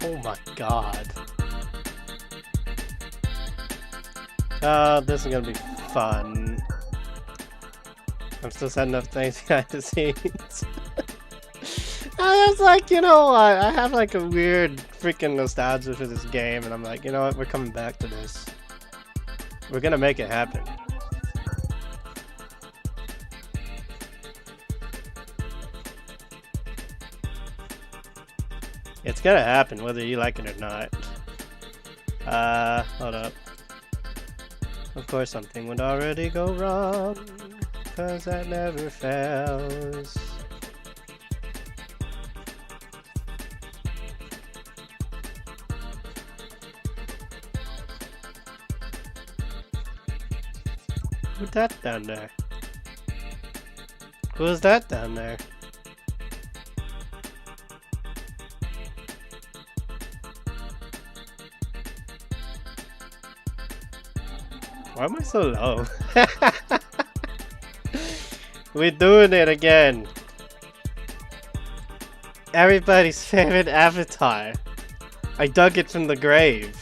Oh my god. This is gonna be fun. I'm still setting up things behind the scenes. I was like, you know what? I have like a weird freaking nostalgia for this game, and I'm like, you know what? We're coming back to this. We're gonna make it happen. It's gonna happen whether you like it or not. Hold up. Of course something would already go wrong, 'cause that never fails. Who's that down there? Who's that down there? Why am I so low? We're doing it again. Everybody's favorite avatar. I dug it from the grave.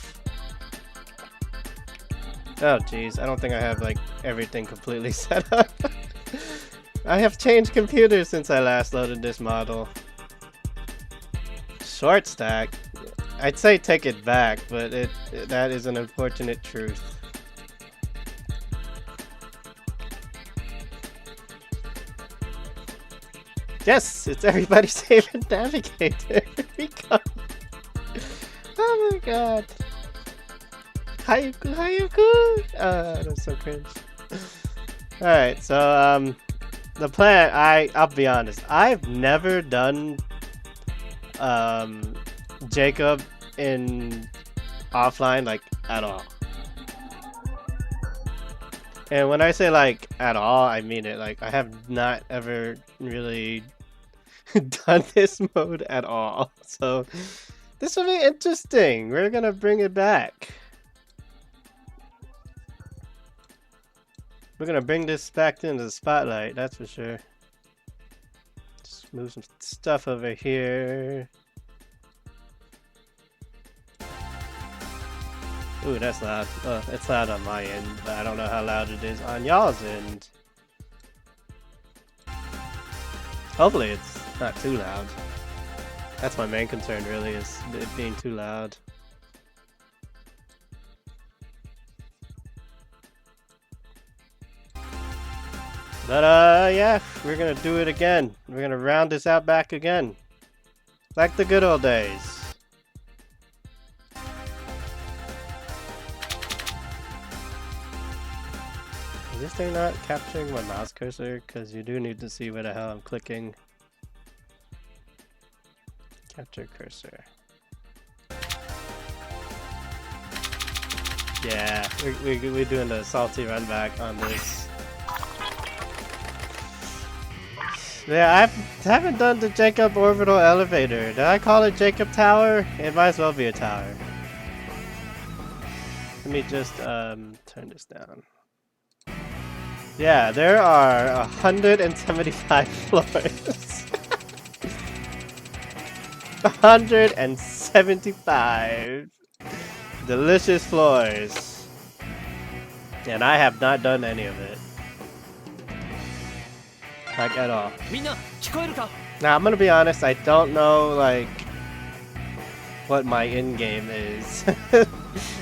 Oh jeez, I don't think I have like everything completely set up. I have changed computers since I last loaded this model. Short stack? I'd say take it back, but that is an unfortunate truth. Yes, it's everybody's favorite navigator. Here we go. Oh my god. Hayuku, Hayuku! That's so cringe. Alright, so, the plan, I'll be honest, I've never done, Jakob in offline, like, at all. And when I say, like, at all, I mean it. Like, I have not ever really done this mode at all. So, this will be interesting. We're gonna bring it back. We're gonna bring this back into the spotlight, that's for sure. Just move some stuff over here. Ooh, that's loud. Oh, it's loud on my end, but I don't know how loud it is on y'all's end. Hopefully it's not too loud. That's my main concern really, is it being too loud. But yeah, we're gonna do it again. We're gonna round this out back again. Like the good old days. Is this thing not capturing my mouse cursor? Because you do need to see where the hell I'm clicking. Capture cursor. Yeah, we're doing the salty run back on this. Yeah, I haven't done the Jakob Orbital elevator. Did I call it Jakob Tower? It might as well be a tower. Let me just turn this down. Yeah, there are 175 floors. 175 delicious floors. And I have not done any of it. Like at all. Now I'm gonna be honest, I don't know like what my end game is.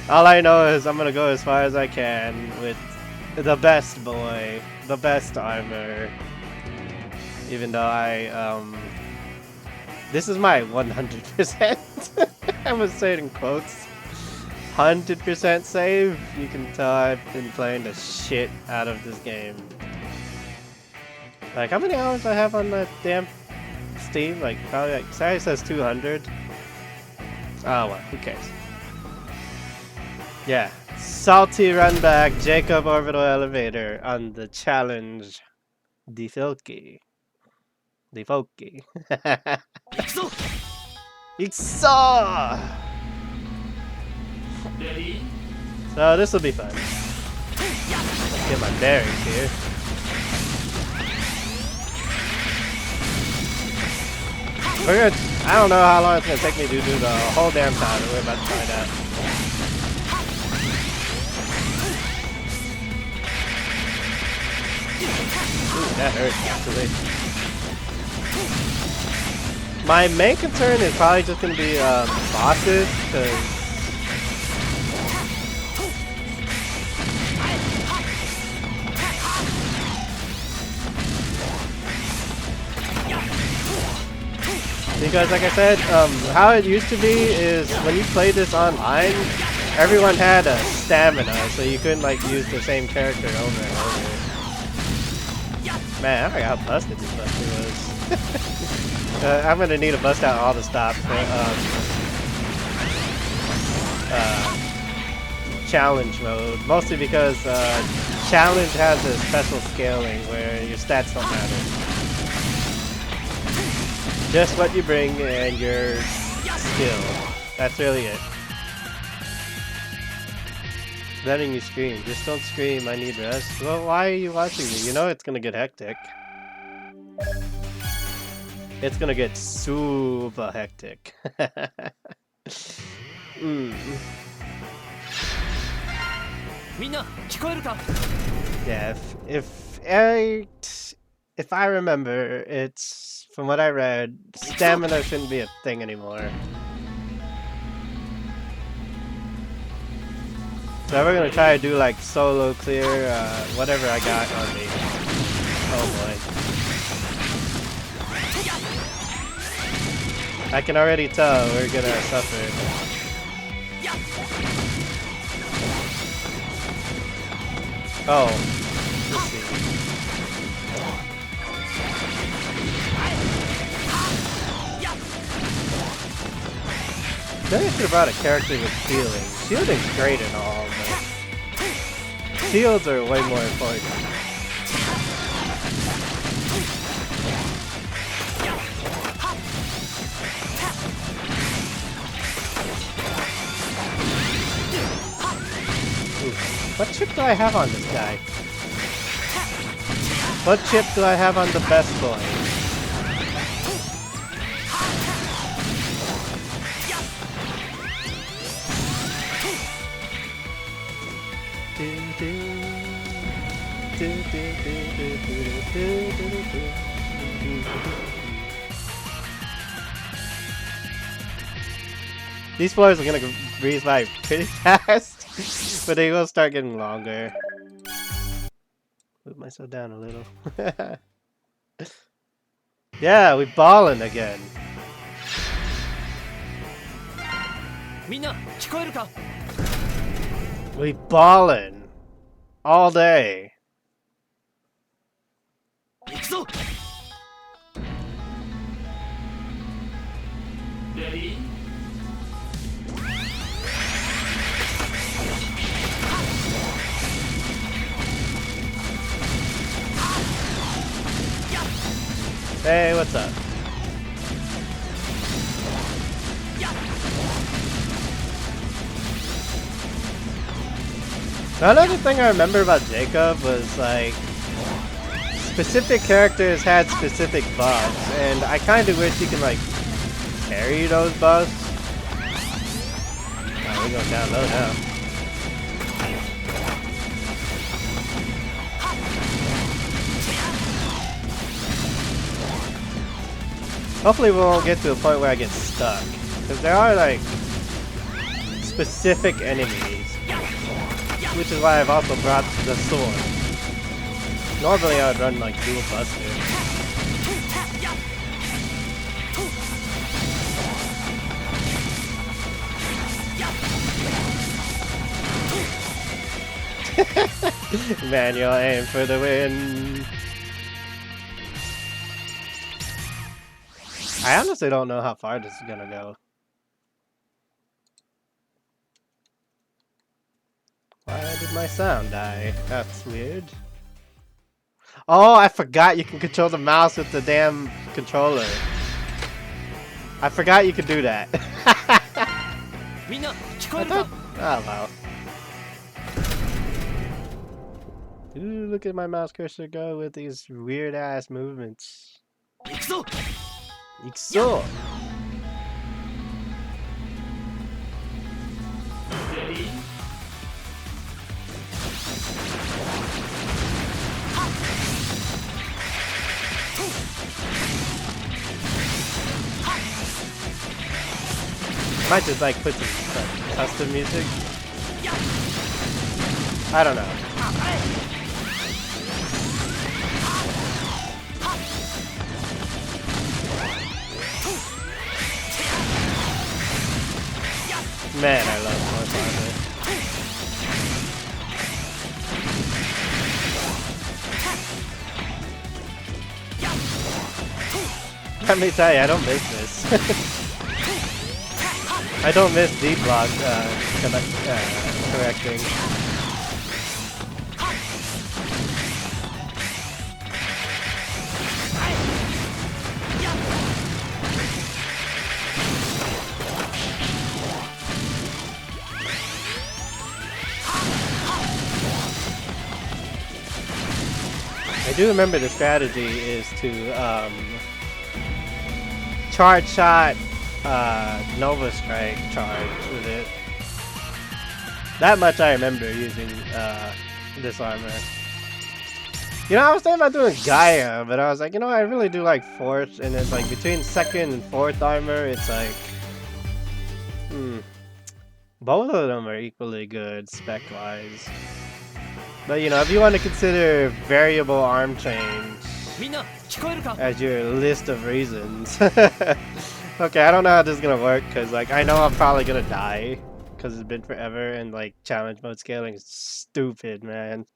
All I know is I'm gonna go as far as I can with the best boy, the best armor. Even though this is my 100%. I was saying in quotes. 100% save. You can tell I've been playing the shit out of this game. Like, how many hours I have on the damn Steam? Like, probably like, sorry, it says 200. Oh, well, who cares? Yeah, salty run back, Jakob Orbital Elevator on the challenge, DiVE. DiVE. Ikso! So this will be fun. Let's get my bearings here. We're gonna, I don't know how long it's gonna take me to do the whole damn time, but we're about to find out. Ooh, that hurt, actually. My main concern is probably just gonna be bosses, because like I said, how it used to be is when you played this online, everyone had a stamina, so you couldn't like use the same character over and over. Man, I forgot how busted this buster was. I'm gonna need to bust out all the stops for challenge mode, mostly because challenge has a special scaling where your stats don't matter. Just what you bring and your skill. That's really it. Letting you scream. Just don't scream, I need rest. Well, why are you watching me? You know it's gonna get hectic. It's gonna get super hectic. Yeah, if I remember, it's from what I read, stamina shouldn't be a thing anymore. So we're gonna try to do like solo clear, whatever I got on me. Oh boy. I can already tell we're gonna suffer. Oh, let's see. Maybe I should have brought a character with healing. Shielding's great and all, but shields are way more important. Ooh. What chip do I have on this guy? What chip do I have on the best boy? These floors are gonna breeze by pretty fast, but they will start getting longer. Move myself down a little. Yeah, we ballin' again. We ballin' all day. Ready? Hey, what's up? Another thing I remember about Jakob was like specific characters had specific buffs, and I kind of wish you could like carry those buffs. Oh, we're going down low now. Hopefully we won't get to a point where I get stuck, because there are like specific enemies, which is why I've also brought the sword. Normally I would run like dual buster. Manual aim for the win. I honestly don't know how far this is gonna go. Why did my sound die? That's weird. Oh, I forgot you can control the mouse with the damn controller. I forgot you could do that. Oh wow. Ooh, look at my mouse cursor go with these weird ass movements. 行くぞ。Ready? Might just like put some custom music. I don't know. Man, I love Force Armor. Let me tell you, I don't miss this. I don't miss deep block correcting. I do remember the strategy is to charge shot Nova Strike charge with it. That much I remember using this armor. You know, I was thinking about doing Gaia, but I was like, you know, I really do like fourth, and it's like between second and fourth armor, it's like, both of them are equally good spec-wise. But you know, if you want to consider variable arm change as your list of reasons. Okay, I don't know how this is gonna work, because like I know I'm probably gonna die because it's been forever, and like challenge mode scaling is stupid, man.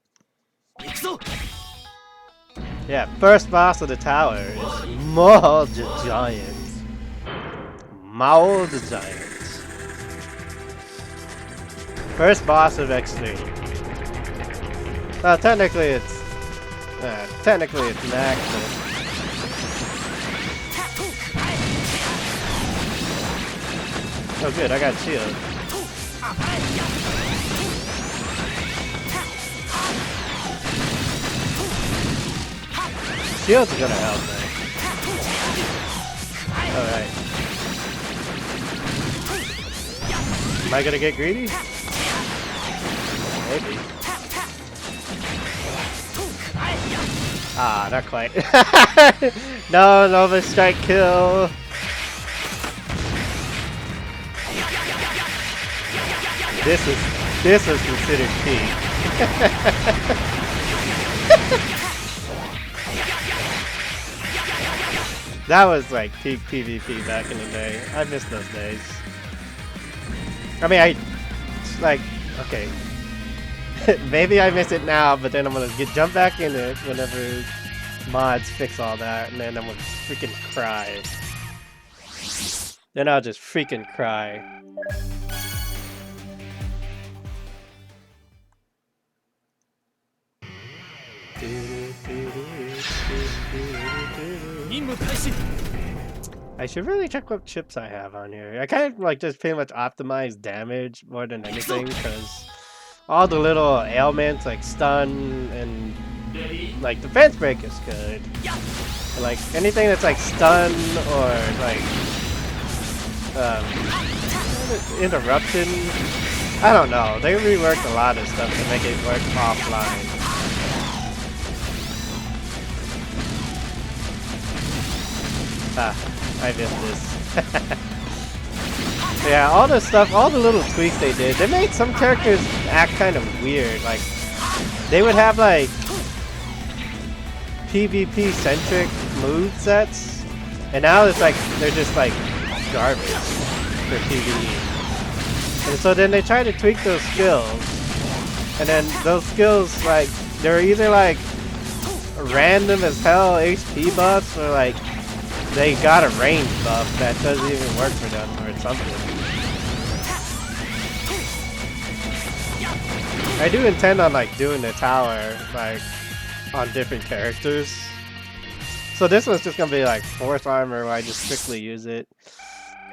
Yeah, first boss of the tower is Maul the Giant. Maul the Giant. First boss of X3. Well, technically it's Max, but oh good, I got shield. Shield's gonna help me. Alright. Am I gonna get greedy? Maybe. Ah, not quite. No, Nova Strike kill. This was considered peak. That was like peak PvP back in the day. I miss those days. I mean, okay. Maybe I miss it now, but then I'm gonna jump back in it whenever mods fix all that, and then I'm gonna freaking cry. Then I'll just freaking cry. I should really check what chips I have on here. I kind of like just pretty much optimize damage more than anything, because all the little ailments like stun and like defense break is good. But, like anything that's like stun or like interruption, I don't know. They reworked a lot of stuff to make it work offline. Ah, I missed this. Yeah, all the stuff, all the little tweaks they did, they made some characters act kind of weird. Like, they would have like PvP centric move sets, and now it's like they're just like garbage for PvE. And so then they try to tweak those skills, and then those skills, like, they're either like random as hell HP buffs, or like they got a range buff that doesn't even work for them or something. I do intend on like doing the tower like on different characters. So this one's just gonna be like force armor where I just strictly use it.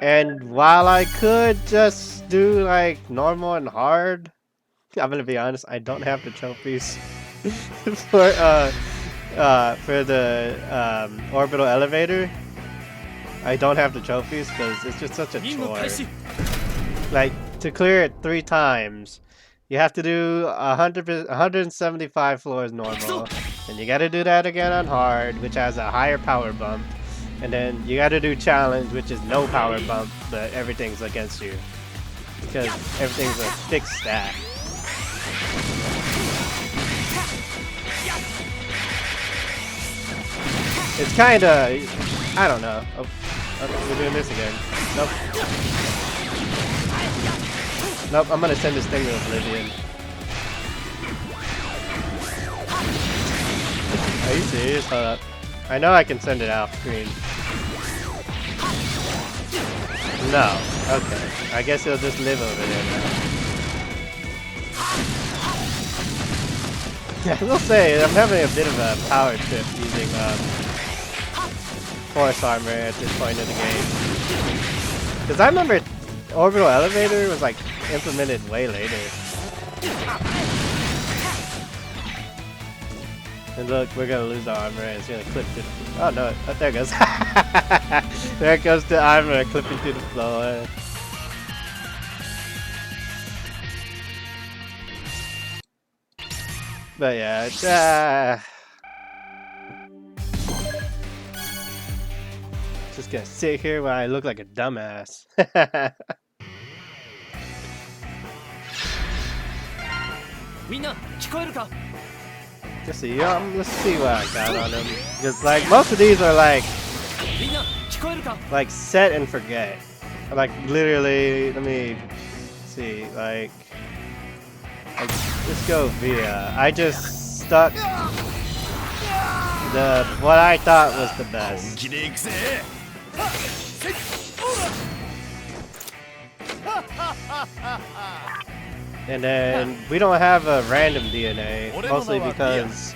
And while I could just do like normal and hard, I'm gonna be honest, I don't have the trophies for the orbital elevator. I don't have the trophies because it's just such a chore. Like, to clear it 3 times, you have to do 175 floors normal, and you gotta do that again on hard, which has a higher power bump, and then you gotta do challenge, which is no power bump, but everything's against you, because everything's a fixed stat. It's kinda, I don't know. Oh, we're doing this again. Nope. Nope, I'm gonna send this thing to Oblivion. Are you serious? Hold up. I know I can send it off screen. No. Okay. I guess it'll just live over there now. I will say, I'm having a bit of a power trip using Force Armor at this point in the game. Because I remember Orbital Elevator was like implemented way later. And look, we're gonna lose our armor and it's gonna clip to the floor. Oh no, oh, there it goes. There goes the armor clipping to the floor. But yeah, it's just gonna sit here while I look like a dumbass. Let's see, let's see what I got on them. Because like most of these are like set and forget. Like literally, let me see, like let's go via. I just stuck what I thought was the best. And then we don't have a random DNA, mostly because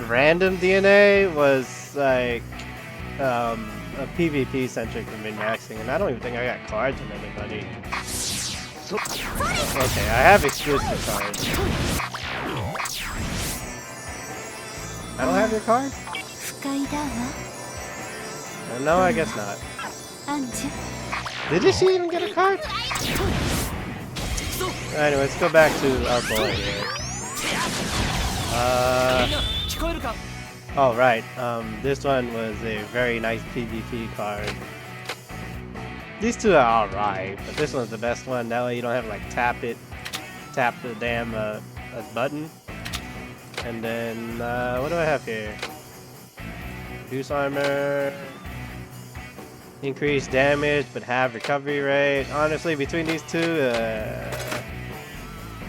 random DNA was like a PvP centric for min-maxing, and I don't even think I got cards from anybody. Okay, I have exclusive cards. I don't have your card? No, I guess not. Did she even get a card? Anyway, let's go back to our boy here. Oh right, this one was a very nice PvP card. These two are alright, but this one's the best one. That way you don't have to like tap the damn button. And then, what do I have here? Reduce armor. Increase damage, but have recovery rate. Honestly, between these two,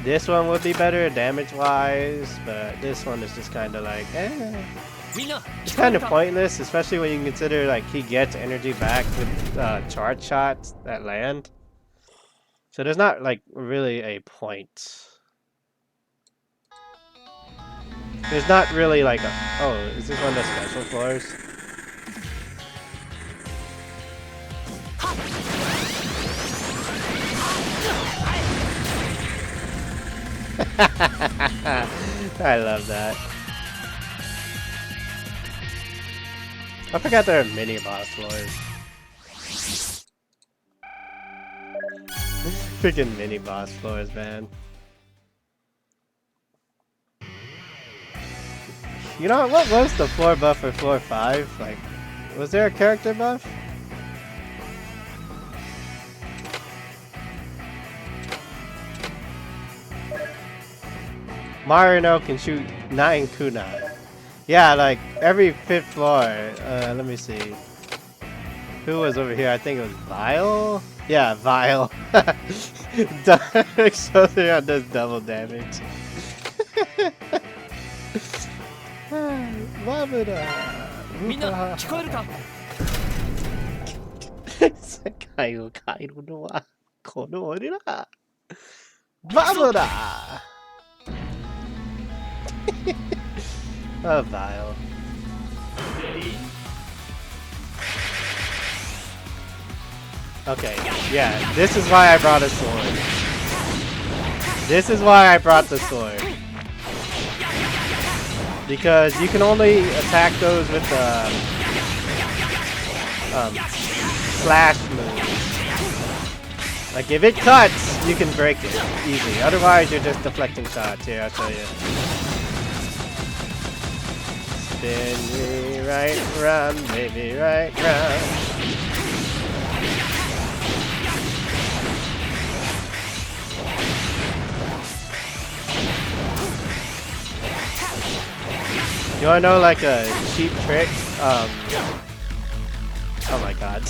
this one would be better damage-wise, but this one is just kind of like, eh. It's kind of pointless, especially when you consider like he gets energy back with charge shots that land. So there's not like really a point. There's not really like a... Oh, is this one of the special floors? I love that. I forgot there are mini boss floors. Freaking mini boss floors, man. You know, what was the floor buff for floor 5? Like, was there a character buff? Marino can shoot 9 kunai. Yeah, like every 5th floor. Let me see. Who was over here? I think it was Vile? Yeah, Vile. Exotherion does double damage. Love it. みんな聞こえるか? 世界を変えるのはこの俺ら。バブだ! Oh, Vile. Okay, yeah, this is why I brought a sword. This is why I brought the sword. Because you can only attack those with slash move. Like if it cuts, you can break it easy. Otherwise, you're just deflecting shots. Here, I'll show you. Spin me right round, baby, right round. You wanna know like a cheap trick? Oh my god.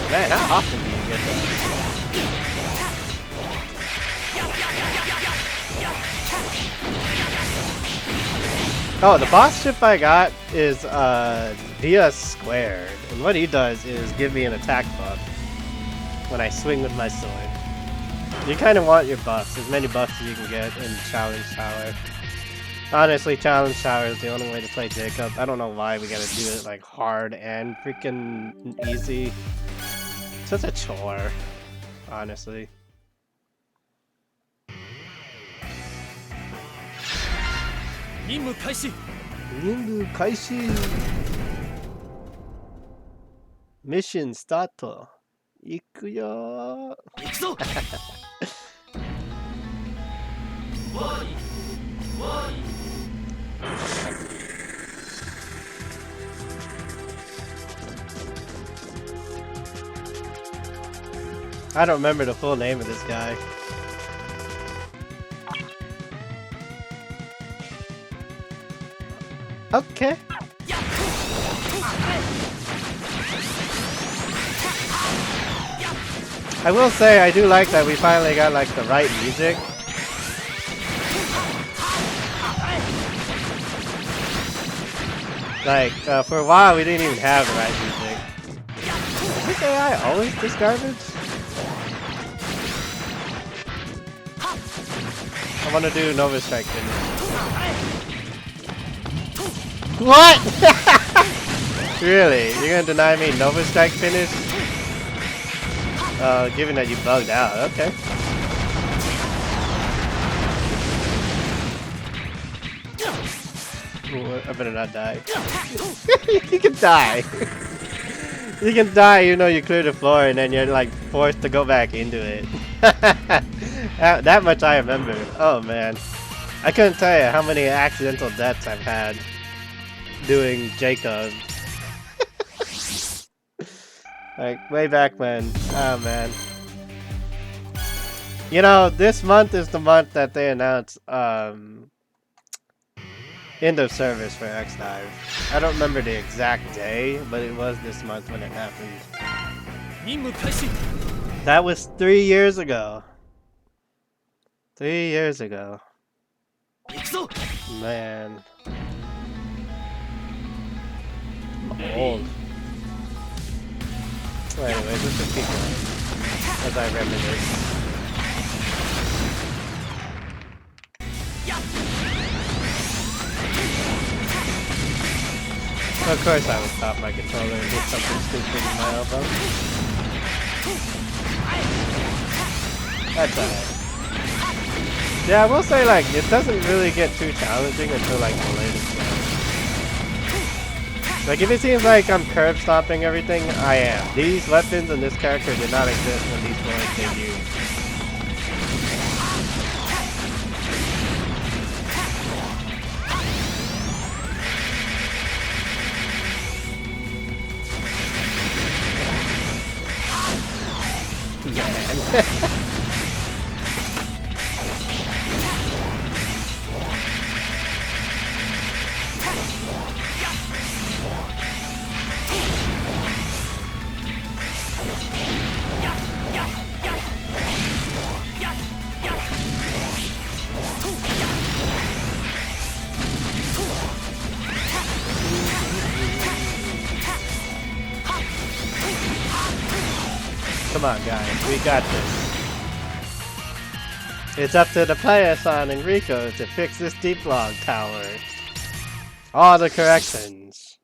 Man, how often do you get that? Oh, the boss ship I got is via squared, and what he does is give me an attack buff when I swing with my sword. You kind of want your buffs, as many buffs as you can get in Challenge Tower. Honestly, Challenge Tower is the only way to play Jacob. I don't know why we gotta do it like hard and freaking easy. It's such a chore, honestly. Nimbu Kaishi! Mission start! Ikuyo! I don't remember the full name of this guy. Okay. I will say I do like that we finally got like the right music. Like for a while we didn't even have the right music. Is this AI always this garbage? I want to do Nova Strike finish. What? Really? You're gonna deny me Nova Strike finish? Given that you bugged out, okay. Ooh, I better not die. You can die. You can die even though you clear the floor and then you're like forced to go back into it. That much I remember. Oh man. I couldn't tell you how many accidental deaths I've had doing Jacob. Like way back when. Oh man. You know, this month is the month that they announced end of service for XDiVE. I don't remember the exact day, but it was this month when it happened. That was 3 years ago. 3 years ago. Man. I'm old. Well, anyways, let's just keep going as I reminisce. Of course I would stop my controller and hit something stupid in my elbow. That's alright. Yeah, I will say, like, it doesn't really get too challenging until, like, the latest one. Like, if it seems like I'm curb stomping everything, I am. These weapons and this character did not exist when these boys debuted. Come on, guys, we got this. It's up to the player-san and Rico to fix this deep log tower. All the corrections.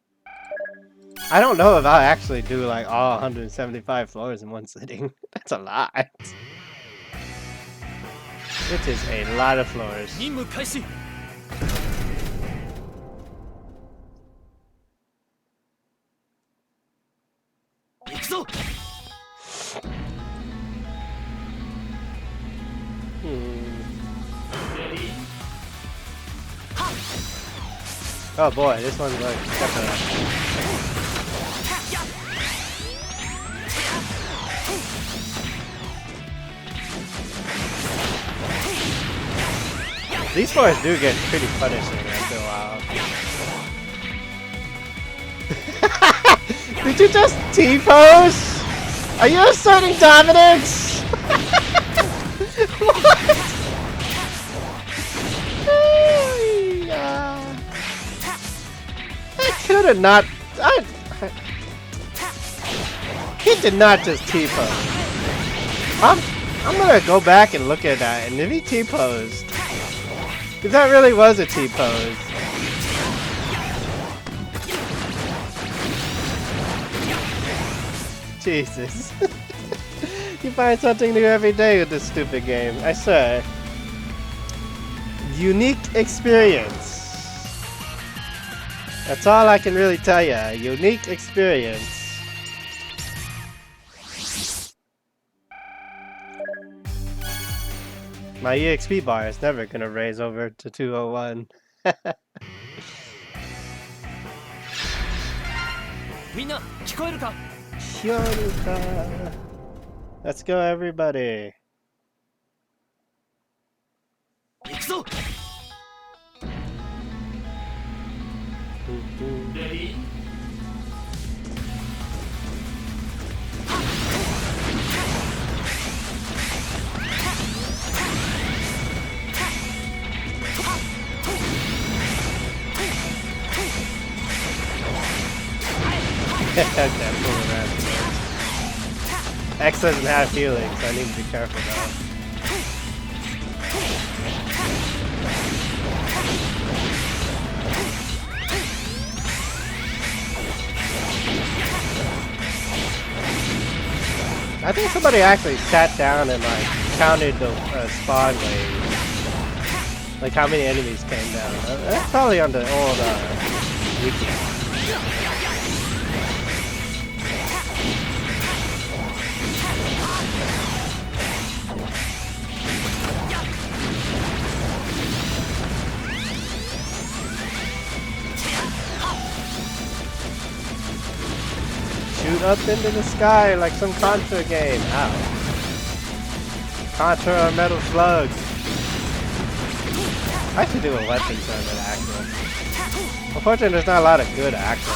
I don't know if I'll actually do like all 175 floors in one sitting. That's a lot. Which is a lot of floors. Oh boy, this one's like these floors do get pretty punishing after a while. Did you just T-pose? Are you asserting dominance? What? I could have not. He did not just T-pose. I'm gonna go back and look at that, and if he T-posed, if that really was a T-pose. Jesus. You find something new every day with this stupid game, I swear. Unique experience. That's all I can really tell you. Unique experience. My EXP bar is never gonna raise over to 201. Let's go, everybody. Ready? Okay, I'm pulling around. X doesn't have healing, so I need to be careful now. I think somebody actually sat down and like counted the spawn waves. Like how many enemies came down. That's probably on the old wiki. Shoot up into the sky like some Contra game. Ow. Contra or Metal Slug. I should do a weapon tournament actually. Unfortunately, there's not a lot of good Axel.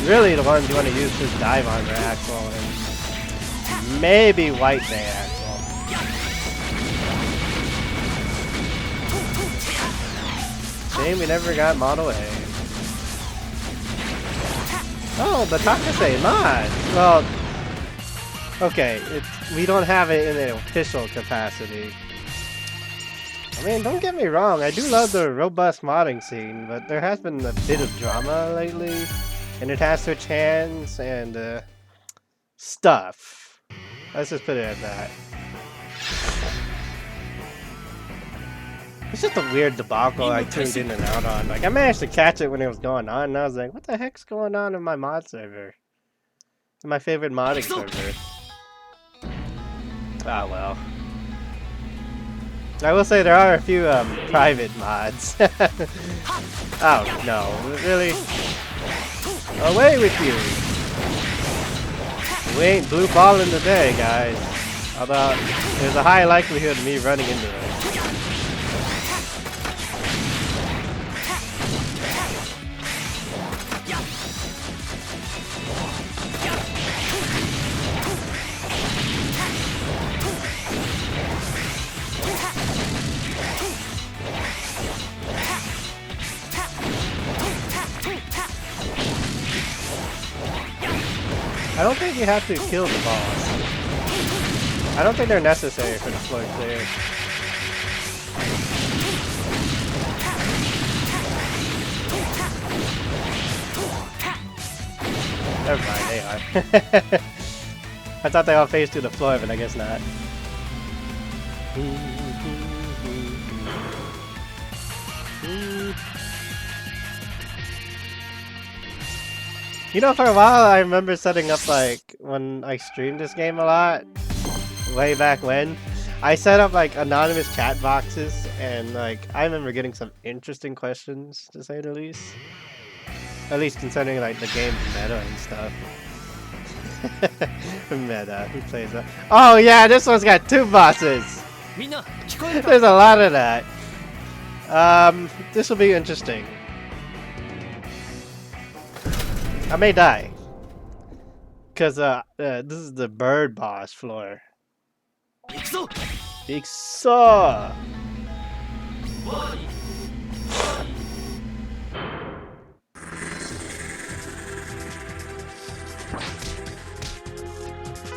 Really, the ones you want to use is Dive Armor Axel and maybe White Bay Axel. Shame we never got Model A. Oh, the Hakase mod! Well, okay, we don't have it in an official capacity. I mean, don't get me wrong, I do love the robust modding scene, but there has been a bit of drama lately, and it has switched hands and stuff. Let's just put it at that. It's just a weird debacle I tuned in and out on. Like, I managed to catch it when it was going on, and I was like, what the heck's going on in my mod server? In my favorite modding server. Ah, well. I will say there are a few private mods. Oh, no. Really? Away with you! We ain't blue balling today, guys. Although, there's a high likelihood of me running into it. I don't think you have to kill the boss. I don't think they're necessary for the floor clear. Never mind, they are. I thought they all faced to the floor, but I guess not. You know, for a while I remember setting up, like, when I streamed this game a lot, way back when, I set up, like, anonymous chat boxes, and, like, I remember getting some interesting questions, to say the least. At least concerning, like, the game's meta and stuff. Meta, who plays that? Oh yeah, this one's got 2 bosses! There's a lot of that. This will be interesting. I may die. Cause this is the bird boss floor. Ikso!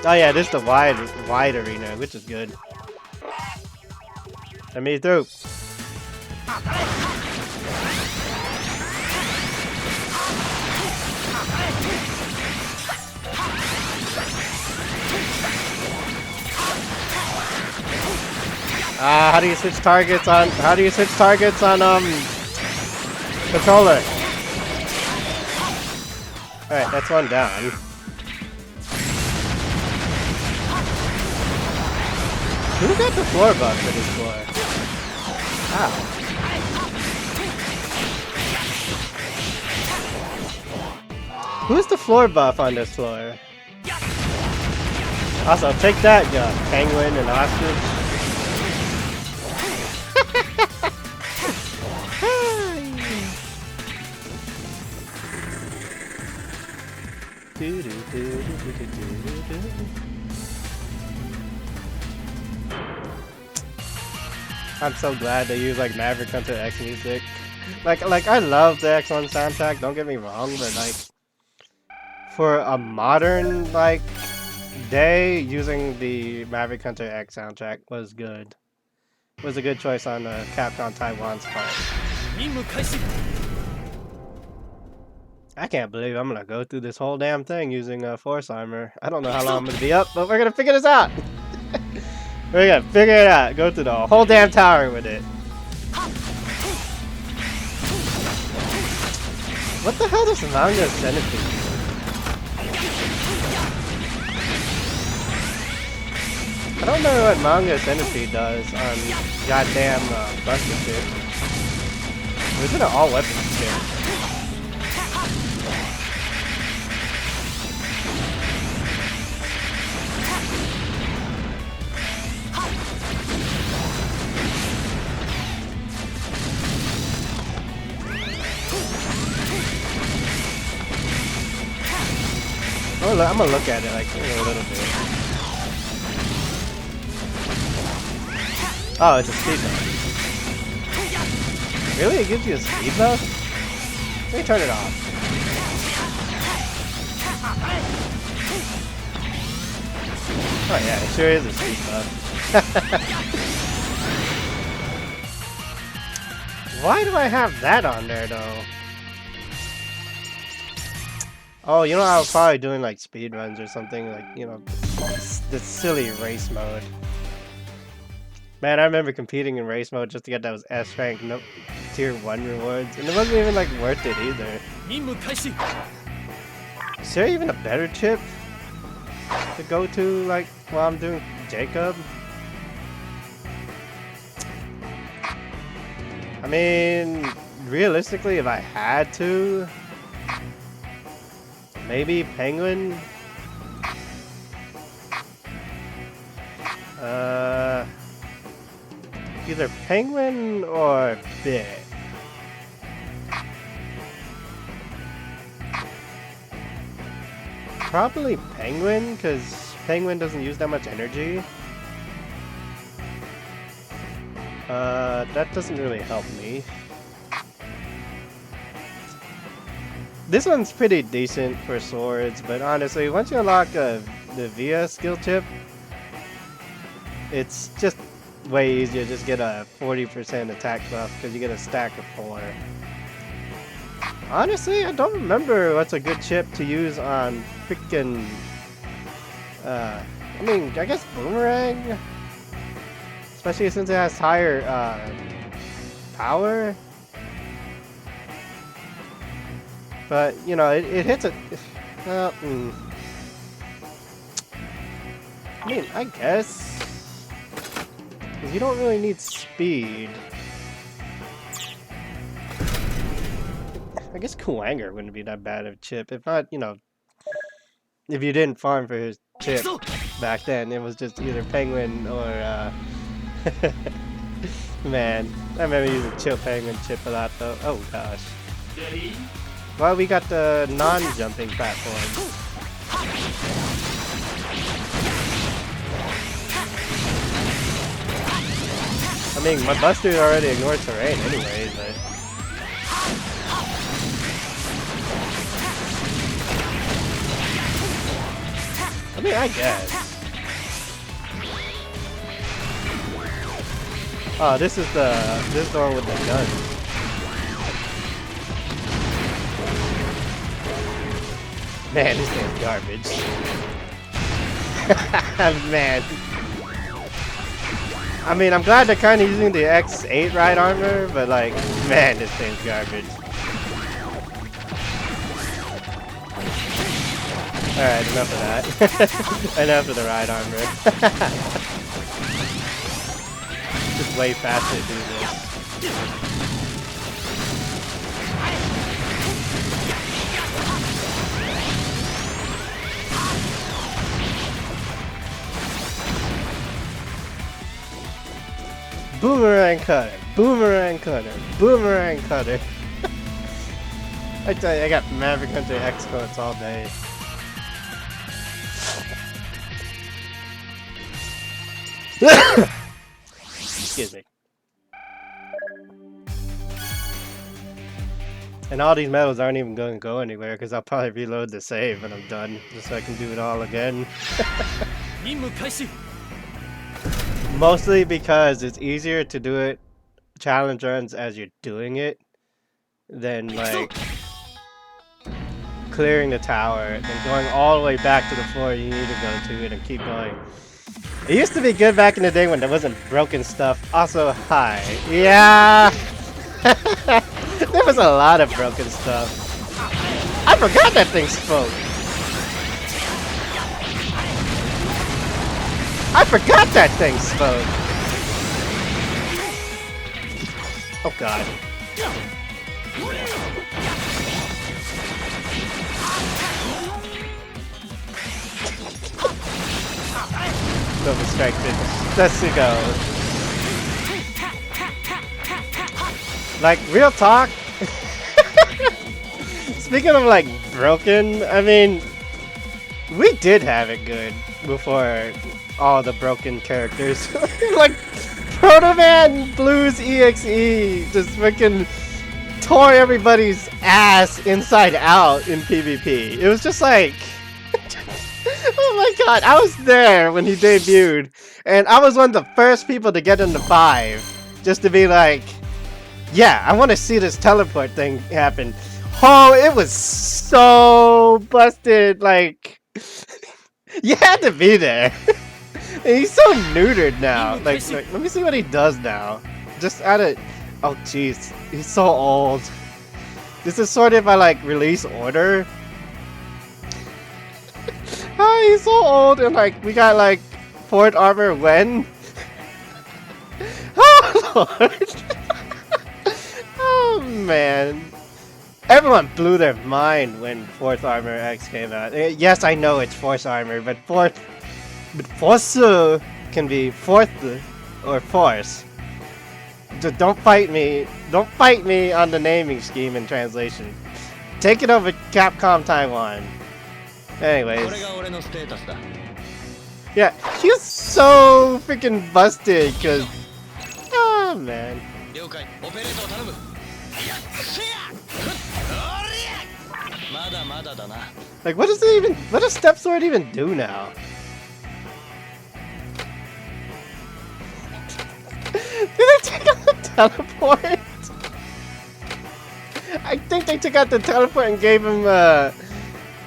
Oh yeah, this is the wide arena, which is good. Let me through. How do you switch targets on? How do you switch targets on controller? All right, that's one down. Who got the floor buff for this floor? Ow. Who's the floor buff on this floor? Also, take that, penguin and ostrich. I'm so glad they use like Maverick Hunter X music. Like I love the X1 soundtrack, don't get me wrong, but like for a modern like day, using the Maverick Hunter X soundtrack was good. Was a good choice on Capcom Taiwan's part. I can't believe I'm gonna go through this whole damn thing using force armor. I don't know how long I'm gonna be up, but we're gonna figure this out. We're gonna figure it out. Go through the whole damn tower with it. What the hell does manga centipede do? I don't know what manga centipede does on goddamn Buster shit. Or is it an all weapons shit? I'm gonna look at it like a little bit. Oh, it's a speed buff. Really? It gives you a speed buff? Let me turn it off. Oh yeah, it sure is a speed buff. Why do I have that on there though? Oh, you know, I was probably doing like speed runs or something, like, you know, the silly race mode. Man, I remember competing in race mode just to get those S rank tier 1 rewards, and it wasn't even like worth it either. Is there even a better chip to go to like while I'm doing Jakob? I mean, realistically, if I had to, maybe penguin? Either penguin or bit. Probably penguin, because penguin doesn't use that much energy. That doesn't really help me. This one's pretty decent for swords, but honestly, once you unlock the Via skill chip, it's just way easier to just get a 40% attack buff because you get a stack of 4. Honestly, I don't remember what's a good chip to use on freaking. I mean, I guess Boomerang, especially since it has higher power. But you know, it hits a. I mean, I guess because you don't really need speed. I guess Kuwanger wouldn't be that bad of a chip. If not, you know, if you didn't farm for his chip back then, it was just either Penguin or, man, I remember using Chill Penguin chip a lot though. Oh gosh. Well, we got the non-jumping platform. I mean, my Buster already ignored terrain anyway, but... I mean, I guess. Oh, this is the one with the gun. Man, this game's garbage. Man. I mean, I'm glad they're kind of using the X8 ride armor, but like, man, this game's garbage. Alright, enough of that. Enough of the ride armor. Just way faster to do this. Boomerang cutter, boomerang cutter, boomerang cutter. I tell you, I got Maverick Hunter X quotes all day. Excuse me. And all these medals aren't even going to go anywhere because I'll probably reload the save when I'm done, just so I can do it all again. Mostly because it's easier to do it challenge runs as you're doing it than like clearing the tower and going all the way back to the floor you need to go to and keep going. It used to be good back in the day when there wasn't broken stuff. Also, hi. Yeah! There was a lot of broken stuff. I forgot that thing spoke. I forgot that thing spoke. Oh god. So distracted. Let's go. Like, real talk. Speaking of like broken, I mean, we did have it good before all the broken characters. Like, Proto Man Blues EXE just freaking tore everybody's ass inside out in PvP. It was just like, oh my god, I was there when he debuted, and I was one of the first people to get into 5, just to be like, yeah, I want to see this teleport thing happen. Oh, it was so busted, like, you had to be there. And he's so neutered now. Like, let me see what he does now. Just out of... Oh, jeez. He's so old. This is sorted by, like, release order. Oh, he's so old. And, like, we got, like, 4th armor when? Oh, Lord. Oh, man. Everyone blew their mind when 4th armor X came out. Yes, I know it's 4th armor, but 4th... But force can be 4th or force. Don't fight me. Don't fight me on the naming scheme and translation. Take it over Capcom Taiwan. Anyways. Yeah, he was so freaking busted because... Oh, man. Like, what does it even... What does Step Sword even do now? Did they take out the teleport? I think they took out the teleport and gave him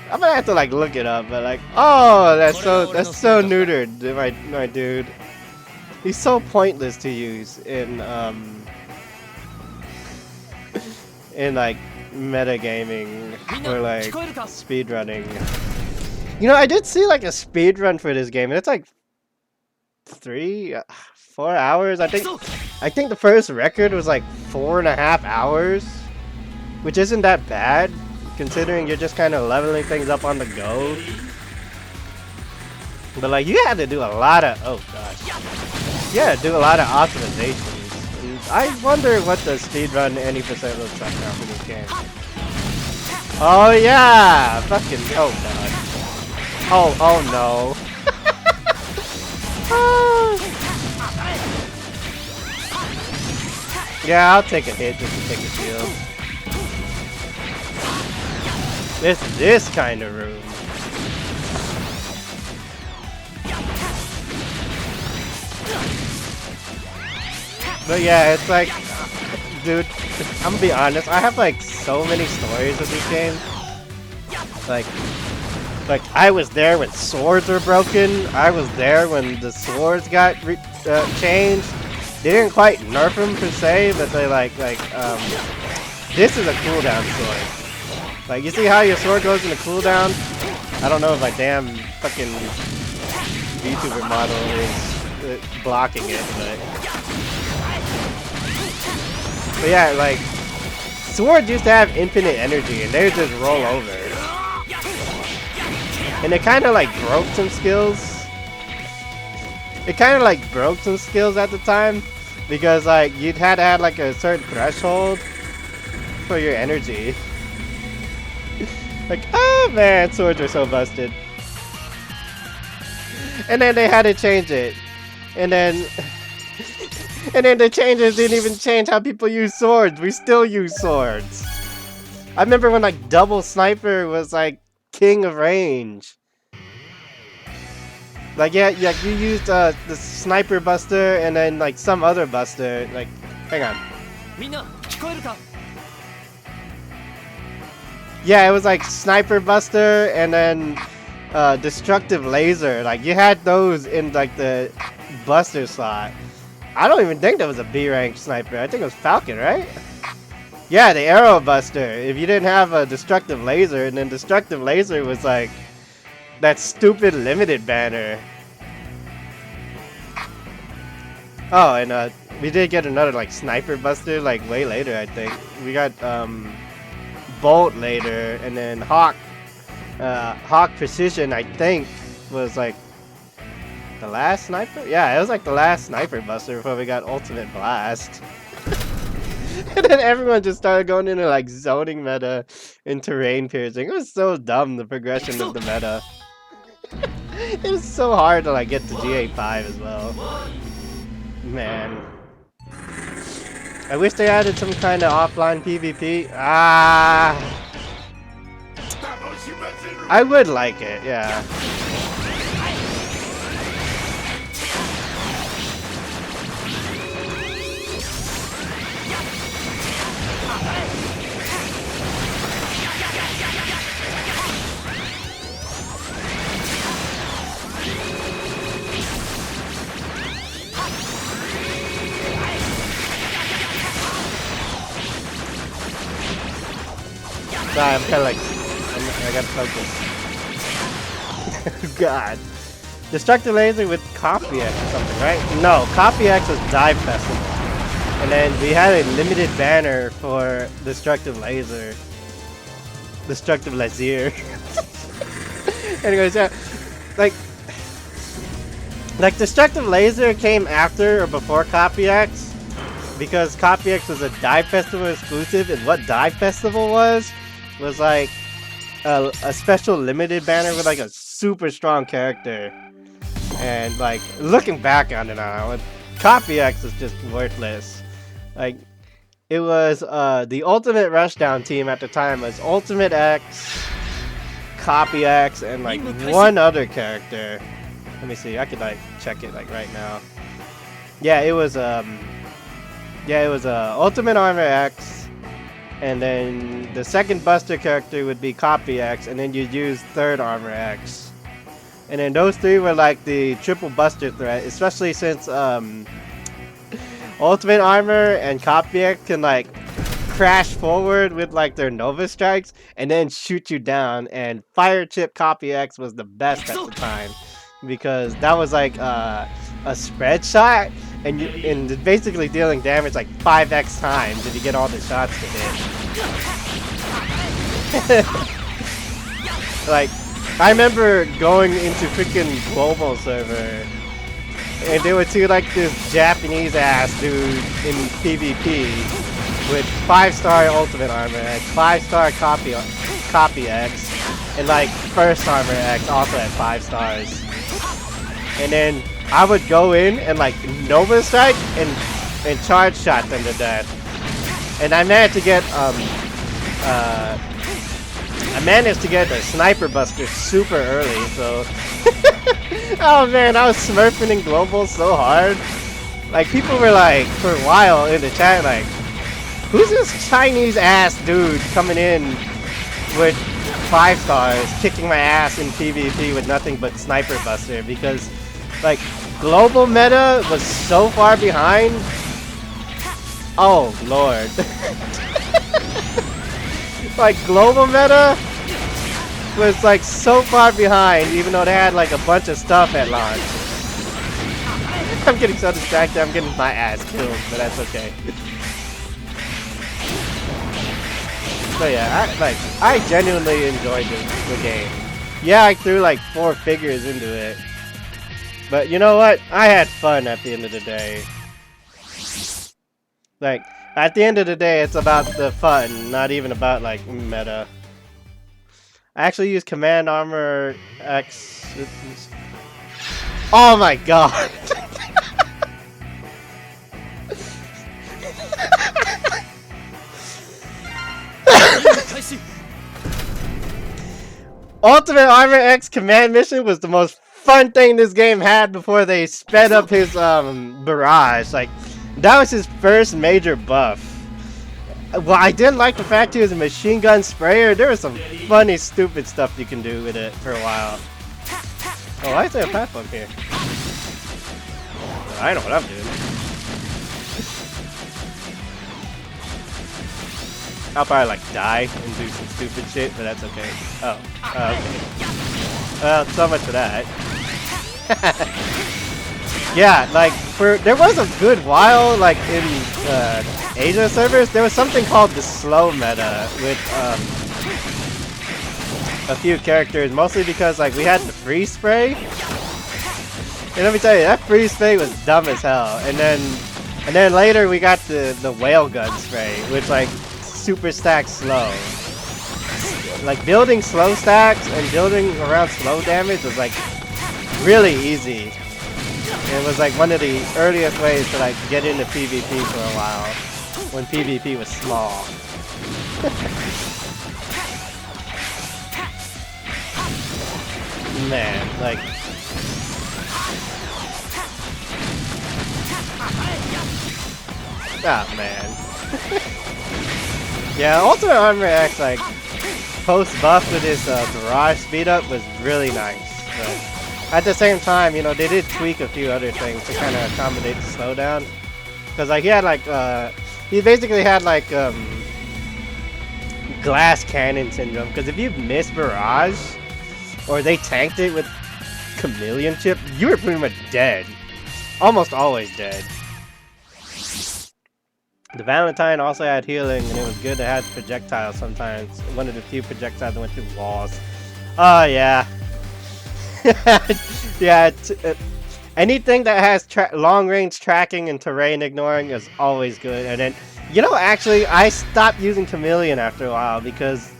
I'm gonna have to like look it up, but like, oh, that's so neutered, my dude. He's so pointless to use in like metagaming or like speedrunning. You know, I did see like a speedrun for this game, and it's like 3-4 hours. I think the first record was like 4.5 hours, which isn't that bad considering you're just kind of leveling things up on the go. But like, you had to do a lot of optimizations. And I wonder what the speedrun any percent looks like now for this game. Oh yeah, fucking oh god. Oh no. Yeah, I'll take a hit just to take a shield. This kind of room. But yeah, it's like, dude, I'm gonna be honest, I have like so many stories of this game. Like I was there when swords were broken. I was there when the swords got changed. They didn't quite nerf them per se, but they this is a cooldown sword. Like, you see how your sword goes into cooldown? I don't know if my damn fucking VTuber model is blocking it, but yeah, like, swords used to have infinite energy, and they would just roll over. And it kind of like broke some skills. It kind of like broke some skills at the time, because like you'd had to have like a certain threshold for your energy. Like, oh man, swords are so busted. And then they had to change it. And then the changes didn't even change how people use swords. We still use swords. I remember when like double sniper was like king of range. Like yeah, you used the sniper buster and then like some other buster. Like, hang on. Yeah, it was like sniper buster and then destructive laser. Like you had those in like the buster slot. I don't even think that was a B rank sniper. I think it was Falcon, right? Yeah, the arrow buster. If you didn't have a destructive laser, and then destructive laser was like that stupid limited banner. Oh, and we did get another like sniper buster like way later. I think we got Bolt later, and then Hawk Precision, I think, was like the last sniper? Yeah, it was like the last sniper buster before we got Ultimate Blast. And then everyone just started going into like zoning meta and terrain piercing. It was so dumb, the progression of the meta. It was so hard to like get to GA5 as well. Man. I wish they added some kind of offline PvP. I would like it, yeah. Sorry, I'm kind of like, I gotta focus. God. Destructive Laser with Copy X or something, right? No, Copy X was DiVE Festival. And then we had a limited banner for Destructive Laser. Destructive Laser. Anyways, yeah. Like Destructive Laser came after or before Copy X. Because Copy X was a DiVE Festival exclusive, and what DiVE Festival was like a special limited banner with like a super strong character. And like looking back on it now, Copy X is just worthless. Like it was the Ultimate Rushdown team at the time was Ultimate X, Copy X, and like one other character. Let me see, I could like check it like right now. Yeah, it was Ultimate Armor X, and then the second Buster character would be Copy X, and then you'd use third Armor X. And then those three were like the triple Buster threat, especially since Ultimate Armor and Copy X can like crash forward with like their Nova Strikes and then shoot you down, and Fire Chip Copy X was the best at the time because that was like a spread shot, and basically dealing damage like 5x times if you get all the shots to hit. Like, I remember going into freaking global server, and there were two like this Japanese ass dude in PvP with 5-star Ultimate Armor X, 5-star Copy X, and like first Armor X also at 5 stars. And then I would go in and like Nova Strike and charge shot them to death. And I managed to get the Sniper Buster super early, so oh man, I was smurfing in global so hard. Like, people were like, for a while in the chat, like, who's this Chinese ass dude coming in with 5 stars, kicking my ass in PvP with nothing but Sniper Buster? Because like, global meta was so far behind. Oh lord. Like, global meta was like so far behind, even though they had like a bunch of stuff at launch. I'm getting so distracted, I'm getting my ass killed, but that's okay. So yeah, I genuinely enjoyed the game. Yeah, I threw like 4 figures into it. But you know what? I had fun at the end of the day. Like, at the end of the day, it's about the fun, not even about, like, meta. I actually used Command Armor X. Oh my god! Ultimate Armor X Command Mission was the most fun thing this game had before they sped up his barrage. Like, that was his first major buff. Well, I didn't like the fact he was a machine gun sprayer. There was some funny, stupid stuff you can do with it for a while. Oh, why is there a platform here? I know what I'm doing. I'll probably like die and do some stupid shit, but that's okay. Oh, okay. Well, so much for that. Yeah, like, there was a good while, like, in Asia servers, there was something called the slow meta with a few characters, mostly because, like, we had the freeze spray. And let me tell you, that freeze spray was dumb as hell. And then later we got the whale gun spray, which, like, super stacks slow. Like, building slow stacks and building around slow damage was, like, really easy. It was like one of the earliest ways to like get into PvP for a while, when PvP was small. Man, like... Ah, man. Yeah, Ultimate Armor X, like, post-buff with his barrage speed up was really nice, but at the same time, you know, they did tweak a few other things to kind of accommodate the slowdown. Because, like, he had, like, he basically had, like, glass cannon syndrome. Because if you miss barrage, or they tanked it with chameleon chip, you were pretty much dead. Almost always dead. The Valentine also had healing, and it was good to have projectiles sometimes. One of the few projectiles that went through walls. Oh, yeah. Yeah, anything that has long-range tracking and terrain ignoring is always good. And then, you know, actually, I stopped using Chameleon after a while because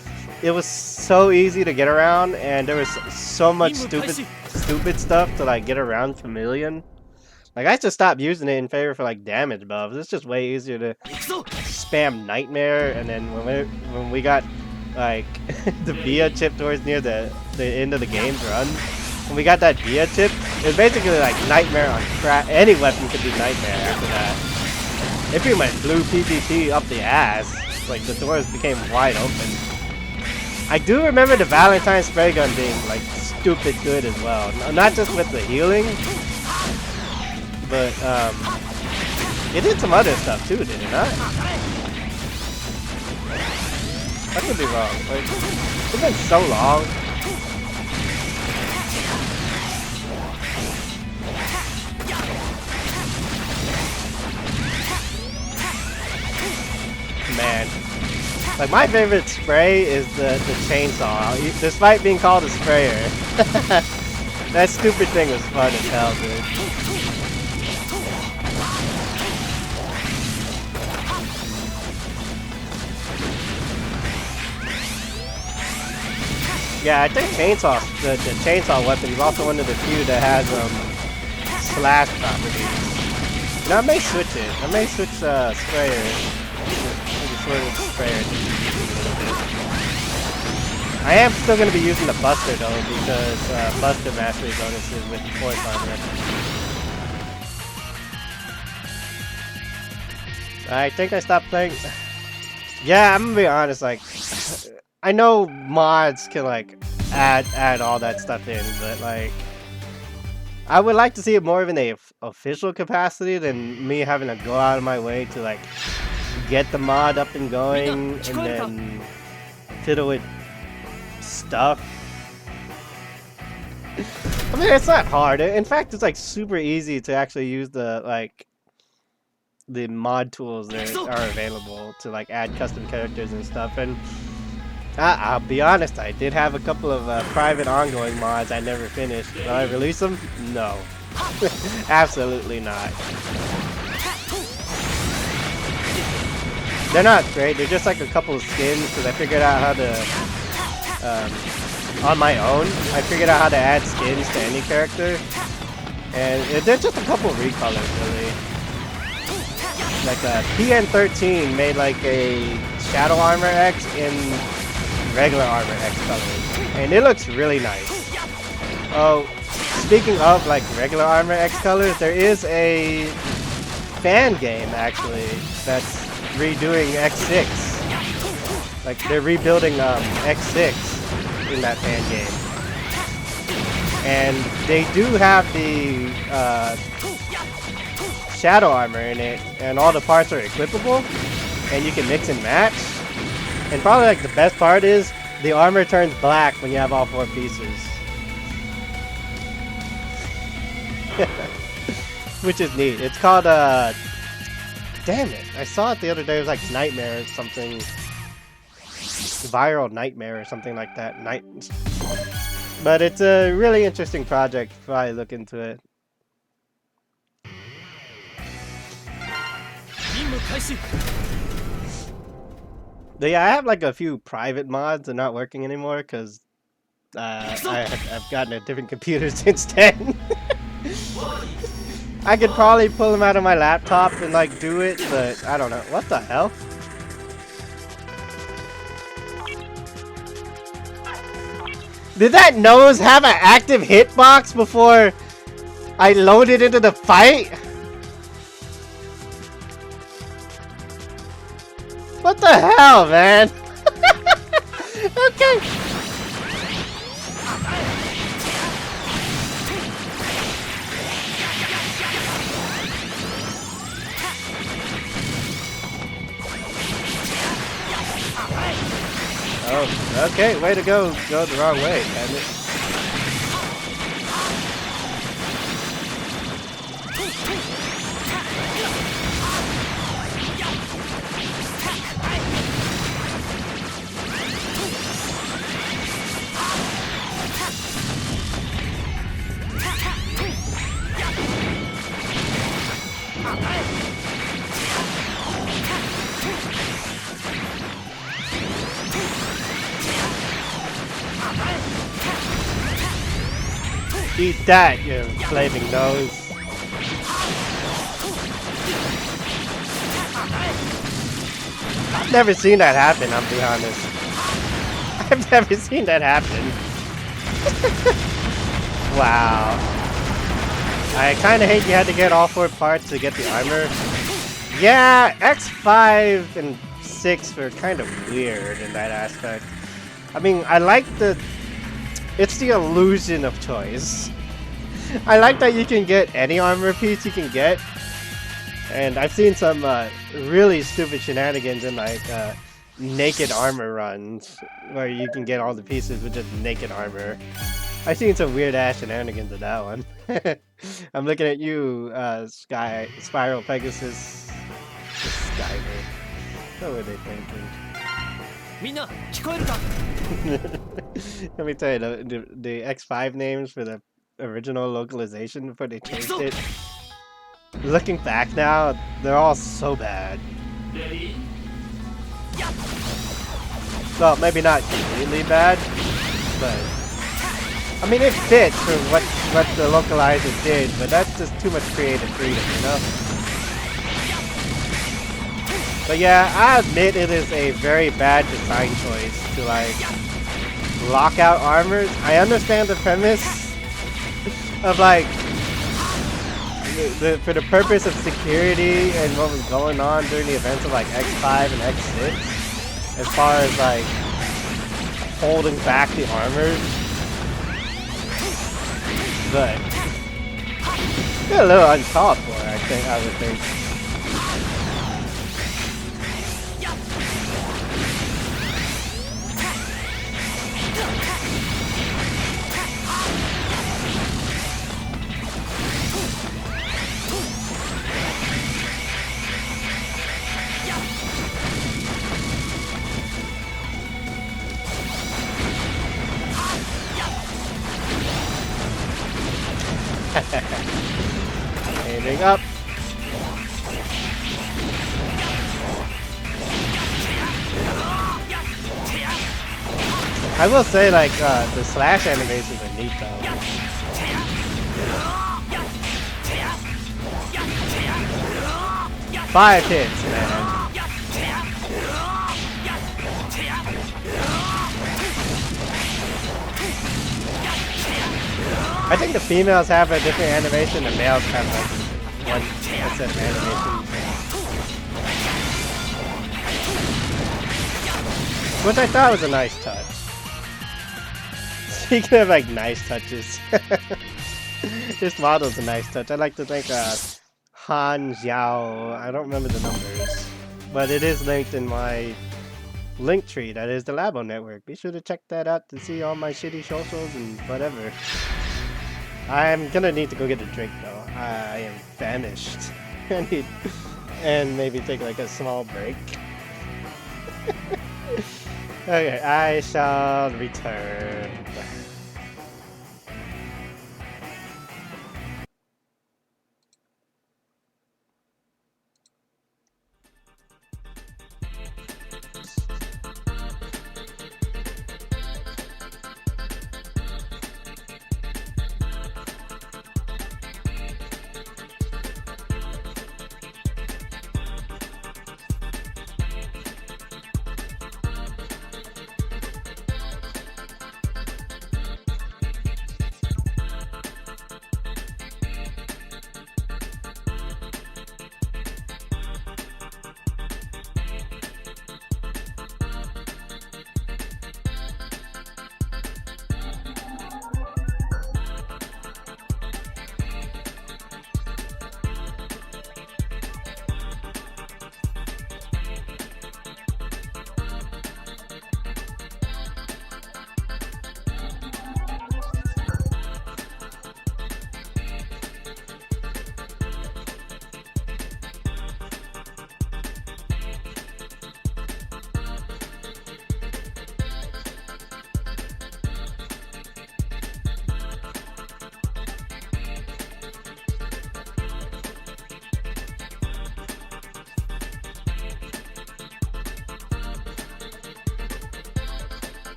it was so easy to get around, and there was so much stupid stuff to like get around Chameleon. Like, I just stopped using it in favor for like damage buffs. It's just way easier to spam Nightmare, and then when we got like the Via chip towards near the end of the game's run. When we got that Via chip, it was basically like Nightmare on crack. Any weapon could do Nightmare after that. It pretty much blew PvP up the ass. like the doors became wide open. I do remember the Valentine spray gun being like stupid good as well. Not just with the healing, but it did some other stuff too, did it not? I could be wrong. Like, it's been so long. Man, like my favorite spray is the chainsaw, despite being called a sprayer. That stupid thing was fun as hell, dude. Yeah, I think the chainsaw weapon is also one of the few that has slash properties. You know, I may switch it. I may switch sprayer. I am still going to be using the Buster though, because Buster mastery bonuses with force armor. I think I stopped playing. Yeah, I'm gonna be honest. Like, I know mods can like add all that stuff in, but like, I would like to see it more of in a official capacity than me having to go out of my way to like get the mod up and going and then fiddle with stuff. I mean, it's not hard. In fact, it's like super easy to actually use the mod tools that are available to like add custom characters and stuff. And I'll be honest, I did have a couple of private ongoing mods I never finished. Will I release them? No. Absolutely not. They're not great, they're just like a couple of skins, because I figured out how to, on my own, I figured out how to add skins to any character. And they're just a couple of recolors, really. Like PN13 made like a Shadow Armor X in regular Armor X colors. And it looks really nice. Oh, speaking of like regular Armor X colors, there is a fan game actually that's redoing X6. Like they're rebuilding X6 in that fan game. And they do have the Shadow Armor in it, and all the parts are equipable, and you can mix and match. And probably like the best part is the armor turns black when you have all 4 pieces. Which is neat. It's called damn it, I saw it the other day. It was like Nightmare or something. Viral Nightmare or something like that. But it's a really interesting project. Probably look into it. But yeah, I have like a few private mods that are not working anymore because I've gotten a different computer since then. I could probably pull them out of my laptop and like do it, but I don't know. What the hell? Did that nose have an active hitbox before I loaded into the fight? What the hell, man? Okay. Oh, okay, way to go. Go the wrong way, damn it. Eat that, you flaming nose. I've never seen that happen, I'll be honest. I've never seen that happen. Wow. I kinda hate you had to get all 4 parts to get the armor. Yeah, X5 and 6 were kind of weird in that aspect. I mean, I like it's the illusion of choice. I like that you can get any armor piece you can get. And I've seen some really stupid shenanigans in like naked armor runs where you can get all the pieces with just naked armor. I've seen some weird ass shenanigans in that one. I'm looking at you, Spiral Pegasus. Skyver. What were they thinking? Let me tell you, the X5 names for the original localization before they changed it. Looking back now, they're all so bad. Ready? Well, maybe not completely bad, but I mean it fits for what the localizer did, but that's just too much creative freedom, you know? But yeah, I admit it is a very bad design choice to like lock out armors. I understand the premise of like for the purpose of security and what was going on during the events of like X5 and X6, as far as like holding back the armors, but they're a little uncalled for, I would think. Aiming up. I will say, like, the slash animations are neat, though. Five hits, man. I think the females have a different animation, the males have like one set of animation. Which I thought was a nice touch. Speaking of like nice touches, this model's a nice touch. I'd like to thank Han Xiao, I don't remember the numbers, but it is linked in my link tree, that is the Labo Network. Be sure to check that out to see all my shitty socials and whatever. I'm gonna need to go get a drink though. I am famished. And maybe take like a small break. Okay, I shall return.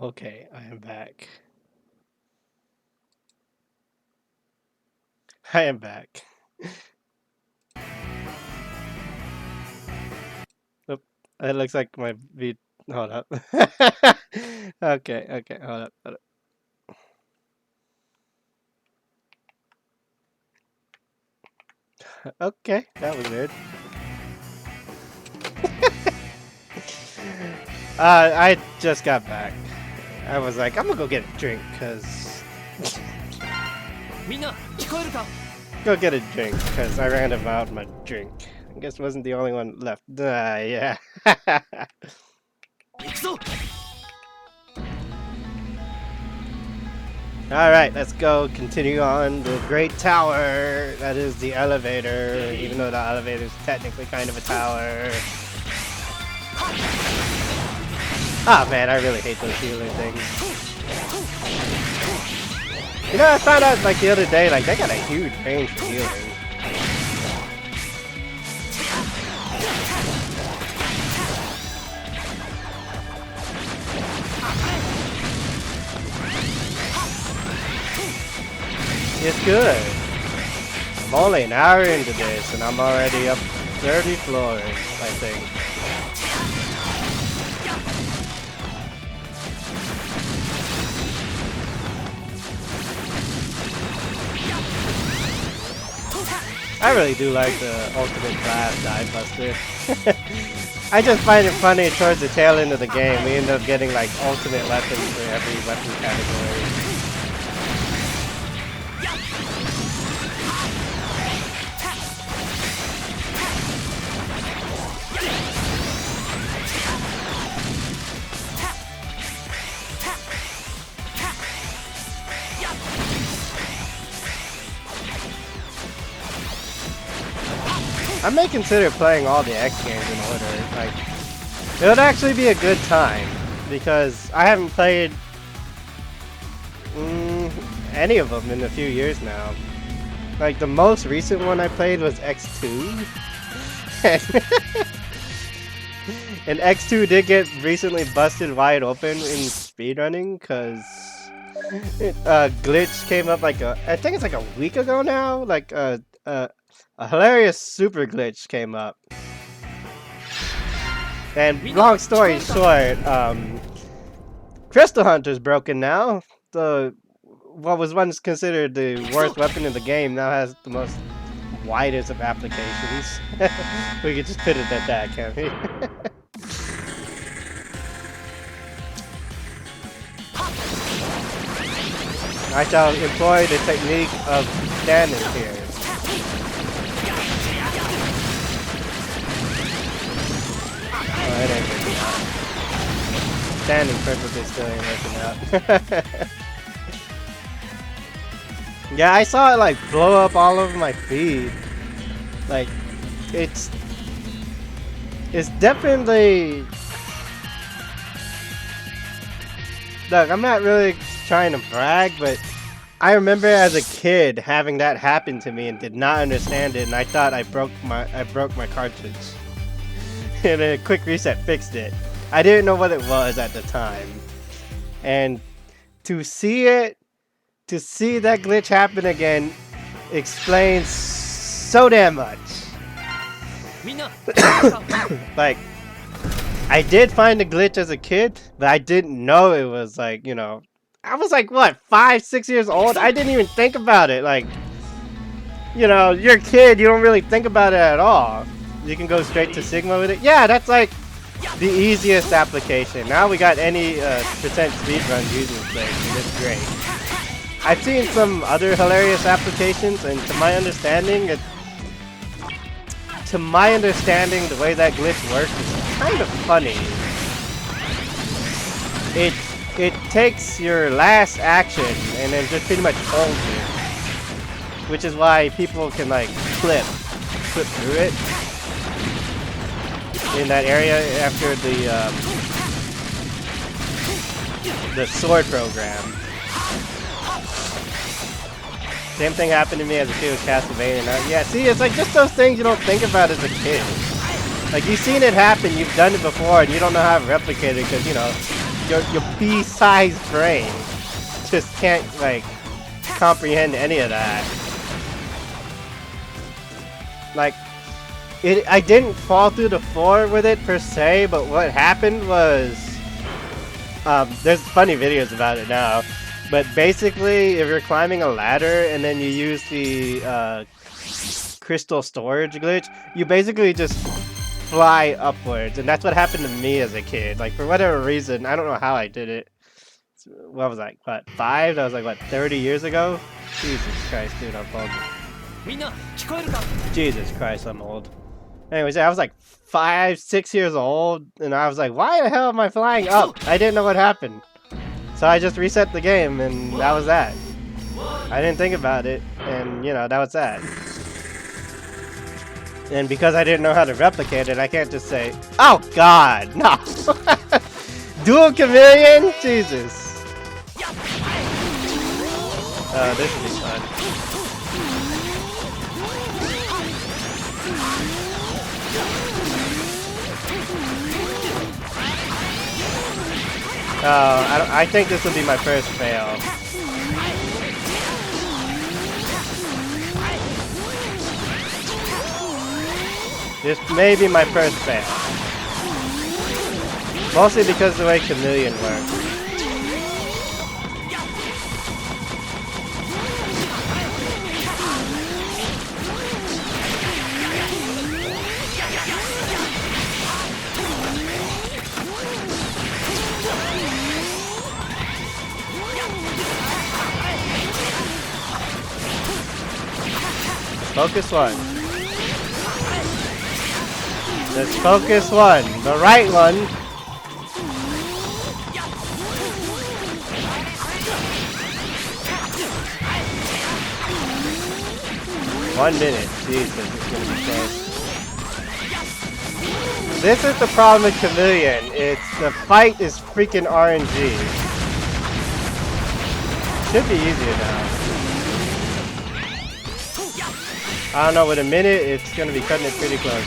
Okay, I am back. I am back. Oop, it looks like my hold up. Okay, hold up. Okay, that was weird. I just got back. I was like, I'm gonna go get a drink, cause go get a drink, cause I ran out my drink. I guess wasn't the only one left. Yeah. Alright, let's go continue on the Great Tower. That is the elevator, even though the elevator is technically kind of a tower. Ah, man, I really hate those healing things. You know, I found out like the other day, like they got a huge range for healing. It's good. I'm only an hour into this, and I'm already up 30 floors, I think. I really do like the ultimate class dive buster. I just find it funny towards the tail end of the game, we end up getting like ultimate weapons for every weapon category. I may consider playing all the X games in order. Like, it would actually be a good time because I haven't played any of them in a few years now. Like the most recent one I played was X2, and X2 did get recently busted wide open in speedrunning because a glitch came up like I think it's like a week ago now. Like a hilarious super glitch came up. And long story short, Crystal Hunter's broken now. What was once considered the worst weapon in the game now has the most widest of applications. We could just put it at that, can't we? I shall employ the technique of standing here. Oh, it ain't working out. Standing perfectly still ain't working out. Yeah, I saw it like blow up all over my feed. Like, it's definitely. Look, I'm not really trying to brag, but I remember as a kid having that happen to me and did not understand it, and I thought I broke my cartridge. And a quick reset fixed it. I didn't know what it was at the time. And to see that glitch happen again explains so damn much. Like, I did find the glitch as a kid, but I didn't know it was like, you know, I was like, what, 5, 6 years old? I didn't even think about it. Like, you know, you're a kid, you don't really think about it at all. You can go straight to Sigma with it. Yeah, that's like the easiest application. Now we got any percent speedrun using this place, and it's great. I've seen some other hilarious applications, and to my understanding, the way that glitch works is kind of funny. It takes your last action and then just pretty much holds it, which is why people can like flip through it in that area after the sword program. Same thing happened to me as a kid with Castlevania. Yeah, see, it's like just those things you don't think about as a kid. Like, you've seen it happen, you've done it before, and you don't know how to replicate it because, you know, your pea-sized brain just can't like comprehend any of that. Like, I didn't fall through the floor with it per se, but what happened was, there's funny videos about it now, but basically if you're climbing a ladder and then you use the crystal storage glitch, you basically just fly upwards, and that's what happened to me as a kid. Like, for whatever reason, I don't know how I did it. What was I, what, 5? That was like, what, 30 years ago? Jesus Christ, dude, I'm old. Jesus Christ, I'm old. Anyways, I was like 5, 6 years old, and I was like, why the hell am I flying up? I didn't know what happened. So I just reset the game, and that was that. I didn't think about it, and, you know, that was that. And because I didn't know how to replicate it, I can't just say, oh god, no! Dual chameleon? Jesus. Oh, this will be fun. Oh, I think this will be my first fail. This may be my first fail. Mostly because of the way chameleon works. Focus one. Let's focus one. The right one. One minute. Jesus, it's gonna be close. This is the problem with Chameleon. It's the fight is freaking RNG. Should be easier now. I don't know, with a minute, it's gonna be cutting it pretty close.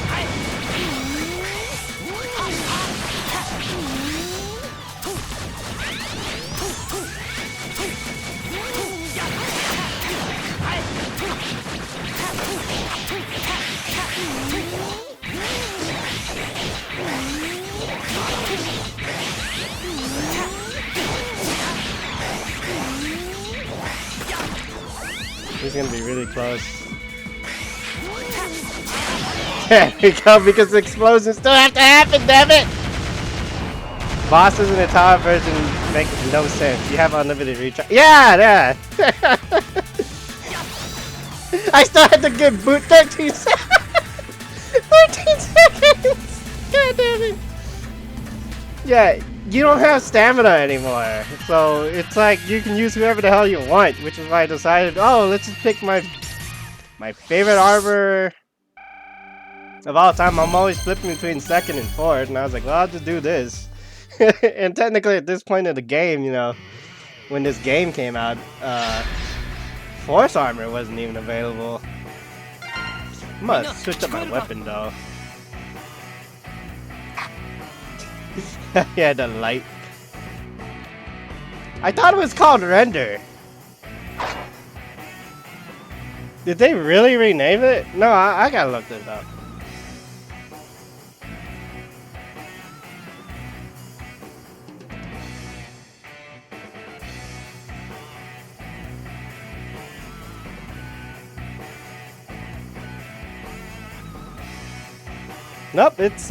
This is gonna be really close. There we go, because the explosions still have to happen, damn it! Bosses in the tower version make no sense. You have unlimited recharge. Yeah! I still had to get boot 13 seconds! 13 seconds! God damn it! Yeah, you don't have stamina anymore. So it's like you can use whoever the hell you want, which is why I decided, oh, let's just pick my favorite armor of all time. I'm always flipping between second and fourth, and I was like, well, I'll just do this. And technically at this point in the game, you know, when this game came out, force armor wasn't even available. I'm gonna switch up my weapon though. Yeah, the light. I thought it was called render. Did they really rename it? No, I gotta look this up. Nope, it's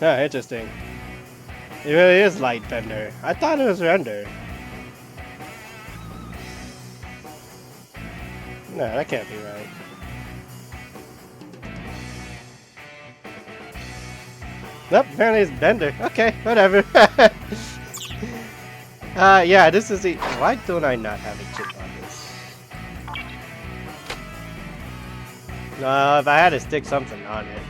Oh, interesting. It really is light bender. I thought it was render. No, that can't be right. Nope, apparently it's bender. Okay, whatever. Yeah, this is the... Why don't I not have a chip on this? No, if I had to stick something on it.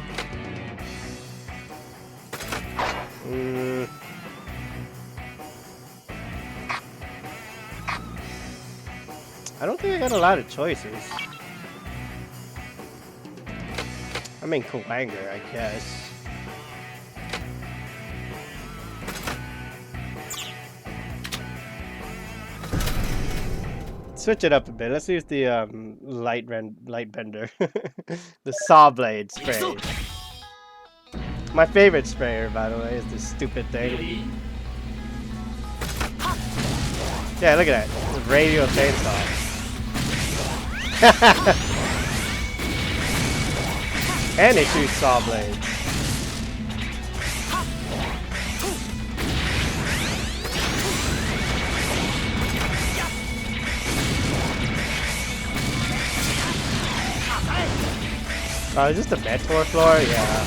I don't think I got a lot of choices. I mean, Klanger, I guess. Switch it up a bit. Let's use the light bender, the saw blade spray. My favorite sprayer, by the way, is this stupid thing. Yeah, look at that. It's a radial chainsaw. And it shoots saw blades. Oh, is this the mentor floor? Yeah.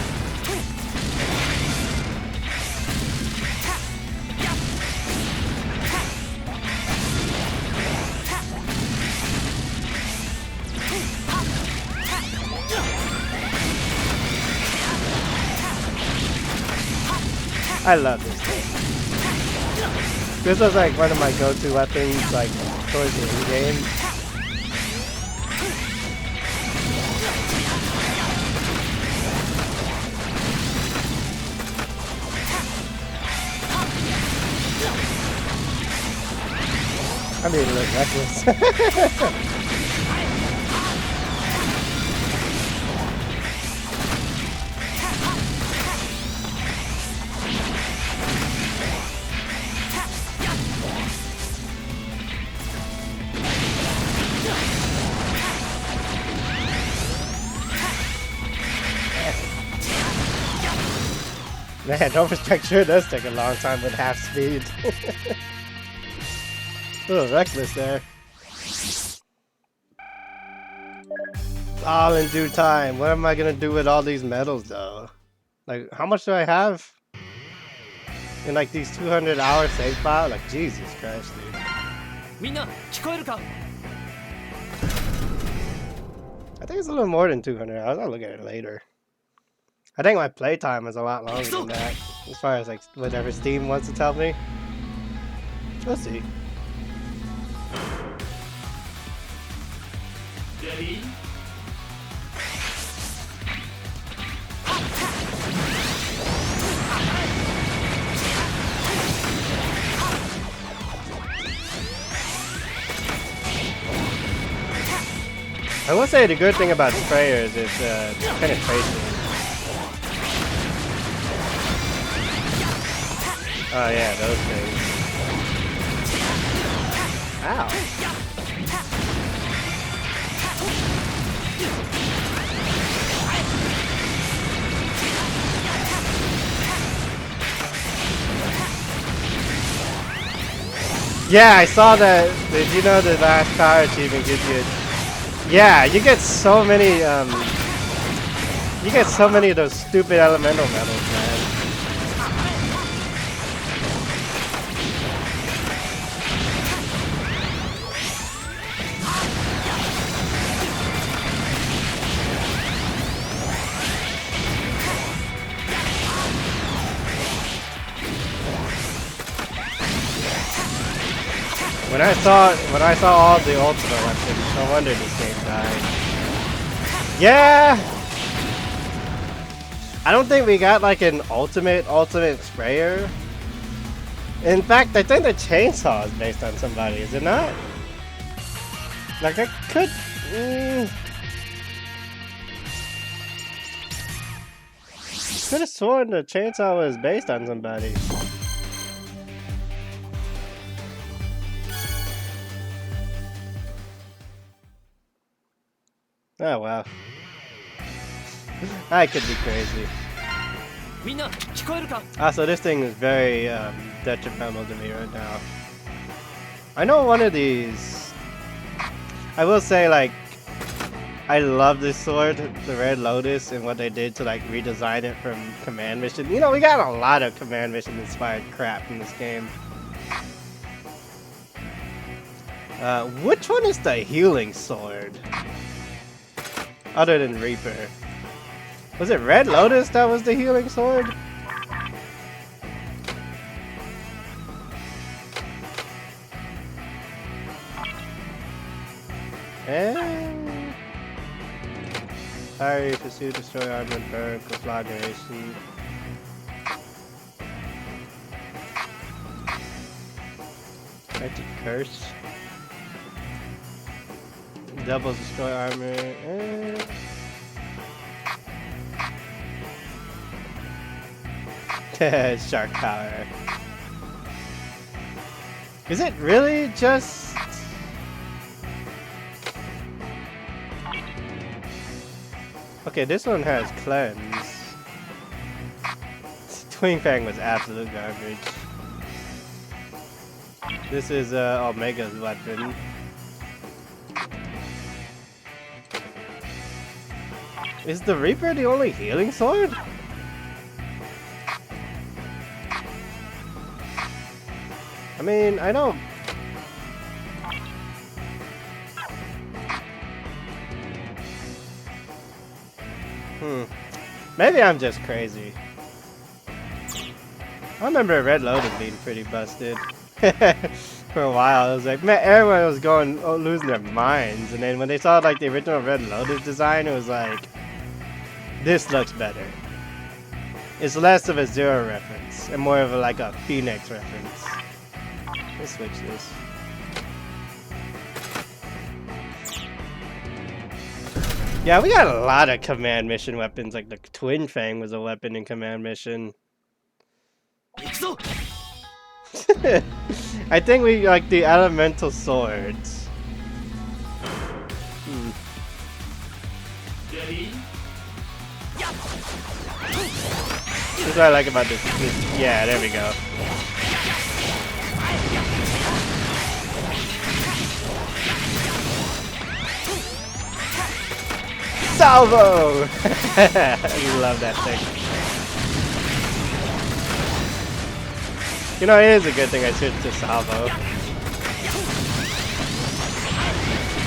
I love this thing. This was like one of my go-to weapons, like towards the end game. I mean, look reckless. Man, overstretch sure does take a long time with half speed. A little reckless there. All in due time. What am I gonna do with all these medals though? Like, how much do I have? In like these 200-hour save file? Like, Jesus Christ, dude. I think it's a little more than 200 hours. I'll look at it later. I think my playtime is a lot longer than that, as far as like whatever Steam wants to tell me. We'll see. Ready? I will say the good thing about sprayers is penetration. Oh yeah, those things. Ow. Yeah, I saw that. Did you know the last power achievement gives you? Yeah, you get so many. You get so many of those stupid elemental medals, man. When I saw all the ultimate weapons, no wonder this game died. Yeah! I don't think we got like an ultimate sprayer. In fact, I think the chainsaw is based on somebody, is it not? Like I could could have sworn the chainsaw was based on somebody. Oh wow. I could be crazy. So this thing is very detrimental to me right now. I know one of these. I will say, like, I love this sword, the Red Lotus, and what they did to like redesign it from command mission. You know, we got a lot of command mission inspired crap in this game. Which one is the healing sword? Other than Reaper. Was it Red Lotus that was the healing sword? Hurry, pursue, destroy armor, burn, conflagration. Magic curse. Doubles destroy armor. Shark power. Is it really just... Okay, this one has cleanse. Twin Fang was absolute garbage. This is Omega's weapon. Is the Reaper the only healing sword? I mean, I don't... Maybe I'm just crazy. I remember Red Lotus being pretty busted. For a while, it was like, man, everyone was going, losing their minds. And then when they saw like the original Red Lotus design, it was like, this looks better. It's less of a Zero reference and more of a, like a Phoenix reference. Let's switch this. Yeah, we got a lot of command mission weapons. Like the Twin Fang was a weapon in command mission. I think we like the elemental swords. This is what I like about this. Yeah, there we go. Salvo! I love that thing. You know, it is a good thing I switched to Salvo.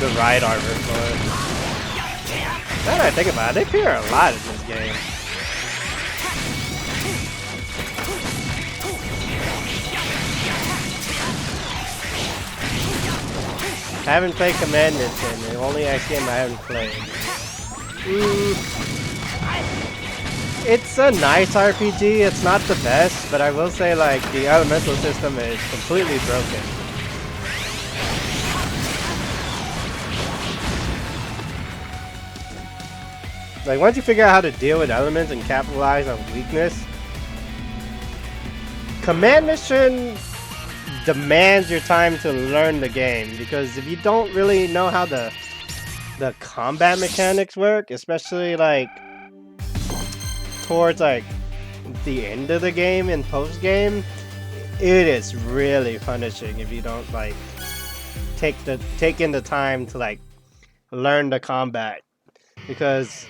The ride armor for it. Now that I think about it, they appear a lot in this game. I haven't played Command Mission, the only X game I haven't played. It's a nice RPG, it's not the best, but I will say like the elemental system is completely broken. Like once you figure out how to deal with elements and capitalize on weakness, Command Mission demands your time to learn the game, because if you don't really know how the combat mechanics work, especially like towards like the end of the game and post game, it is really punishing if you don't like take in the time to like learn the combat, because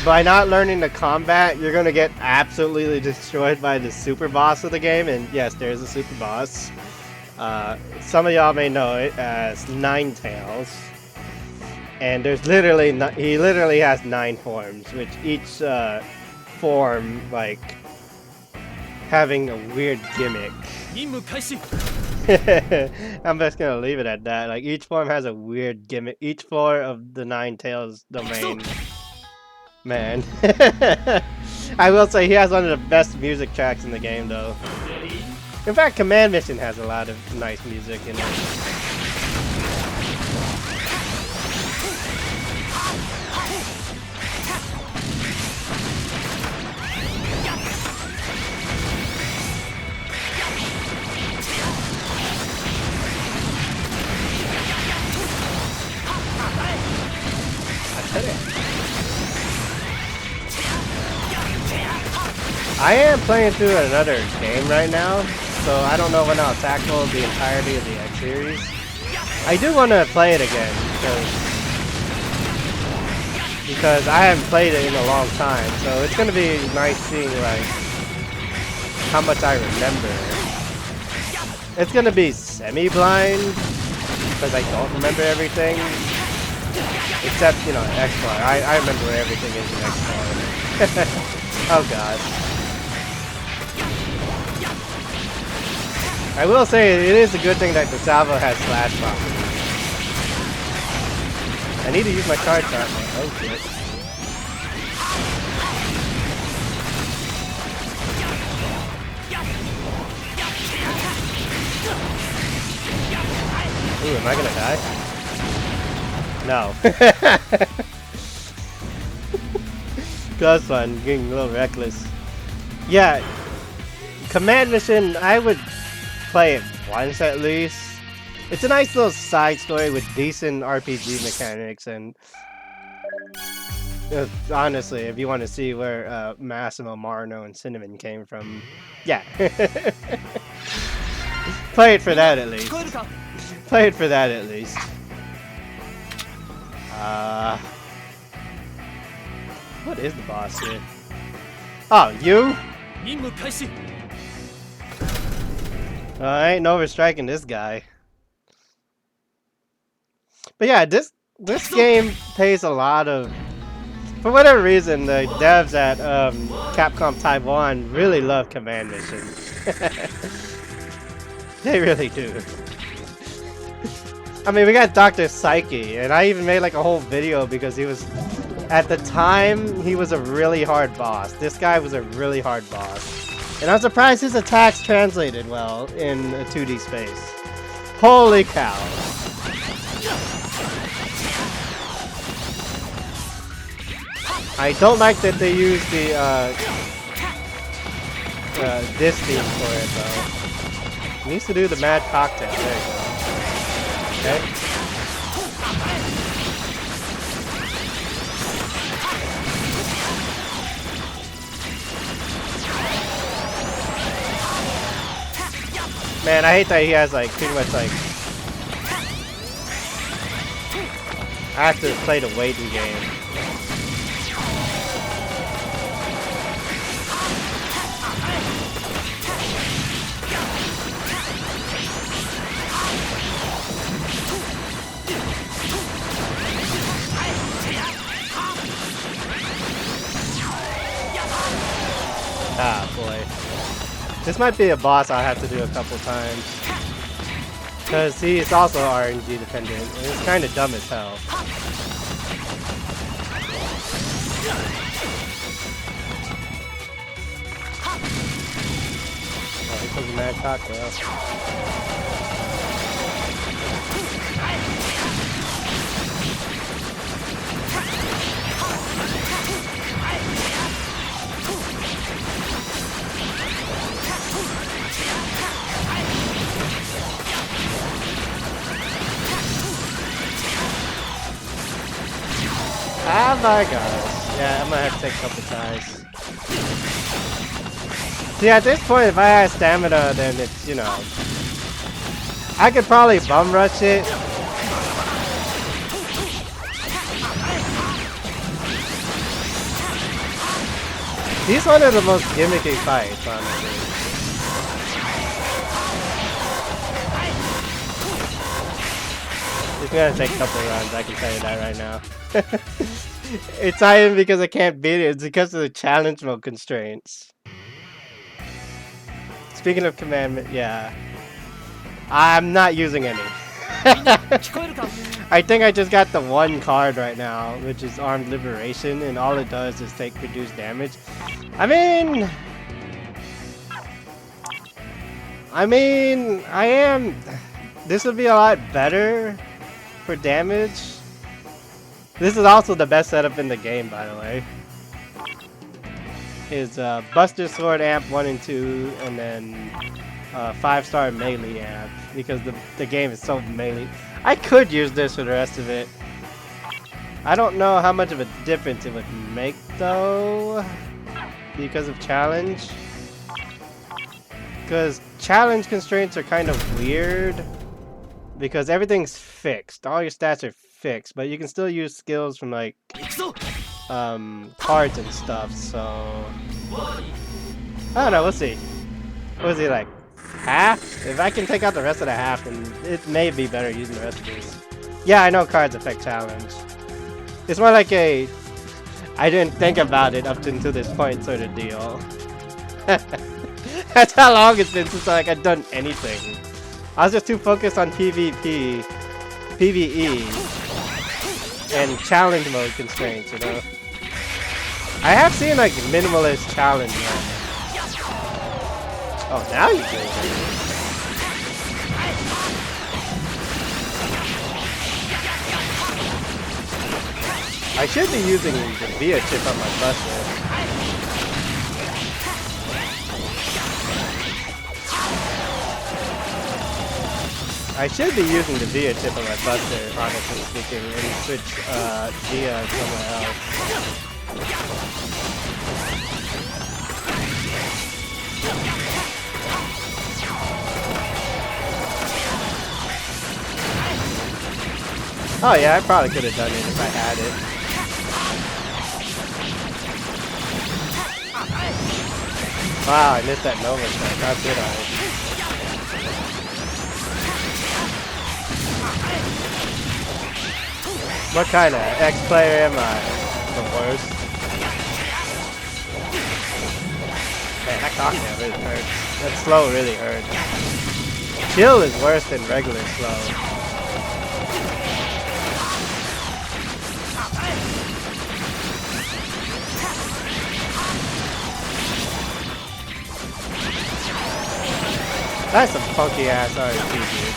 by not learning the combat you're gonna get absolutely destroyed by the super boss of the game. And yes, there's a super boss. Some of y'all may know it as Ninetales. And there's literally, he literally has 9 forms, which each form, like, having a weird gimmick. I'm just gonna leave it at that. Like, each form has a weird gimmick. Each floor of the Ninetales domain. Man. I will say he has one of the best music tracks in the game, though. In fact, Command Mission has a lot of nice music in it. I am playing through another game right now, so I don't know when I'll tackle the entirety of the X series. I do want to play it again, because I haven't played it in a long time, so it's going to be nice seeing like how much I remember. It's going to be semi-blind, because I don't remember everything, except, you know, X-Bar. I remember where everything is in X-Bar. Oh god. I will say it is a good thing that the Salvo has slash bombs. I need to use my card trap. Oh shit. Ooh, am I gonna die? No. That's fun, getting a little reckless. Yeah, Command Mission, I would play it once at least. It's a nice little side story with decent RPG mechanics, and honestly, if you want to see where Massimo, Marno, and Cinnamon came from, yeah. Play it for that at least. Play it for that at least. What is the boss here? Oh, you? I ain't overstriking this guy. But yeah, this game pays a lot of... For whatever reason, the devs at Capcom Taiwan really love Command Mission. They really do. I mean, we got Dr. Psyche, and I even made like a whole video because he was... At the time, he was a really hard boss. This guy was a really hard boss. And I'm surprised his attacks translated well in a 2D space. Holy cow. I don't like that they use the this theme for it though. It needs to do the mad cocktail. There you go. Okay. Man, I hate that he has like pretty much like I have to play the waiting game. Ah, boy. This might be a boss I'll have to do a couple times. Because he's also RNG dependent, and it's kind of dumb as hell. Oh, here comes a mad cocktail. Oh my gosh. Yeah, I'm gonna have to take a couple tries. See, at this point, if I had stamina, then it's, you know... I could probably bum rush it. He's one of the most gimmicky fights, honestly. It's gonna take a couple rounds, I can tell you that right now. It's not even because I can't beat it, it's because of the challenge mode constraints. Speaking of commandment, yeah. I'm not using any. I think I just got the one card right now, which is Armed Liberation, and all it does is take reduced damage. I mean, I am... This would be a lot better for damage. This is also the best setup in the game, by the way. Is Buster Sword Amp 1 and 2, and then 5-star melee amp, because the game is so melee. I could use this for the rest of it. I don't know how much of a difference it would make, though, because of challenge. Because challenge constraints are kind of weird, because everything's fixed. All your stats are fixed, but you can still use skills from like cards and stuff, so I don't know, we'll see. What is he like? Half? If I can take out the rest of the half, then it may be better using the rest of these. Yeah, I know cards affect challenge. It's more like a I didn't think about it up until this point sort of deal. That's how long it's been since like I've done anything. I was just too focused on PvE. and challenge mode constraints, you know. I have seen like minimalist challenge mode. Oh, now you do it. I should be using the VIA chip on my buster. I should be using the VIA chip on my buster, honestly speaking, and switch VIA somewhere else. Oh yeah, I probably could have done it if I had it. Wow, I missed that Nova shot. How did I? What kind of X player am I? The worst. Man, that cocktail really hurts. That slow really hurts. Chill is worse than regular slow. That's some funky ass RPG, dude.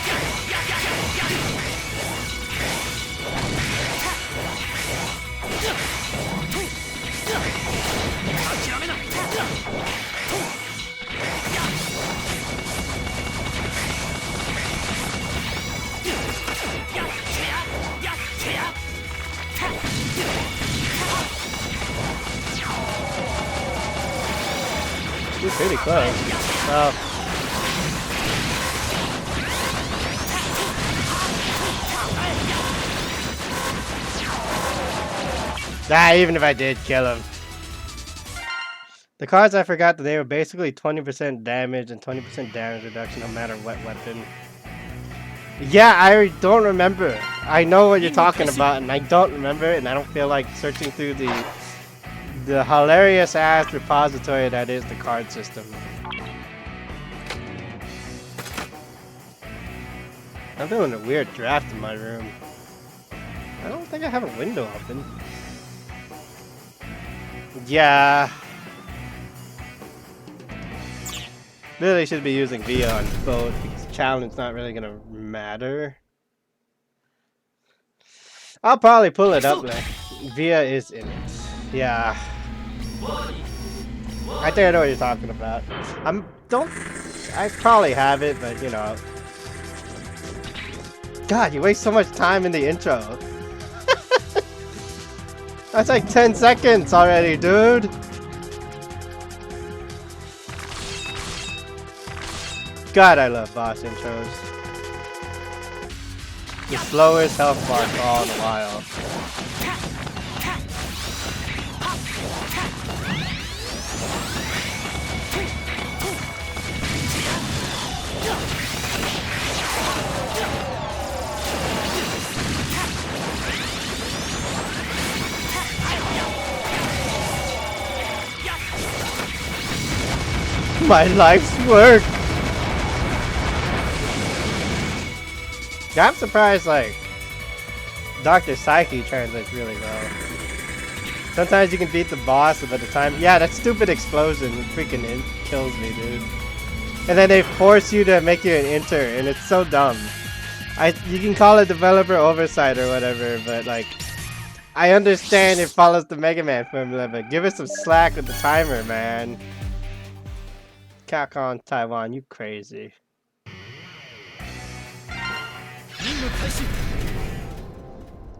You're pretty close. Well, even if I did kill him. The cards, I forgot that they were basically 20% damage and 20% damage reduction no matter what weapon. Yeah, I don't remember. I know what you're talking about and I don't remember it, and I don't feel like searching through the hilarious ass repository that is the card system. I'm doing a weird draft in my room. I don't think I have a window open. Yeah. Really should be using VIA on both because challenge not really gonna matter. I'll probably pull it up like VIA is in it. Yeah. I think I know what you're talking about. I probably have it, but you know. God, you waste so much time in the intro. That's like 10 seconds already, dude. God, I love boss intros. The slowest health bar for all in a while. My life's work. Yeah, I'm surprised, like, Dr. Psyche translates really well. Sometimes you can beat the boss, but by the time... Yeah, that stupid explosion freaking kills me, dude. And then they force you to make you an enter, and it's so dumb. You can call it developer oversight or whatever, but, like... I understand it follows the Mega Man formula, but give us some slack with the timer, man. Capcom Taiwan, you crazy.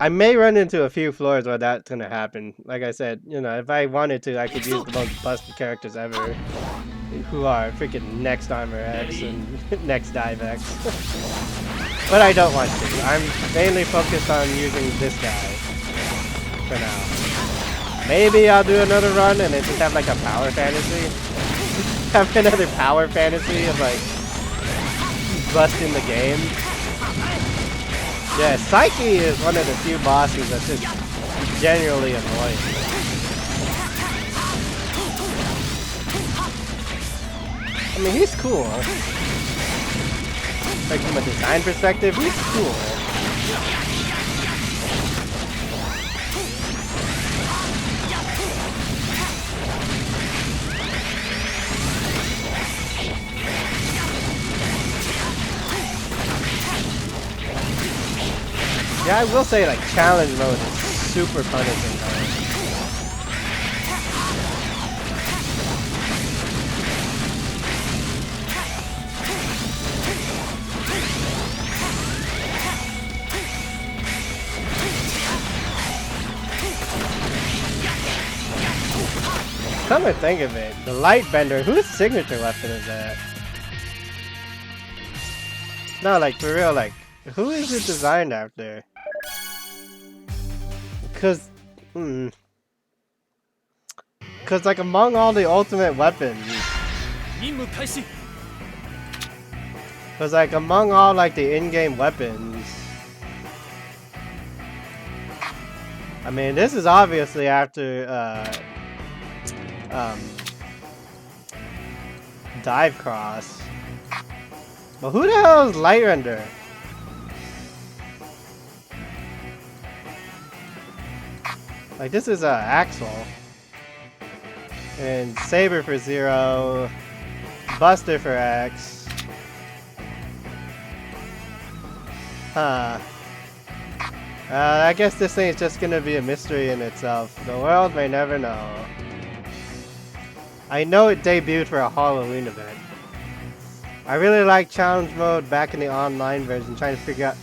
I may run into a few floors where that's gonna happen. Like I said, you know, if I wanted to, I could use the most busted characters ever, who are freaking Next Armor X and Next Dive X. But I don't want to. I'm mainly focused on using this guy for now. Maybe I'll do another run and then just have like a power fantasy. Have another power fantasy of like busting the game. Yeah, Psyche is one of the few bosses that's just genuinely annoying. I mean, he's cool. Like from a design perspective, he's cool. Yeah, I will say like challenge mode is super punishing though. Come to think of it, the light bender, whose signature weapon is that? No, like for real, like who is it designed after? Cause like among all the ultimate weapons, cause like among all like the in-game weapons, I mean this is obviously after dive cross, but who the hell is light render? Like this is Axel and Saber for 0, Buster for X. Huh. I guess this thing is just gonna be a mystery in itself. The world may never know. I know it debuted for a Halloween event. I really like challenge mode back in the online version, trying to figure out.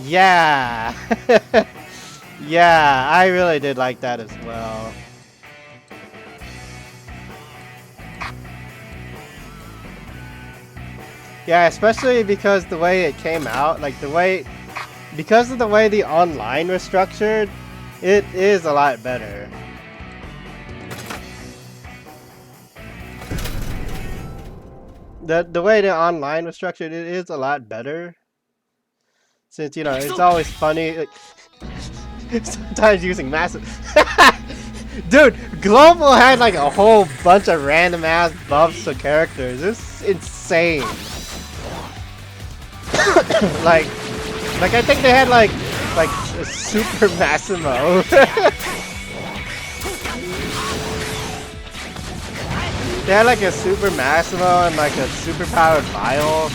Yeah! Yeah, I really did like that as well. Yeah, especially because the way it came out, like because of the way the online was structured, it is a lot better. The way the online was structured, it is a lot better. Since, you know, it's always funny. Like, sometimes using massive... Dude, Global had like a whole bunch of random ass buffs to characters. It's insane. like I think they had like a Super Massimo. They had like a Super Massimo and like a super powered Bile.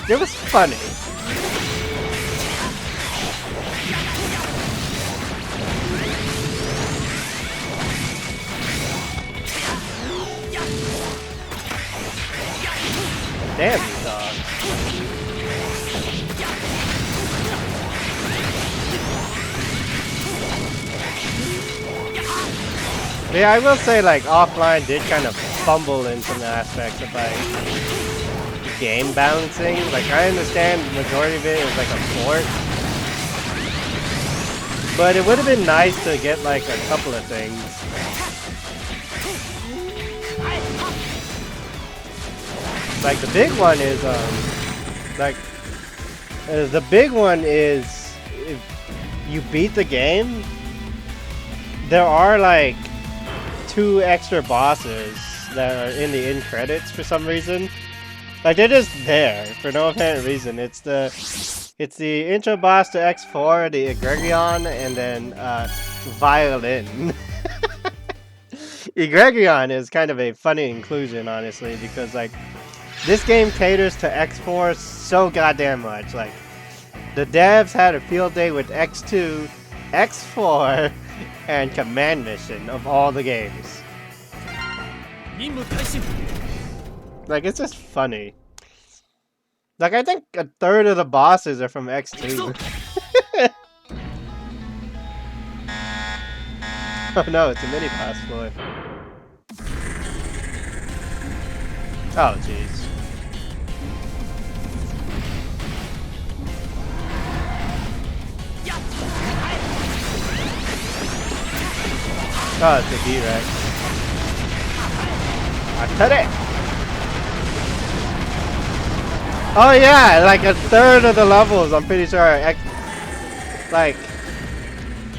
It was funny. Damn, you dog. Yeah, I will say like offline did kind of fumble in some aspects of like game balancing. Like I understand the majority of it is like a port, but it would have been nice to get like a couple of things. Like the big one is if you beat the game, there are like 2 extra bosses that are in the end credits for some reason. Like they're just there for no apparent reason. It's the intro boss to X4, the Egregion, and then Violin. Egregion is kind of a funny inclusion, honestly, because like this game caters to X4 so goddamn much. Like the devs had a field day with X2, X4, and Command Mission of all the games. Like it's just funny. Like I think a third of the bosses are from X2. Oh no, it's a mini boss floor. Oh jeez. Oh, it's a D-Rex. I cut it! Oh yeah, like a third of the levels, I'm pretty sure are like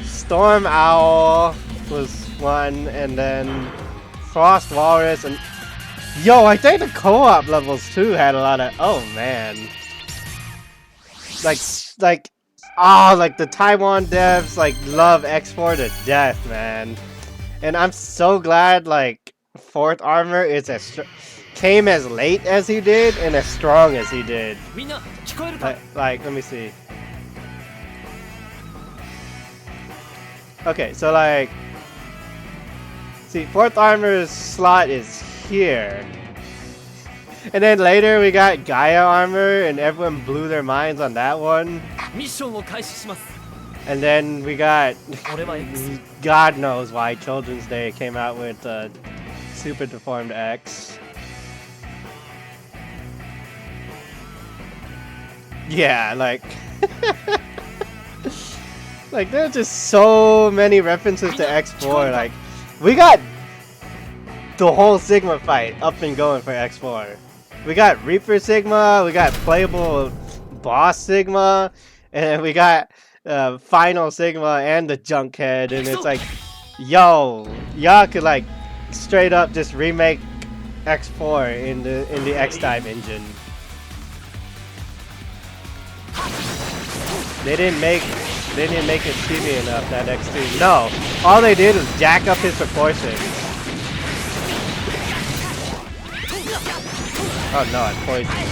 Storm Owl was one, and then Frost Walrus, and yo, I think the co-op levels too had a lot of, oh man. Like the Taiwan devs like love X4 to death, man. And I'm so glad like 4th armor is as came as late as he did and as strong as he did. みんな聞こえるか Like, let me see. Okay, so like, see, 4th armor's slot is here. And then later we got Gaia armor and everyone blew their minds on that one. ミッションを開始します And then we got, 俺は X God knows why Children's Day came out with Super Deformed X. Yeah, like, like there's just so many references to X4. Like, we got the whole Sigma fight up and going for X4. We got Reaper Sigma, we got playable Boss Sigma, and we got Final Sigma and the Junkhead, and it's like, yo, y'all could like straight up just remake X4 in the XDiVE engine. They didn't make it cheesy enough, that X2. No, all they did was jack up his proportions. Oh no, I poisoned.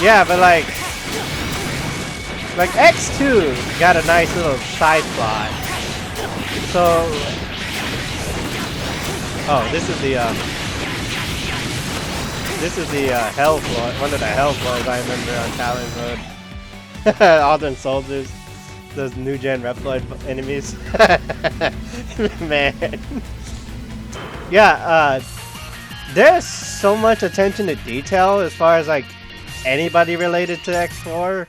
Yeah, but like X2 got a nice little side plot. So, oh, this is the hell floor, one of the hell floors I remember on Talon Road. Aldrin soldiers, those new gen Reploid enemies. Man. Yeah, there's so much attention to detail as far as like anybody related to X4.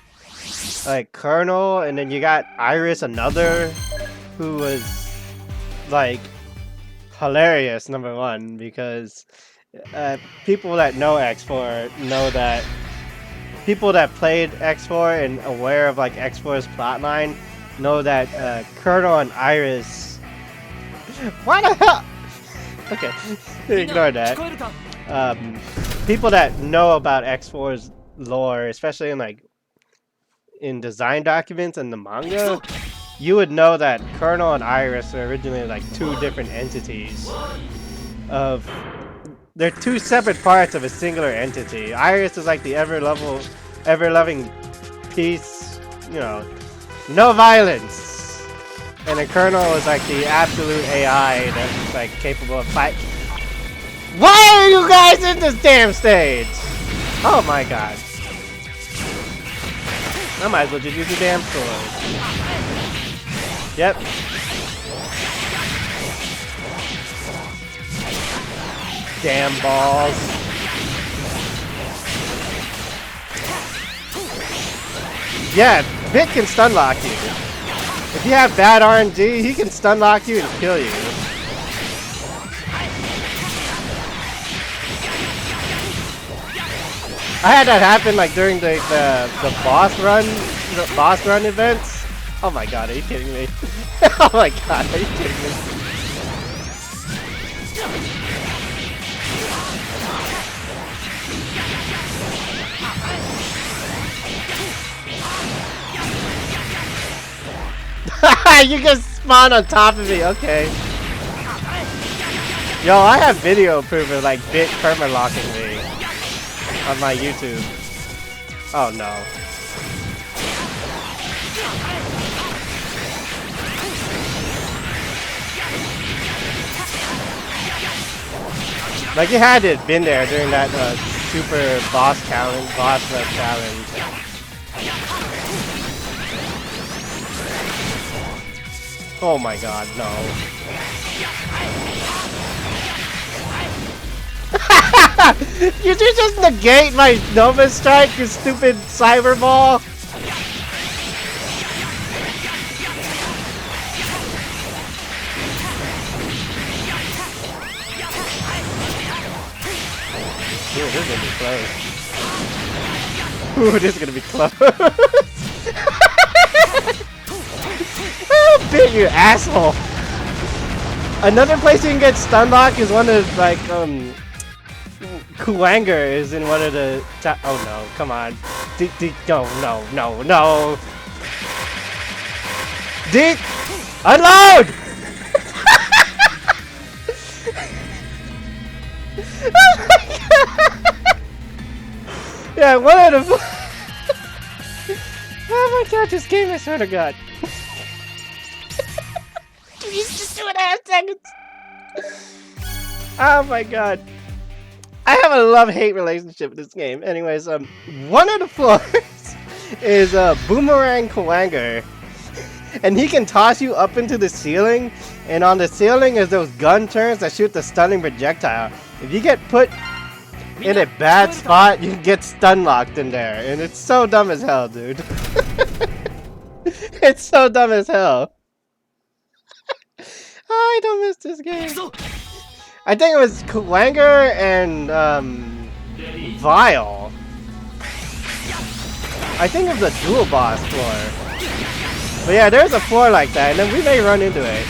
Like Colonel, and then you got Iris, another, who was like hilarious, number one, because people that know X4 know that people that played X4 and aware of like X4's plotline know that Colonel and Iris. Why the hell? Okay, ignore that. People that know about X4's lore, especially in like in design documents and the manga, you would know that Colonel and Iris are originally like two different entities. They're two separate parts of a singular entity. Iris is like the ever-loving peace, you know, no violence. And the Colonel is like the absolute AI that's like capable of fight. Why are you guys in this damn stage? Oh my god. I might as well just use the damn sword. Yep. Damn balls. Yeah, Bit can stun lock you. If you have bad RNG, he can stun lock you and kill you. I had that happen like during the boss run events. Oh my god, are you kidding me? Oh my god, are you kidding me? You can spawn on top of me, okay. Yo, I have video proof of like Bit permalocking me on my YouTube. Oh no. Like you had it been there during that super boss rush challenge. Oh my god, no. You just negate my Nova Strike, you stupid cyber ball? Ooh, this is gonna be close. Ooh, this is gonna be close. Oh, Bit, you asshole! Another place you can get stun lock is one of like Kuwanger is in one of the. Oh no! Come on! No! Unload! Yeah, one out of. Oh my god, this game, I swear to god. Just 2.5 seconds. Oh my god. I have a love-hate relationship with this game. Anyways, one of the floors is Boomerang Kawanger. And he can toss you up into the ceiling. And on the ceiling is those gun turrets that shoot the stunning projectile. If you get put in a bad spot, you can get stun locked in there. And it's so dumb as hell, dude. It's so dumb as hell. I don't miss this game. I think it was Kawanger and Vile. I think it was a dual boss floor. But yeah, there's a floor like that, and then we may run into it.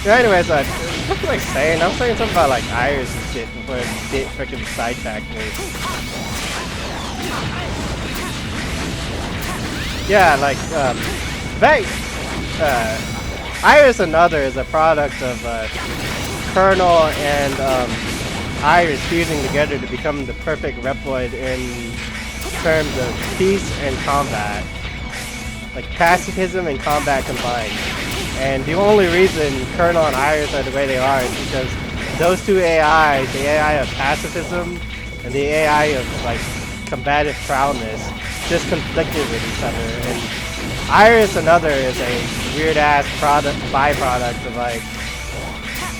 Yeah, anyways, what was I saying? I was saying something about like Iris and shit before it did freaking sidetrack me. Yeah, like, Iris Another is a product of Colonel and Iris fusing together to become the perfect Reploid in terms of peace and combat. Like pacifism and combat combined. And the only reason Colonel and Iris are the way they are is because those two AIs, the AI of pacifism and the AI of like combative prowess, just conflicted with each other. And Iris Another is a weird ass byproduct of like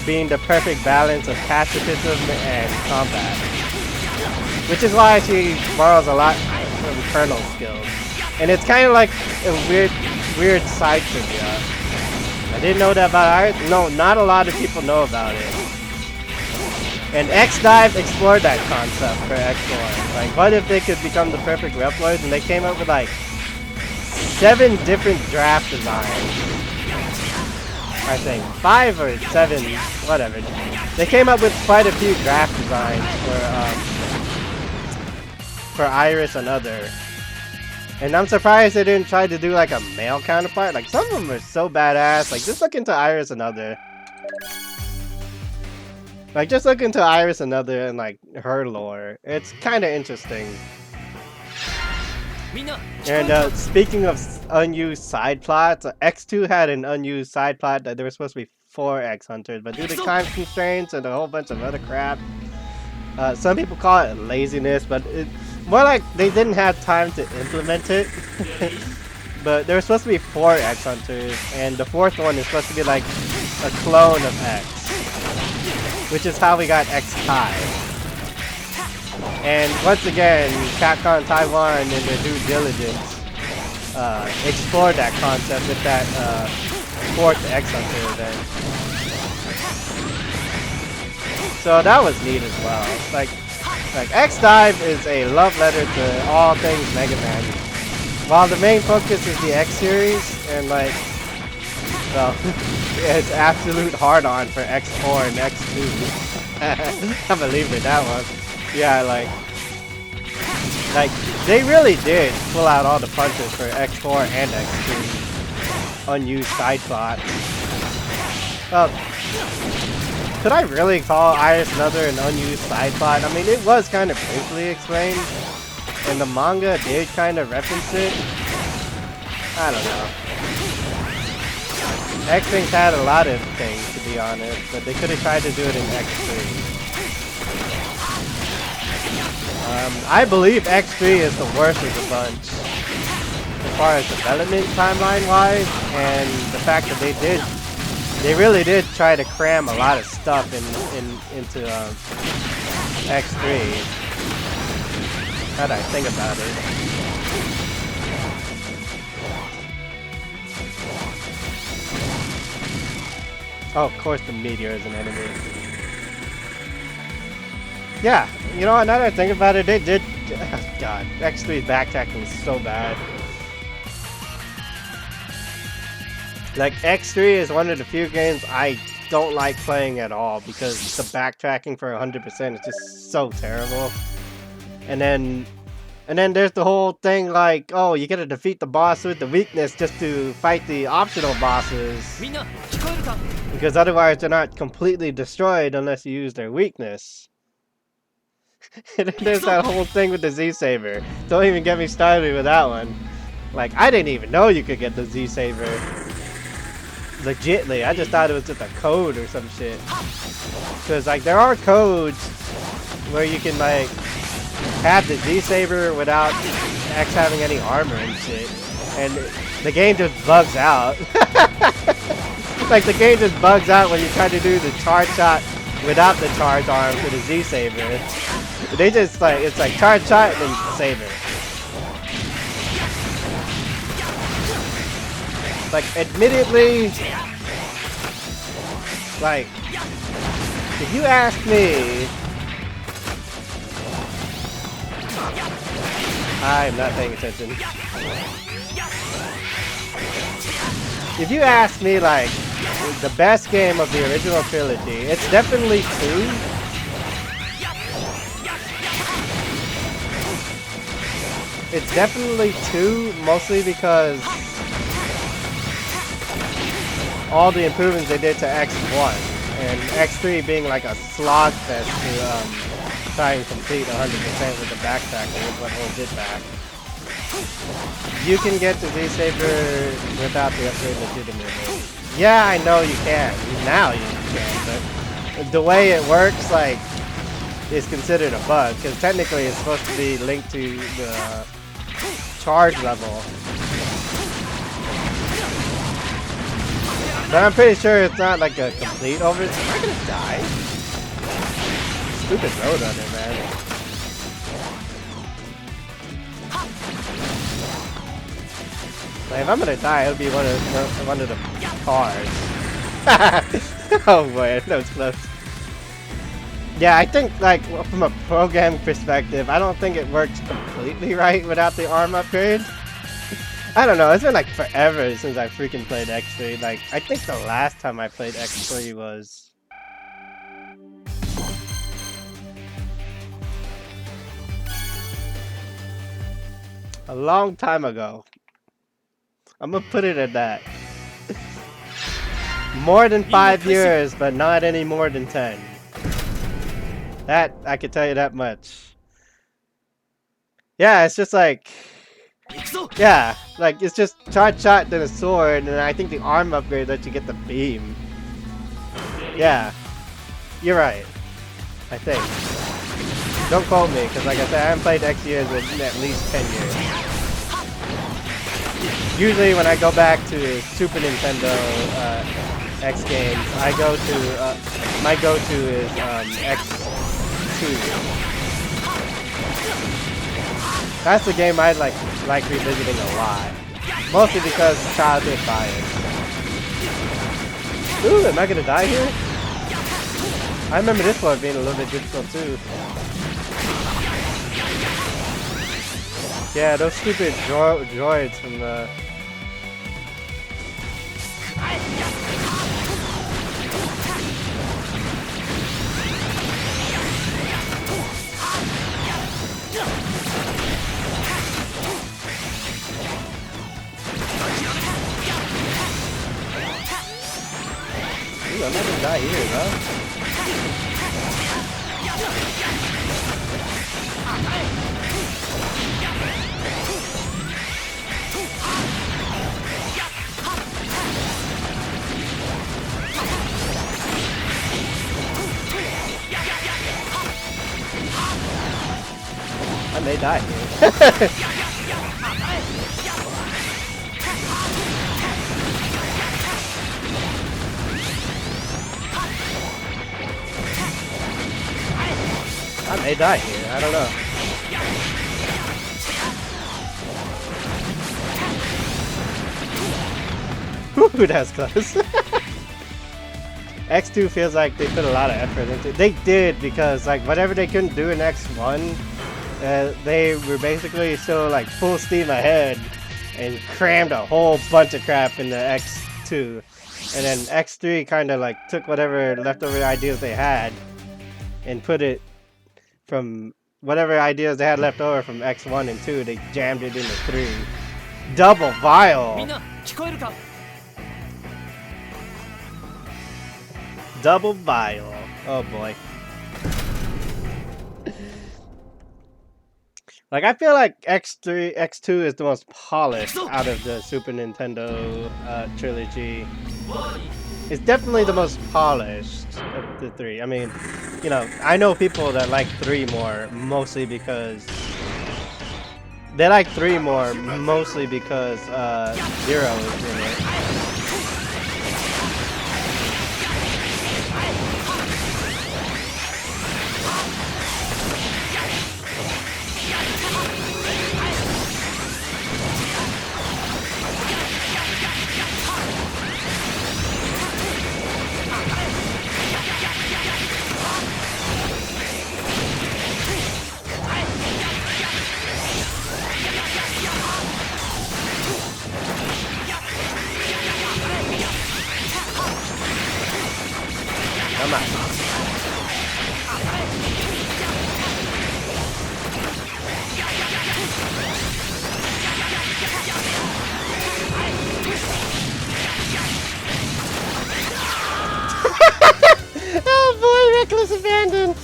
being the perfect balance of pacifism and combat. Which is why she borrows a lot from Colonel's skills. And it's kind of like a weird side trivia. I didn't know that about Iris. No, not a lot of people know about it. And XDiVE explored that concept for X4. Like, what if they could become the perfect Reploids? And they came up with like 7 different draft designs. I think 5 or 7, whatever. They came up with quite a few draft designs for Iris Another. And I'm surprised they didn't try to do like a male counterpart. Like, some of them are so badass. Like, just look into Iris Another. Like, just look into Iris Another and like her lore. It's kind of interesting. And speaking of unused side plots, X2 had an unused side plot that there were supposed to be 4 X Hunters, but due to time constraints and a whole bunch of other crap, some people call it laziness, but it's more like they didn't have time to implement it. But there were supposed to be 4 X Hunters, and the 4th one is supposed to be like a clone of X, which is how we got X-Tai. And once again, Capcom Taiwan in their due diligence explored that concept with that 4th X Hunter event. So that was neat as well. Like XDiVE is a love letter to all things Mega Man. While the main focus is the X series, and like, well, it's absolute hard-on for X4 and X2. I believe it, that one. Yeah, like they really did pull out all the punches for X4 and X2 unused side plots. Well, could I really call Iris Another an unused side plot? I mean, it was kind of briefly explained, and the manga did kind of reference it. I don't know. X-Wings had a lot of things, to be honest, but they could have tried to do it in X3. I believe X3 is the worst of the bunch as far as development timeline-wise, and the fact that they really did try to cram a lot of stuff into X3. How'd I think about it? Oh, of course the meteor is an enemy. Yeah, you know, now that I think about it, they did. Oh God, X3's backtracking is so bad. Like, X3 is one of the few games I don't like playing at all because the backtracking for 100% is just so terrible. And then And then there's the whole thing like, oh, you gotta defeat the boss with the weakness just to fight the optional bosses. Because otherwise they're not completely destroyed unless you use their weakness. And then there's that whole thing with the Z-Saber. Don't even get me started with that one. Like, I didn't even know you could get the Z-Saber. Legitly, I just thought it was just a code or some shit. Because, like, there are codes where you can, like, have the Z-Saber without X having any armor and shit. And the game just bugs out. Like, the game just bugs out when you try to do the charge shot without the charge arm for the Z-Saber. They just, like, it's like charge shot and then saber. Like, admittedly, like, if you ask me, I'm not paying attention. If you ask me, like, the best game of the original trilogy, it's definitely 2. It's definitely 2, mostly because all the improvements they did to X1 and X3 being like a slogfest to try and complete 100% with the backtracking is what holds it back. You can get the Z-Saber without the upgrade legitimately. Yeah, I know you can. Now you can, but the way it works, like, is considered a bug because technically it's supposed to be linked to the charge level. But I'm pretty sure it's not like a complete over. Am I gonna die? Stupid roadrunner, man. Like, if I'm gonna die, it'll be one of the cars. Oh boy, that was close. Yeah, I think, like, from a programming perspective, I don't think it works completely right without the arm upgrade. I don't know, it's been like forever since I freaking played X3. Like, I think the last time I played X3 was... a long time ago. I'm gonna put it at that. More than 5 years, but not any more than 10. That, I can tell you that much. Yeah, it's just like... yeah, like, it's just charge shot then a sword, and I think the arm upgrade lets you get the beam. Yeah. You're right. I think. Don't quote me, because like I said, I haven't played X years in at least 10 years. Usually when I go back to Super Nintendo X games, I go to, my go-to is X2. That's the game I like revisiting a lot. Mostly because childhood bias. Ooh, am I gonna die here? I remember this one being a little bit difficult too. Yeah, those stupid droids from the... Ooh, I'm not gonna die here, bro. I may die here. I may die here, I don't know. Whew, that's close. X2 feels like they put a lot of effort into it. They did, because like whatever they couldn't do in X1, they were basically still like full steam ahead and crammed a whole bunch of crap into X2. And then X3 kind of like took whatever leftover ideas they had and put it from whatever ideas they had left over from X1 and 2, they jammed it into 3. Double vial. みんな聞こえるか Double vial. Oh boy. Like, I feel like X3, X2 is the most polished out of the Super Nintendo trilogy. It's definitely the most polished of the 3. I mean, you know, I know people that like 3 more, mostly because... They like 3 more, mostly because Zero is in it. Come on. Oh boy, reckless abandon.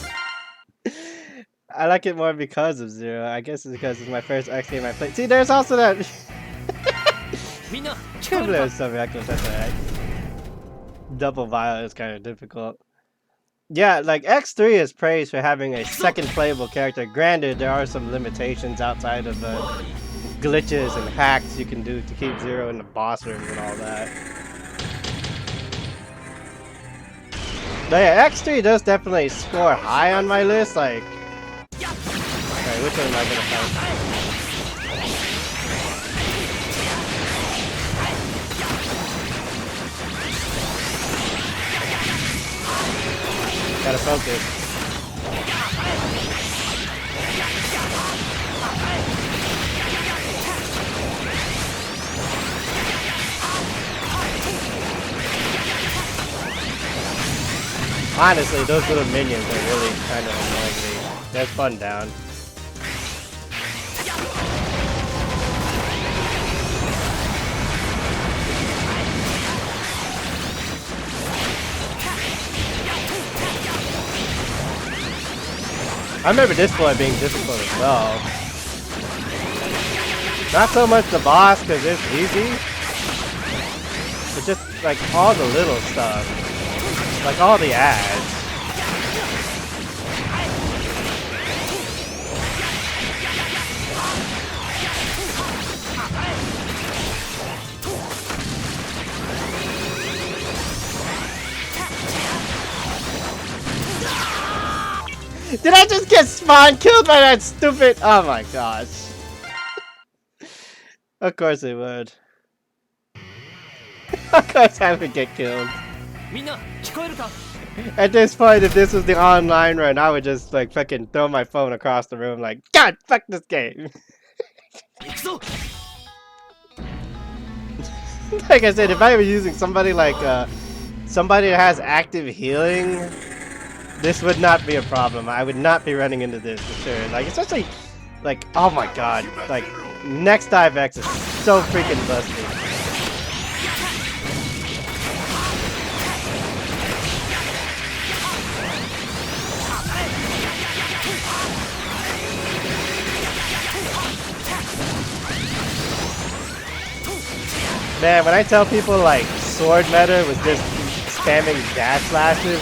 I like it more because of Zero. I guess it's because it's my first X game I played. See, there's also that. There's some reckless. That's alright. Double vial is kind of difficult. Yeah, like X3 is praised for having a second playable character. Granted, there are some limitations outside of glitches and hacks you can do to keep Zero in the boss rooms and all that. But yeah, X3 does definitely score high on my list. Like, okay, which one am I gonna fight? Gotta focus. Honestly, those little minions are really kind of annoying me. They're fun down. I remember this boy being difficult as well. Not so much the boss because it's easy, but just like all the little stuff, like all the ads. Did I just get spawn killed by that stupid? Oh my gosh. Of course it would. Of course I would get killed. At this point, if this was the online run, I would just like fucking throw my phone across the room like, God, fuck this game. Like I said, if I were using somebody like somebody that has active healing, this would not be a problem. I would not be running into this for sure. Like, especially, like, oh my god, like, X DiVE X is so freaking busted. Man, when I tell people, like, sword meta was just spamming dash slashes,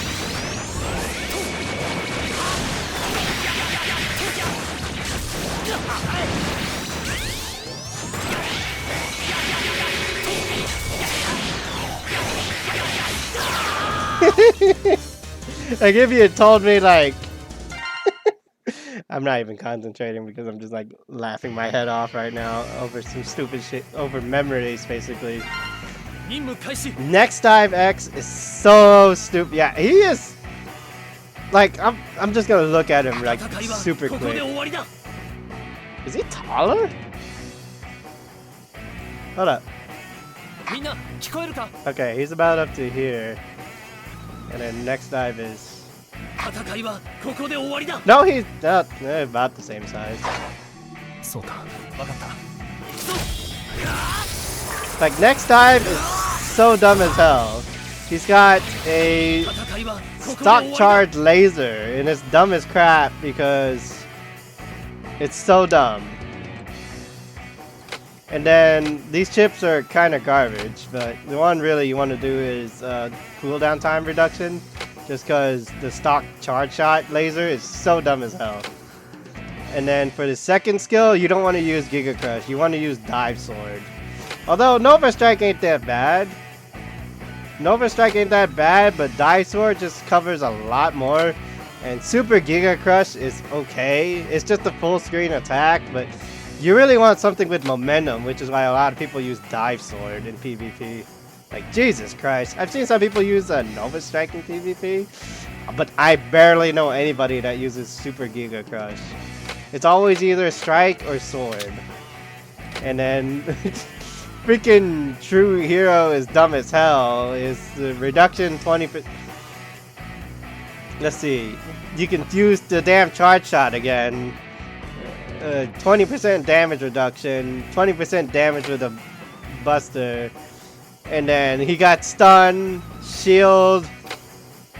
like if you had told me like I'm not even concentrating because I'm just like laughing my head off right now over some stupid shit, over memories basically. X DiVE X is so stupid. Yeah, he is like I'm just gonna look at him like super quick. Is he taller? Hold up. Okay, he's about up to here. And then X DiVE is 戦いはここで終わりだ。 No, he's not. They're about the same size. そうか、わかった。 Like, next dive is so dumb as hell. He's got a stock charge laser, and it's dumb as crap because it's so dumb. And then these chips are kind of garbage, but the one really you want to do is cooldown time reduction, just because the stock charge shot laser is so dumb as hell. And then for the second skill, you don't want to use Giga Crush, you want to use Dive Sword. Although Nova Strike ain't that bad. Nova Strike ain't that bad, but Dive Sword just covers a lot more. And Super Giga Crush is okay. It's just a full screen attack, but you really want something with momentum, which is why a lot of people use Dive Sword in PvP. Like, Jesus Christ. I've seen some people use Nova Strike in PvP, but I barely know anybody that uses Super Giga Crush. It's always either Strike or Sword. And then freaking True Hero is dumb as hell. Is the reduction 20%. Let's see. You can use the damn charge shot again. 20% damage reduction, 20% damage with a buster, and then he got stun, shield,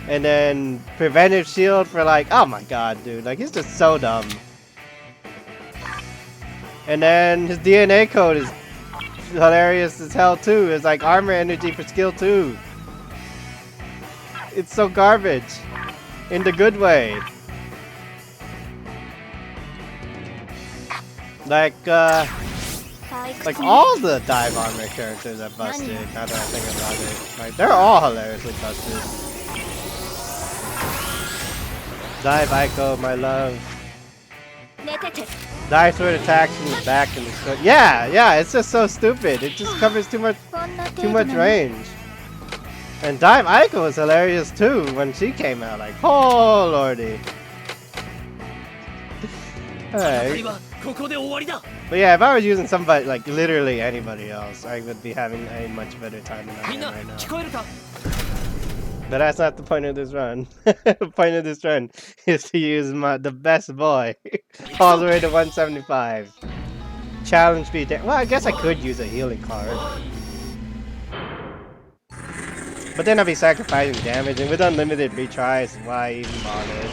and then preventive shield for like, oh my god, dude, like he's just so dumb. And then his DNA code is hilarious as hell too. It's like armor energy for skill 2. It's so garbage in the good way. Like all the dive armor characters are busted, now that I think about it. Like, they're all hilariously busted. Dive Aiko, my love. Dive sword attacks from the back and the foot. Yeah, it's just so stupid. It just covers too much range. And Dive Aiko was hilarious too when she came out. Like, oh lordy. Alright. But yeah, if I was using somebody, like literally anybody else, I would be having a much better time than I am right now. But that's not the point of this run. The point of this run is to use the best boy all the way to 175. Challenge speed. Well, I guess I could use a healing card. But then I'd be sacrificing damage, and with unlimited retries, why even bother?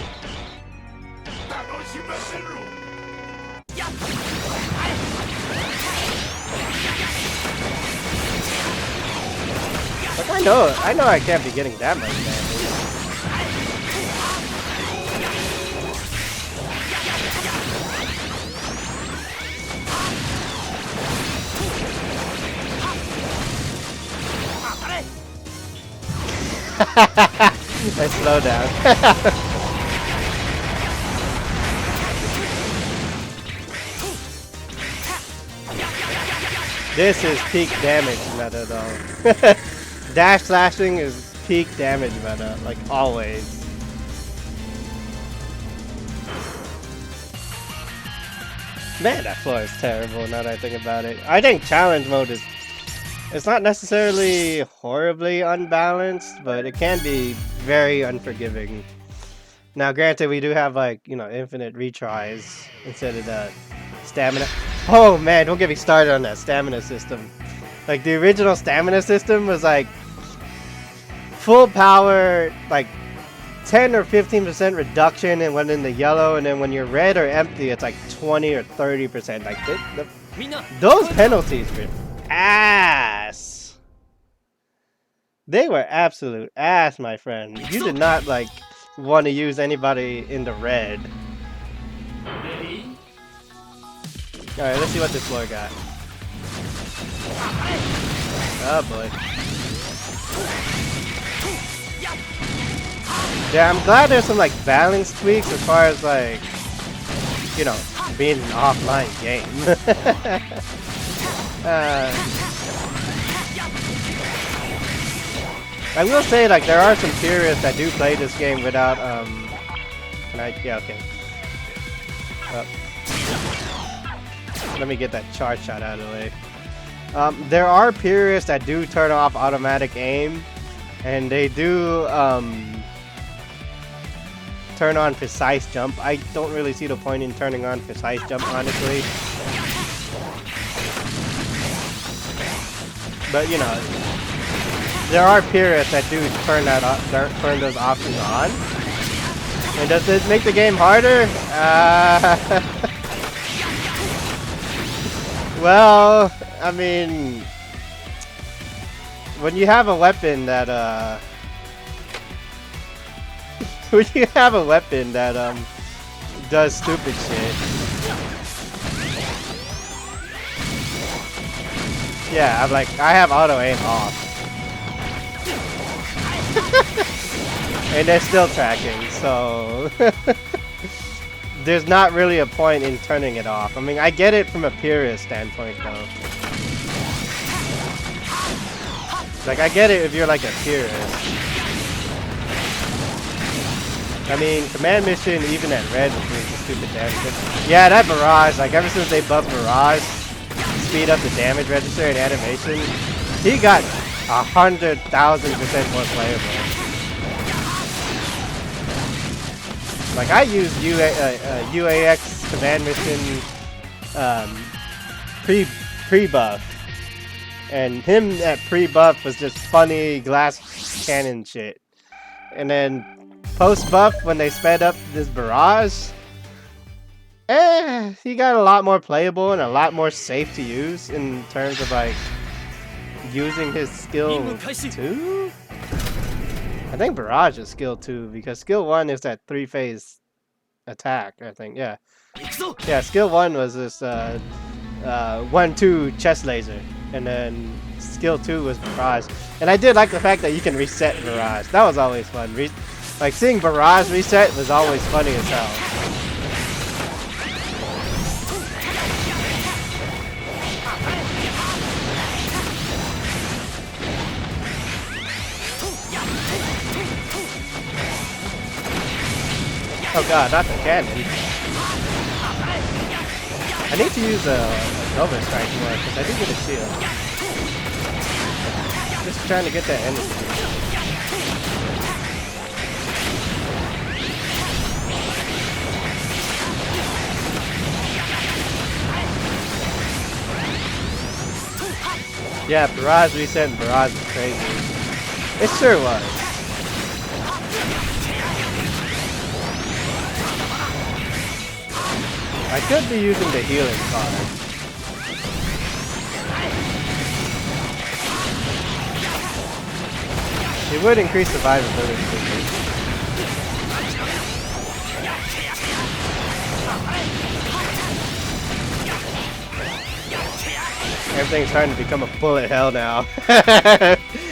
Like, I know I can't be getting that much damage. Let's slow down. This is peak damage meta though. Dash slashing is peak damage meta, like always. Man, that floor is terrible now that I think about it. I think challenge mode is, it's not necessarily horribly unbalanced, but it can be very unforgiving. Now granted, we do have like, you know, infinite retries instead of that stamina. Oh man, don't get me started on that stamina system. Like the original stamina system was like full power, like 10 or 15% reduction and when in the yellow, and then when you're red or empty it's like 20 or 30%. Like those penalties were ass. They were absolute ass, my friend. You did not like want to use anybody in the red. Alright, let's see what this floor got. Oh boy. Yeah, I'm glad there's some like balance tweaks as far as like, you know, being an offline game. I will say, like, there are some purists that do play this game without, yeah, okay. Let me get that charge shot out of the way. There are purists that do turn off automatic aim, and they do, turn on precise jump. I don't really see the point in turning on precise jump, honestly. But you know, there are purists that do turn those options on. And does it make the game harder? Well, I mean, when you have a weapon that does stupid shit. Yeah, I have auto aim off. And they're still tracking, so there's not really a point in turning it off. I mean, I get it from a purist standpoint though. Like, I get it if you're like a purist. I mean, command mission, even at red, was doing some stupid damage. Yeah, that barrage, like ever since they buffed barrage, speed up the damage register and animation, he got 100,000% more playable. Like, I used UAX command mission pre-buff, and him at pre-buff was just funny glass cannon shit. And then post-buff, when they sped up this barrage, he got a lot more playable and a lot more safe to use in terms of like using his skill 2? I think barrage is skill 2 because skill 1 is that 3-phase attack, I think. Yeah, skill 1 was this 1-2 chest laser, and then skill 2 was barrage. And I did like the fact that you can reset barrage. That was always fun. Like, seeing barrage reset was always funny as hell. Oh god, not the cannon. I need to use a Nova Strike more because I do get a shield. Just trying to get that energy. Yeah, barrage reset and barrage was crazy. It sure was. I could be using the healing card. It would increase survivability. Everything's starting to become a bullet hell now.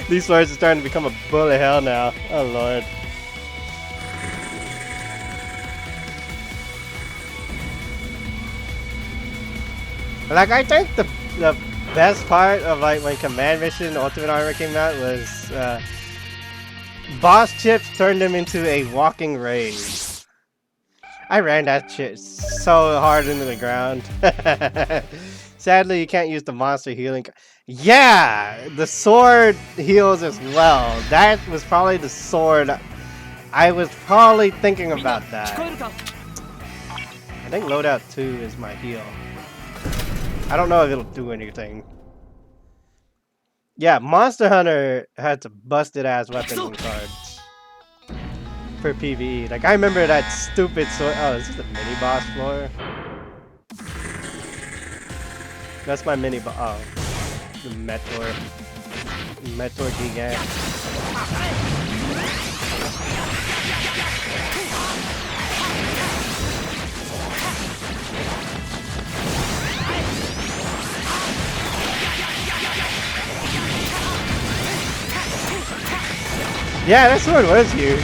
These swords are starting to become a bullet hell now. Oh lord. Like, I think the best part of like when Command Mission Ultimate Armor came out was boss chips turned him into a walking rage. I ran that shit so hard into the ground. Sadly, you can't use the monster healing. Yeah, the sword heals as well. That was probably the sword. I was probably thinking about that. I think loadout 2 is my heal. I don't know if it'll do anything. Yeah, Monster Hunter had some busted ass weapon cards for PvE. Like, I remember that stupid sword. Oh, is this the mini boss floor? That's my mini boss. Oh, the Metor Gigant. Yeah, that sword was huge.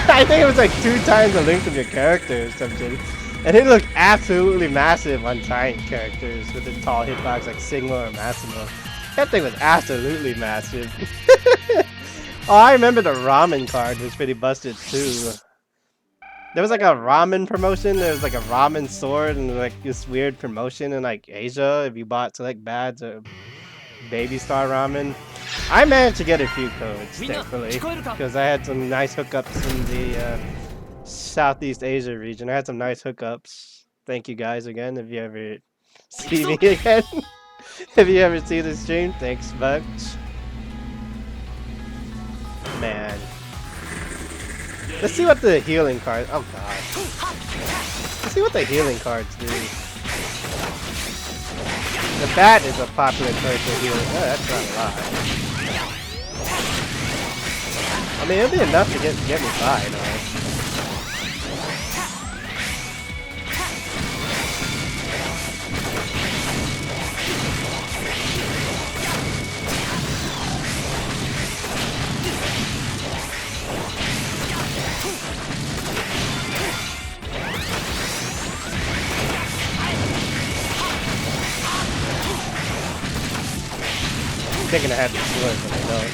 I think it was like 2 times the length of your character or something. And it looked absolutely massive on giant characters with a tall hitbox like Sigma or Massimo. That thing was absolutely massive. Oh, I remember the ramen card was pretty busted too. There was like a ramen promotion. There was like a ramen sword and like this weird promotion in like Asia if you bought select bads or Baby Star ramen. I managed to get a few codes, thankfully, because I had some nice hookups in the Southeast Asia region. I had some nice hookups. Thank you guys again if you ever see me again. If you ever see the stream, thanks much. Man. Let's see what the healing cards... Oh god. Let's see what the healing cards do. The bat is a popular choice for healing. Oh, that's not a lot. I mean, it'll be enough to get me by, though. I'm thinking I have the sword, but I don't.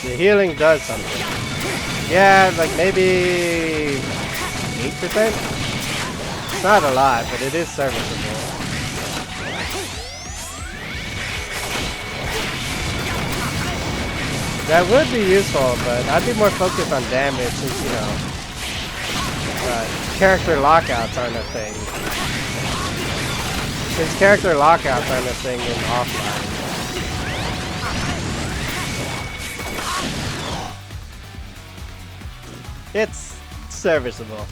The healing does something. Yeah, like maybe 8%? It's not a lot, but it is serviceable. That would be useful, but I'd be more focused on damage since, you know, character lockouts aren't a thing. Since character lockouts aren't a thing in offline. It's serviceable.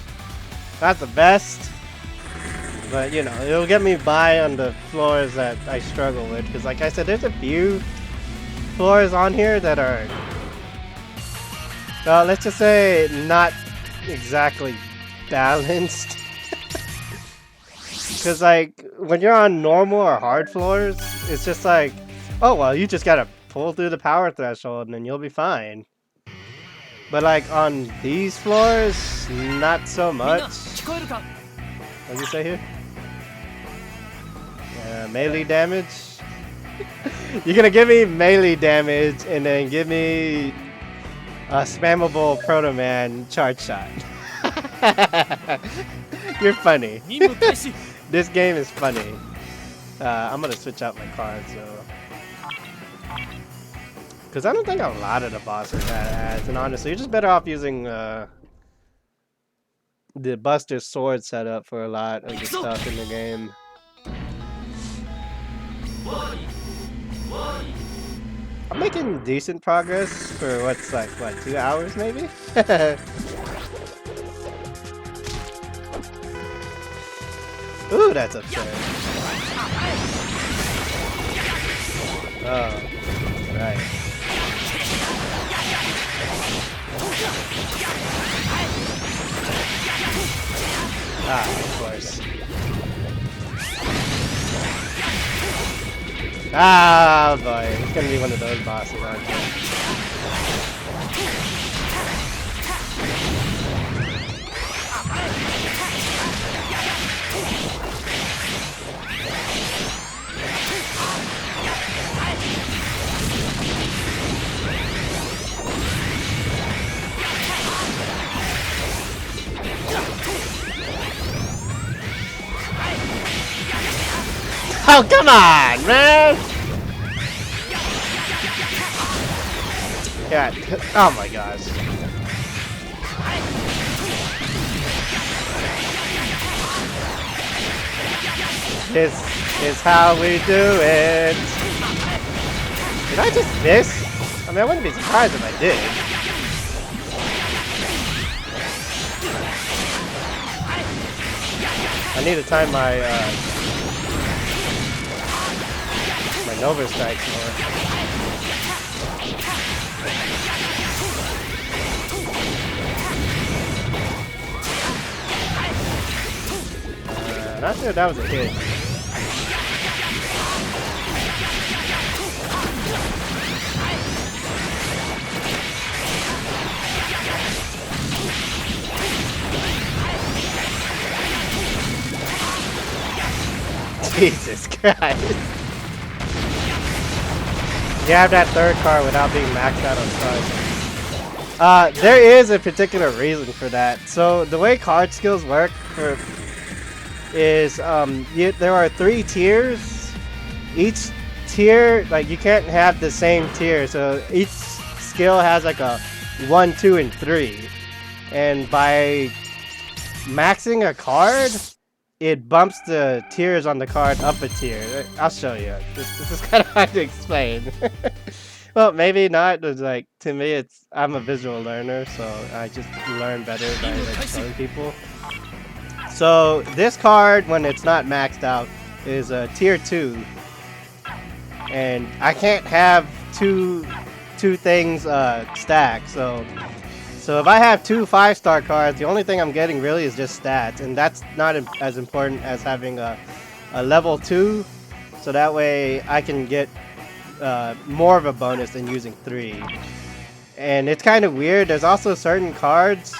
Not the best, but you know, it'll get me by on the floors that I struggle with. Because like I said, there's a few floors on here that are, well, let's just say not exactly balanced. Because like when you're on normal or hard floors, it's just like, oh well, you just gotta pull through the power threshold and then you'll be fine. But like on these floors, not so much. What does it say here? Melee damage. You're gonna give me melee damage and then give me a spammable Proto Man charge shot. You're funny. This game is funny. I'm gonna switch out my cards though. Because I don't think a lot of the bosses had ads, and honestly, you're just better off using the Buster Sword setup for a lot of the stuff in the game. I'm making decent progress for what's like, what, 2 hours maybe? Ooh, that's absurd. Oh, right. Ah, of course. Ah, boy. It's gonna be one of those bosses, aren't it? Oh, come on, man! God. Oh my gosh. This is how we do it. Did I just miss? I mean, I wouldn't be surprised if I did. I need to time my my Nova strikes more. Not sure if that was a hit. Jesus Christ. You have that third card without being maxed out on stars. There is a particular reason for that. So the way card skills work is there are 3 tiers. Each tier, like, you can't have the same tier. So each skill has like a 1, 2, and 3. And by maxing a card, it bumps the tiers on the card up a tier. I'll show you. This is kind of hard to explain. Well, maybe not. It's like, to me, I'm a visual learner, so I just learn better by like showing people. So this card, when it's not maxed out, is a tier 2, and I can't have two things stacked. So if I have 2 5-star cards, the only thing I'm getting really is just stats, and that's not as important as having a level 2. So that way I can get more of a bonus than using 3. And it's kind of weird. There's also certain cards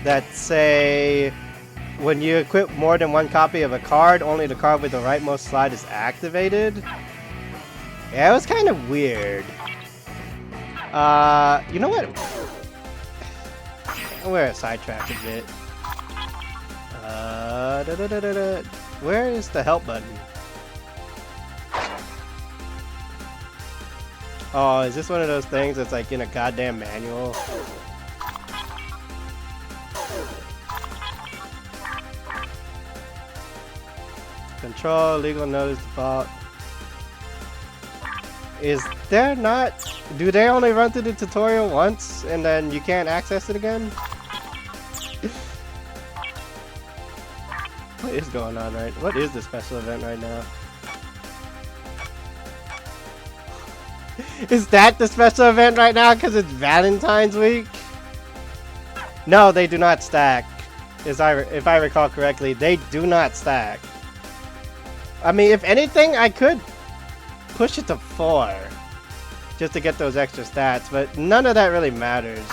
that say when you equip more than 1 copy of a card, only the card with the rightmost slide is activated. Yeah, it was kind of weird. You know what? I'm gonna sidetrack a bit. Where is the help button? Oh, is this one of those things that's like in a goddamn manual? Control, legal notice, default. Is there not... Do they only run through the tutorial once and then you can't access it again? What is going on right? What is the special event right now? Is that the special event right now because it's Valentine's week? No, they do not stack. If I recall correctly, they do not stack. I mean, if anything, I could push it to 4 just to get those extra stats, but none of that really matters.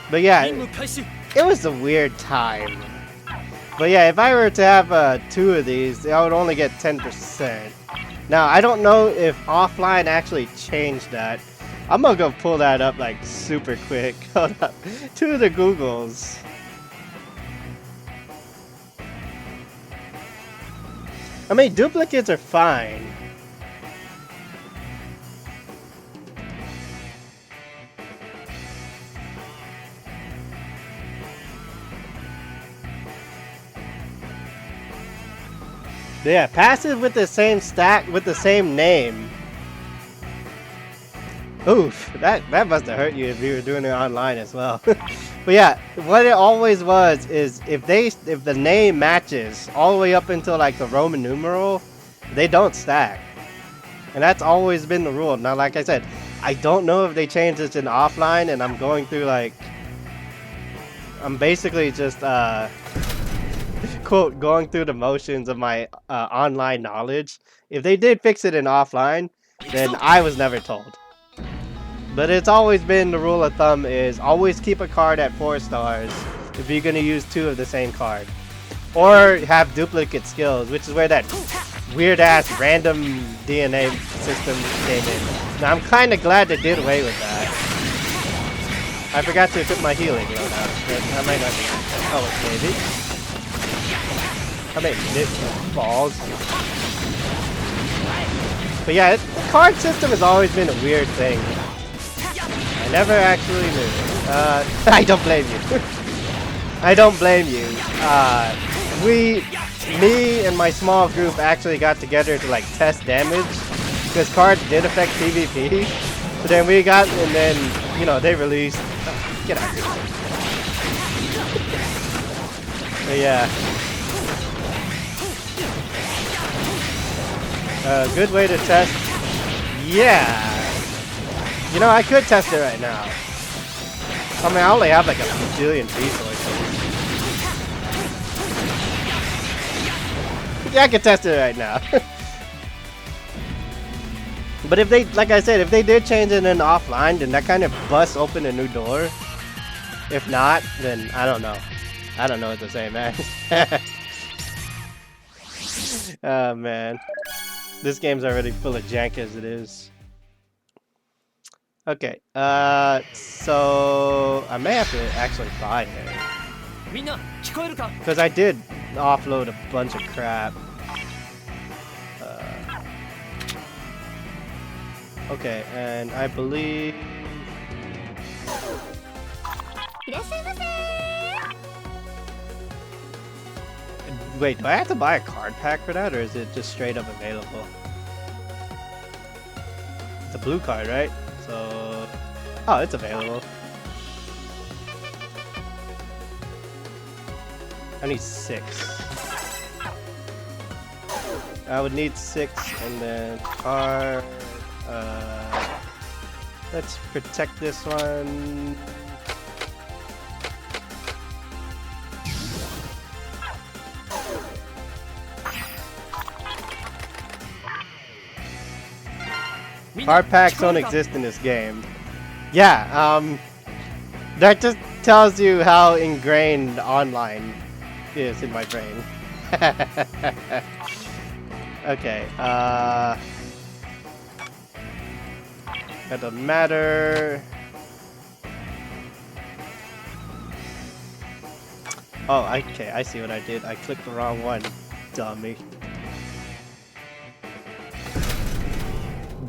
But yeah, it was a weird time. But yeah, if I were to have 2 of these, I would only get 10%. Now, I don't know if offline actually changed that. I'm gonna go pull that up like super quick. Hold up. 2 of the Googles. I mean, duplicates are fine. Yeah, passive with the same stack with the same name. Oof, that must have hurt you if you were doing it online as well. But yeah, what it always was is if the name matches all the way up until like the Roman numeral, they don't stack. And that's always been the rule. Now, like I said, I don't know if they changed this in offline, and I'm going through like, I'm basically just quote, going through the motions of my online knowledge. If they did fix it in offline, then I was never told. But it's always been the rule of thumb is always keep a card at 4 stars if you're going to use 2 of the same card. Or have duplicate skills, which is where that weird ass random DNA system came in. Now I'm kind of glad they did away with that. I forgot to equip my healing loadout. I might not be. Oh, maybe. I mean, it falls. But yeah, the card system has always been a weird thing. I never actually knew. I don't blame you. I don't blame you. Me and my small group actually got together to like test damage because cards did affect PvP. So then we got, and then, you know, they released. Get out of here. But yeah. Good way to test. Yeah. You know, I could test it right now. I mean, I only have like a bajillion resources. Yeah, I could test it right now. But if they, like I said, if they did change it in offline, then that kind of busts open a new door. If not, then I don't know. I don't know what to say, man. Oh, man. This game's already full of jank as it is. Okay, so I may have to actually buy it. Because I did offload a bunch of crap. Okay, and I believe... Wait, do I have to buy a card pack for that, or is it just straight up available? It's a blue card, right? So... Oh, it's available. I need 6. I would need 6, and then card... let's protect this one. Card packs don't exist in this game. Yeah, that just tells you how ingrained online is in my brain. Okay, that doesn't matter. Oh, okay, I see what I did. I clicked the wrong one, dummy.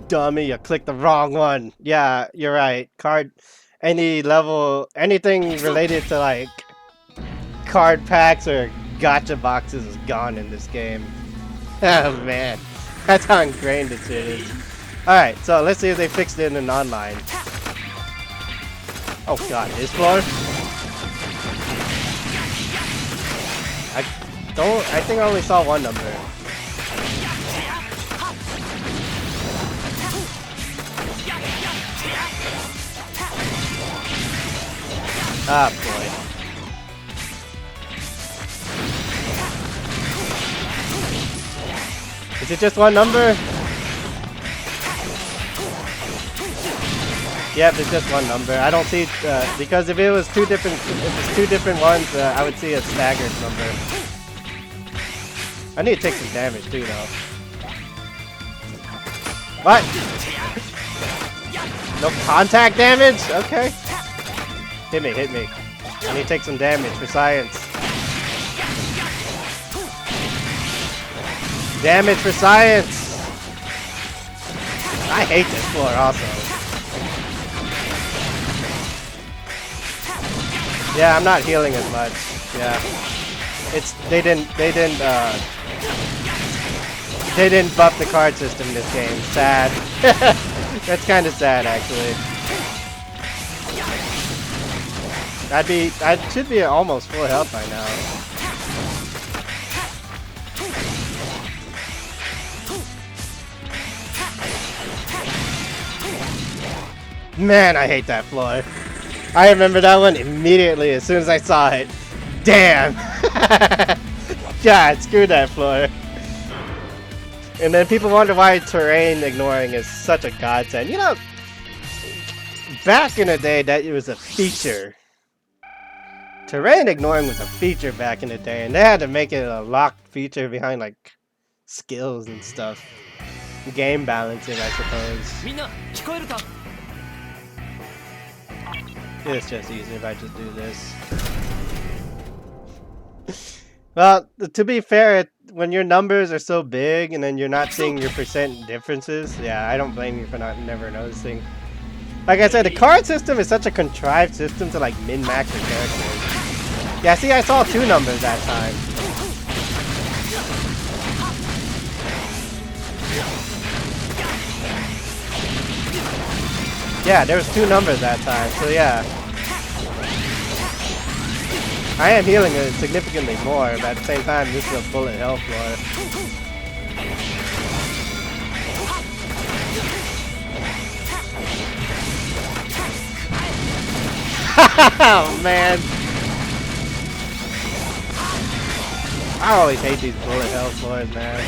Dummy, you clicked the wrong one. Yeah, you're right. Card, any level, anything related to like card packs or gacha boxes is gone in this game. Oh man, that's how ingrained this shit is. Alright, so let's see if they fixed it in online. Oh god, this floor? I think I only saw one number. Ah, boy. Is it just one number? Yep, it's just one number. I don't see because if it was two different ones, I would see a staggered number. I need to take some damage too, though. What? No contact damage? Okay. Hit me, hit me. I need to take some damage for science. Damage for science! I hate this floor also. Yeah, I'm not healing as much. Yeah. They didn't buff the card system in this game. Sad. That's kind of sad actually. I should be almost full health by now. Man, I hate that floor. I remember that one immediately as soon as I saw it. Damn! God, screw that floor. And then people wonder why terrain ignoring is such a godsend. You know, back in the day, that it was a feature. Terrain ignoring was a feature back in the day, and they had to make it a locked feature behind like skills and stuff. Game balancing, I suppose. It's just easier if I just do this. Well, to be fair, when your numbers are so big and then you're not seeing your percent differences, yeah, I don't blame you for never noticing. Like I said, the card system is such a contrived system to like min-max your characters. Yeah, see, I saw 2 numbers that time. Yeah, there was 2 numbers that time, so yeah. I am healing it significantly more, but at the same time, this is a bullet health floor. Oh man! I always hate these bullet hell floors, man.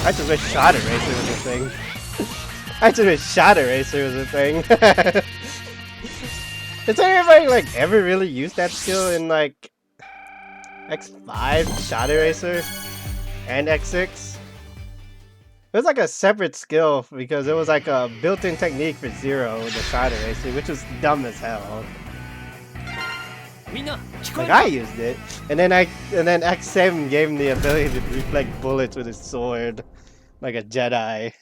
I just wish shot eraser was a thing. I just wish Shadow Racer was a thing. Has anybody like ever really used that skill in like X5, Shadow Racer, and X6? It was like a separate skill because it was like a built-in technique for Zero, the Shadow Racer, which was dumb as hell. Like I used it, and then X7 gave him the ability to reflect bullets with his sword, like a Jedi.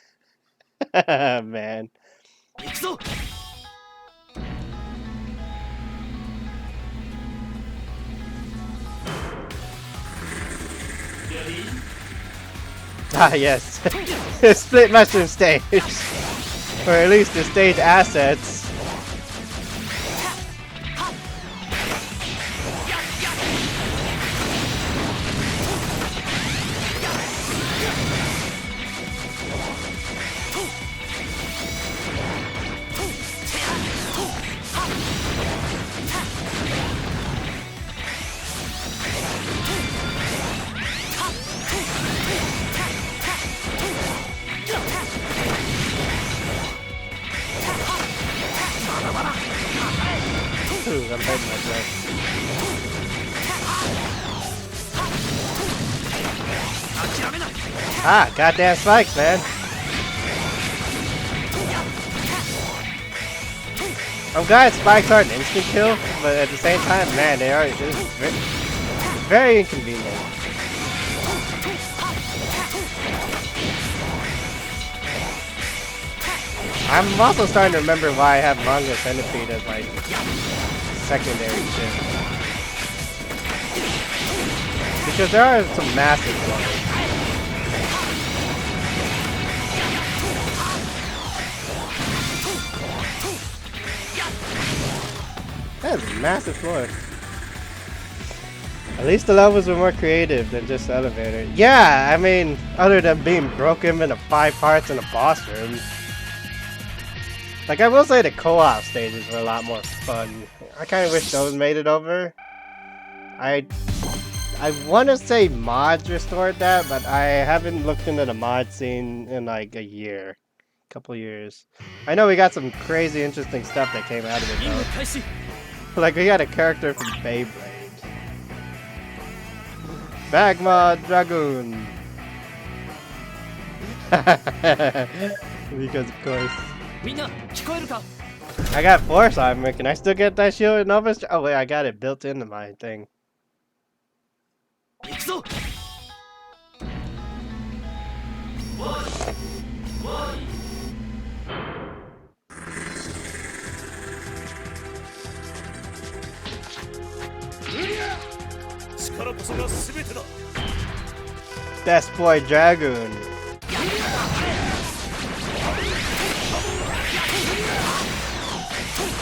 Man. Ah yes, split mushroom stage, or at least the stage assets. I'm hurting myself. Ah, goddamn spikes, man. I'm glad spikes aren't an instant kill, but at the same time, man, they are. It's very inconvenient. I'm also starting to remember why I have Manga Centipede as my secondary shit. Because there are some massive ones. That is a massive floor. At least the levels were more creative than just the elevator. Yeah, I mean, other than being broken into 5 parts in a boss room. Like, I will say the co-op stages were a lot more fun. I kind of wish those made it over. I want to say mods restored that, but I haven't looked into the mod scene in like a couple years. I know we got some crazy interesting stuff that came out of it though. Like, we got a character from Beyblade. Magma Dragoon! Because of course. I got Force Armor. Can I still get that shield in Nova? Oh wait, I got it built into my thing. Best Boy Dragoon.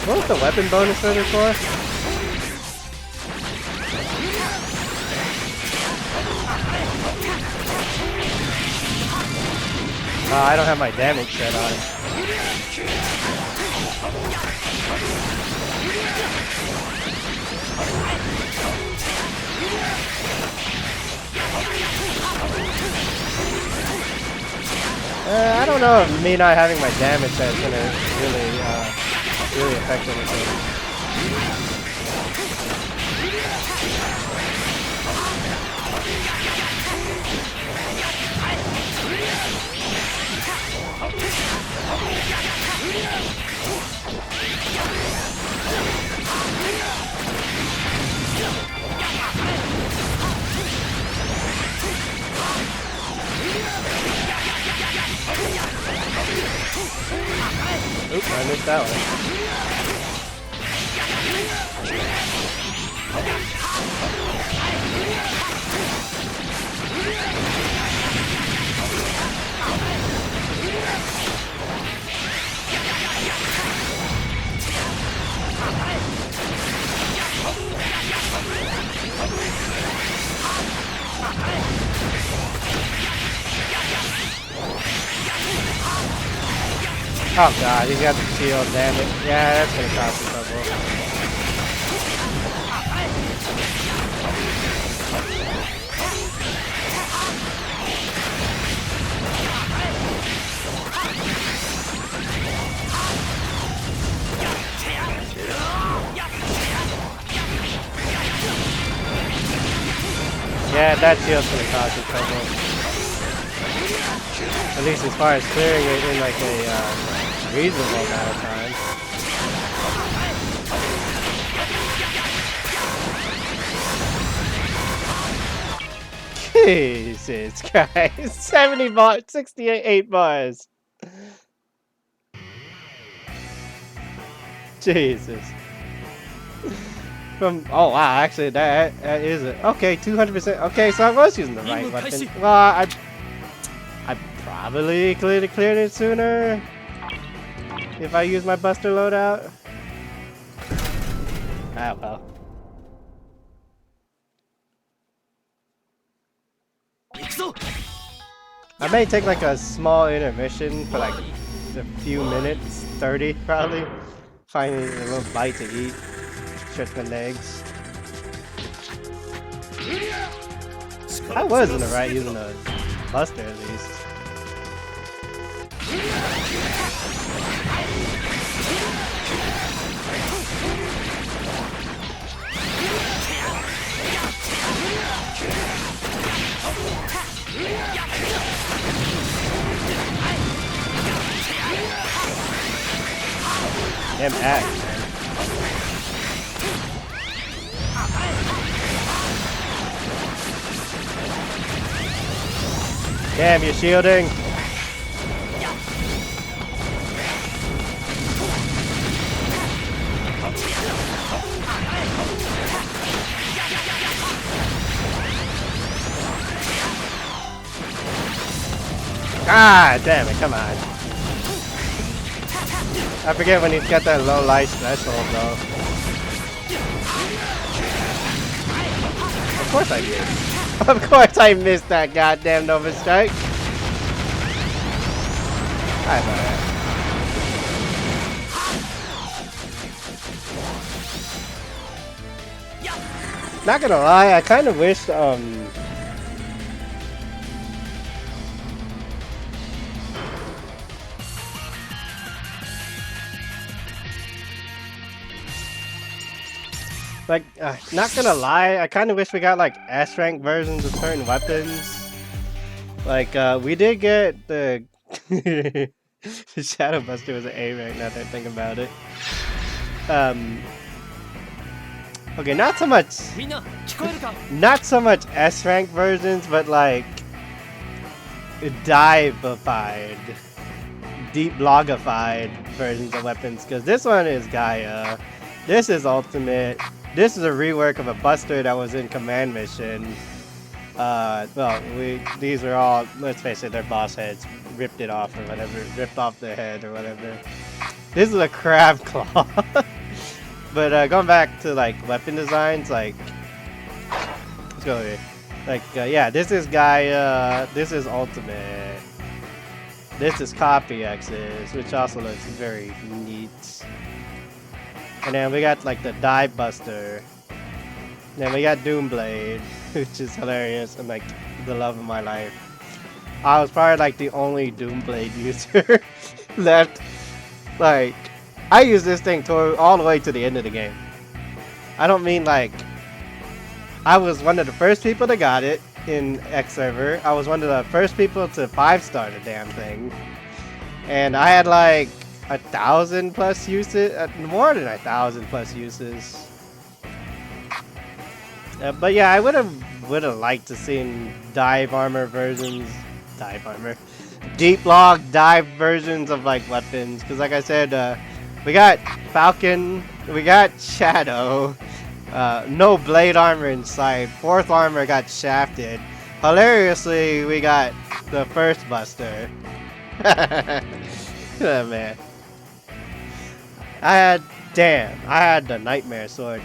What was the weapon bonus for this for? I don't have my damage set on. I don't know if me not having my damage set is gonna really affect anything. Oops, I missed that one. Oh god, he got the shield, damn it. Yeah, that's gonna cause some trouble. that shield's gonna cause you trouble. At least as far as clearing it in like a reasonable amount of time. Jesus Christ. 70 bars, 68 bars. Jesus. Oh wow, actually that is it. Okay, 200%. Okay, so I was using the right weapon. Well, I probably could have cleared it sooner if I used my Buster loadout. Ah well. I may take like a small intermission for like a few minutes, 30 probably. Finding a little bite to eat. Stretch my legs. I was in the right using a Buster at least. Damn axe. Damn, you're shielding. God damn it, come on. I forget when he's got that low life threshold though. Of course I missed. Of course I missed that goddamn Nova Strike. Hi, buddy. Not gonna lie, I kind of wished like, not gonna lie, I kind of wish we got like S rank versions of certain weapons. Like, we did get the Shadow Buster was an A rank. Now that I think about it. Okay, not so much S rank versions, but like dive-ified, deep logified versions of weapons. Because this one is Gaia, this is Ultimate. This is a rework of a Buster that was in Command Mission. Well, these are all, let's face it, they're boss heads. Ripped it off or whatever. Ripped off the head or whatever. This is a Crab Claw. But going back to like weapon designs, like, let's go here. Like, yeah, this is Gaia. This is Ultimate. This is Copy X's, which also looks very neat. And then we got like the Dive Buster. Then we got Doomblade, which is hilarious and like the love of my life. I was probably like the only Doomblade user left. Like, I used this thing all the way to the end of the game. I don't mean like, I was one of the first people that got it in X server. I was one of the first people to 5-star the damn thing. And I had like 1,000 plus uses, more than 1,000 plus uses. But yeah, I would have liked to seen dive armor versions, deep log dive versions of like weapons. Because like I said, we got Falcon, we got Shadow, no blade armor in sight. 4th armor got shafted. Hilariously, we got the first Buster. Oh man. I had the Nightmare Sword.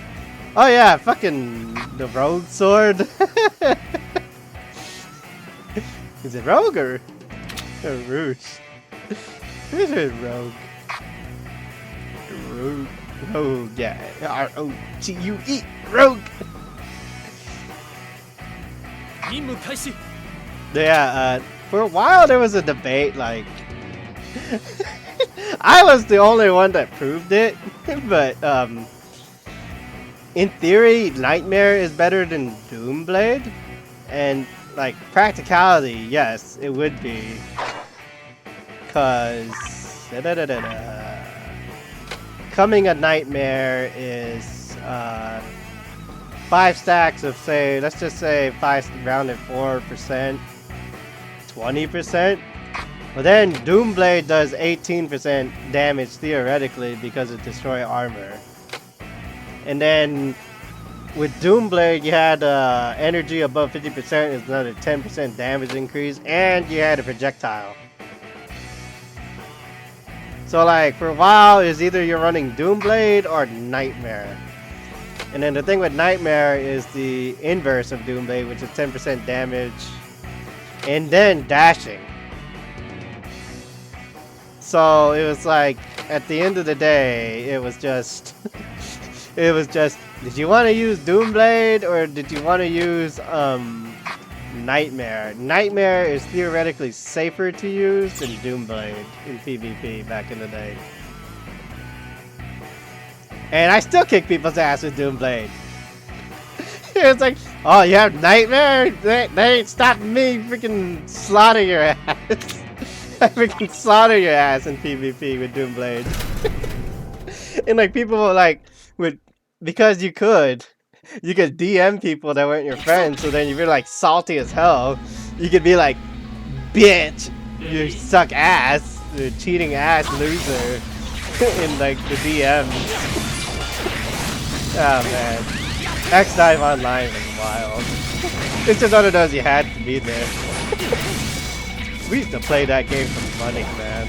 Oh yeah, fucking the Rogue Sword. Is it Rogue or Rouge? Is it Rogue? Rogue, yeah. R-O-G-U-E, Rogue. Yeah, for a while there was a debate, like, I was the only one that proved it, but, in theory, Nightmare is better than Doomblade, And like practicality, yes, it would be. Cause coming a nightmare is 5 stacks of, say, let's just say 5 rounded 4%, 20%. But then Doomblade does 18% damage theoretically because of destroy armor. And then with Doomblade you had energy above 50% is another 10% damage increase, and you had a projectile. So like for a while is either you're running Doomblade or Nightmare. And then the thing with Nightmare is the inverse of Doomblade, which is 10% damage and then dashing. So it was like at the end of the day it was just it was just, did you want to use Doomblade or did you want to use Nightmare? Nightmare is theoretically safer to use than Doomblade in PvP back in the day. And I still kick people's ass with Doomblade. It's like, oh, you have Nightmare? They ain't stopping me freaking slaughter your ass. I freaking slaughter your ass in PvP with Doomblade. And like people were like, because you could DM people that weren't your friends, so then if you're like salty as hell, you could be like, bitch, you suck ass, you cheating ass loser in like the DMs. Oh man, XDiVE Online was wild. It's just one of those you had to be there. We used to play that game for money, man.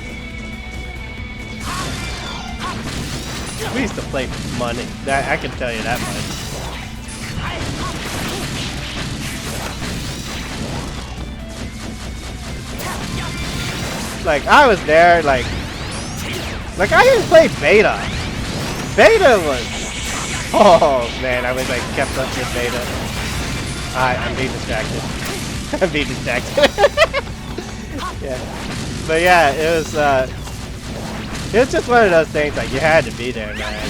We used to play for money. That I can tell you that much. Like I was there, like I even played beta. Beta was, oh man, I was like kept up with beta. I'm being distracted. I'm being distracted. Yeah, but yeah, it was just one of those things like you had to be there, man.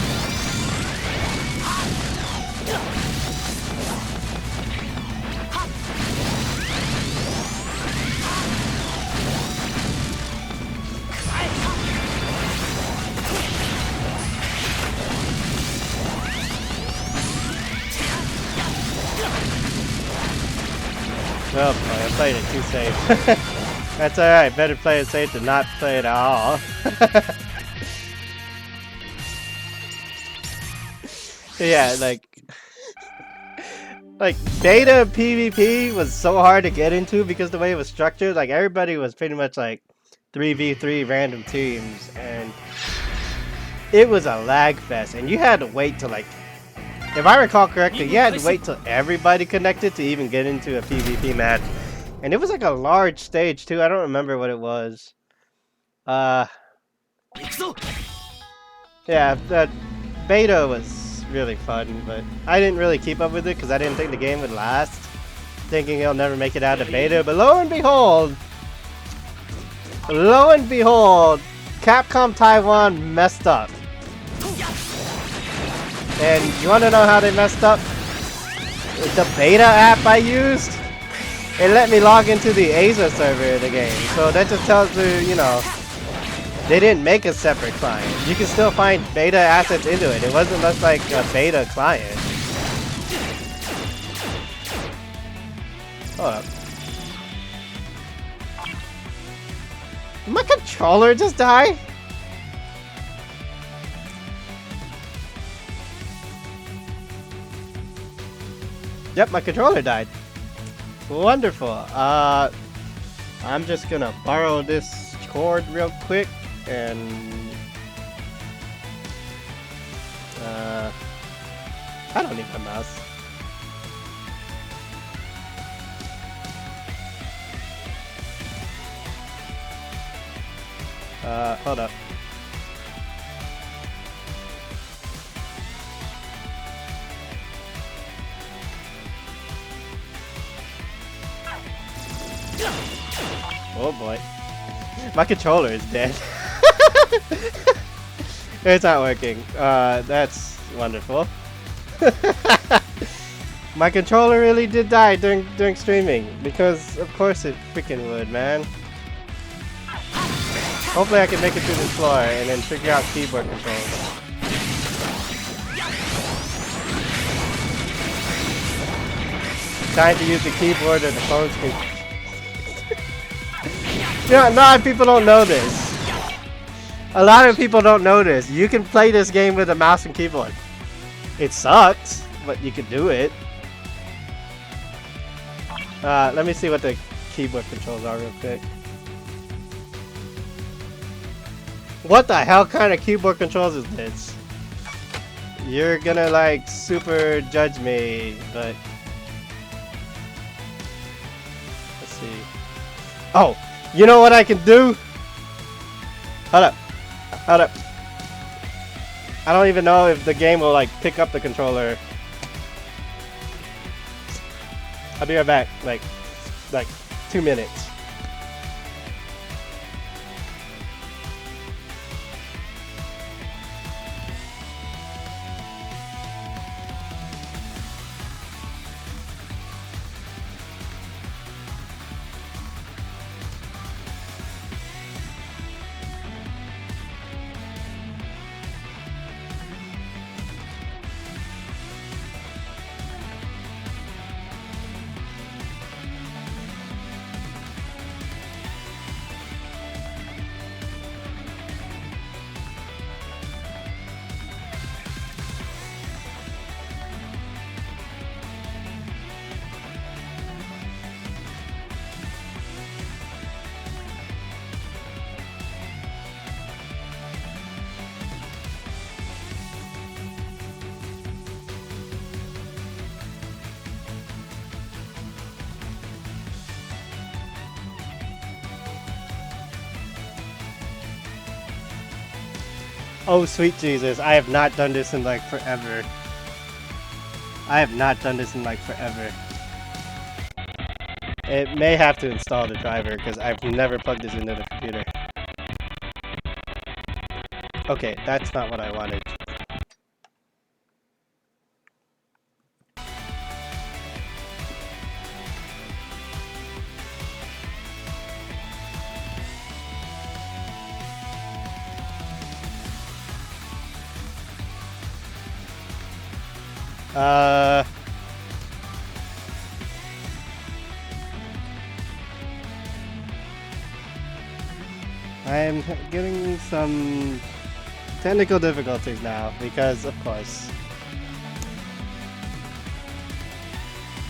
Oh boy, I played it too safe. That's alright, better play it safe than not play it at all. Yeah, like beta PvP was so hard to get into because the way it was structured, like everybody was pretty much like 3v3 random teams, and it was a lag fest, and you had to wait till like, if I recall correctly, you had to wait till everybody connected to even get into a PvP match. And it was like a large stage too, I don't remember what it was. Yeah, that beta was really fun, but I didn't really keep up with it because I didn't think the game would last. Thinking it'll never make it out of beta, but lo and behold, Capcom Taiwan messed up. And you want to know how they messed up? The beta app I used, it let me log into the Asia server of the game. So that just tells you, you know, they didn't make a separate client. You can still find beta assets into it. It wasn't just like a beta client. Hold up. Did my controller just die? Yep, my controller died. Wonderful. I'm just gonna borrow this cord real quick and I don't need my mouse. Hold up. Oh boy. My controller is dead. It's not working. That's wonderful. My controller really did die during streaming, because of course it freaking would, man. Hopefully I can make it through this floor and then figure out keyboard controls. Trying to use the keyboard or the phone screen. Yeah, a lot of people don't know this. A lot of people don't know this. You can play this game with a mouse and keyboard. It sucks, but you can do it. Let me see what the keyboard controls are real quick. What the hell kind of keyboard controls is this? You're gonna like super judge me, but let's see. Oh, you know what I can do? Hold up. Hold up. I don't even know if the game will like pick up the controller. I'll be right back. Like 2 minutes. Oh, sweet Jesus, I have not done this in like forever. I have not done this in like forever. It may have to install the driver because I've never plugged this into the computer. Okay, that's not what I wanted. I'm getting some technical difficulties now because, of course,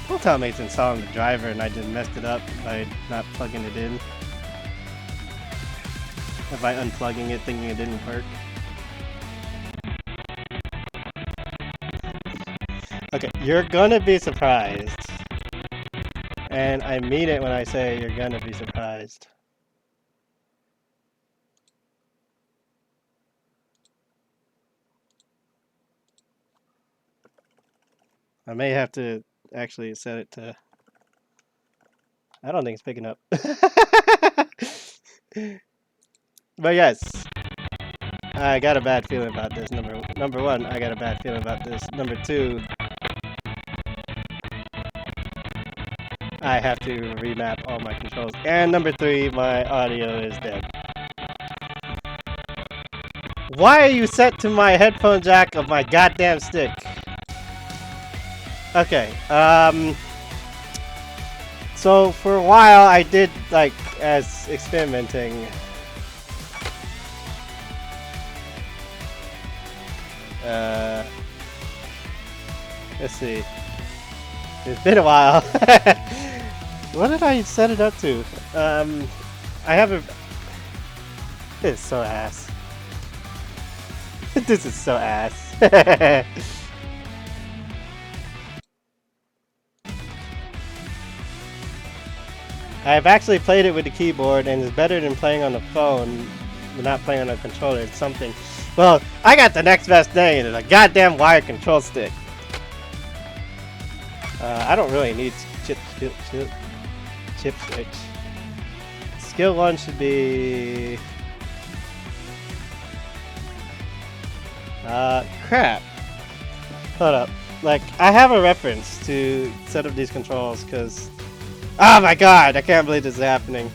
don't tell me it's installing the driver and I just messed it up by not plugging it in. Or by unplugging it thinking it didn't work. Okay, you're gonna be surprised. And I mean it when I say you're gonna be surprised. I may have to actually set it to... I don't think it's picking up. But yes, I got a bad feeling about this. Number one, I got a bad feeling about this. Number two, I have to remap all my controls. And number three, my audio is dead. Why are you set to my headphone jack of my goddamn stick? Okay, so for a while I did like as experimenting. Let's see. It's been a while. What did I set it up to? I have a... This is so ass. This is so ass. I've actually played it with the keyboard and it's better than playing on the phone, not playing on a controller. It's something. Well, I got the next best thing, and it's a goddamn wired control stick. I don't really need chip switch. Skill 1 should be... crap. Hold up. like, I have a reference to set up these controls, because... Oh my god, I can't believe this is happening.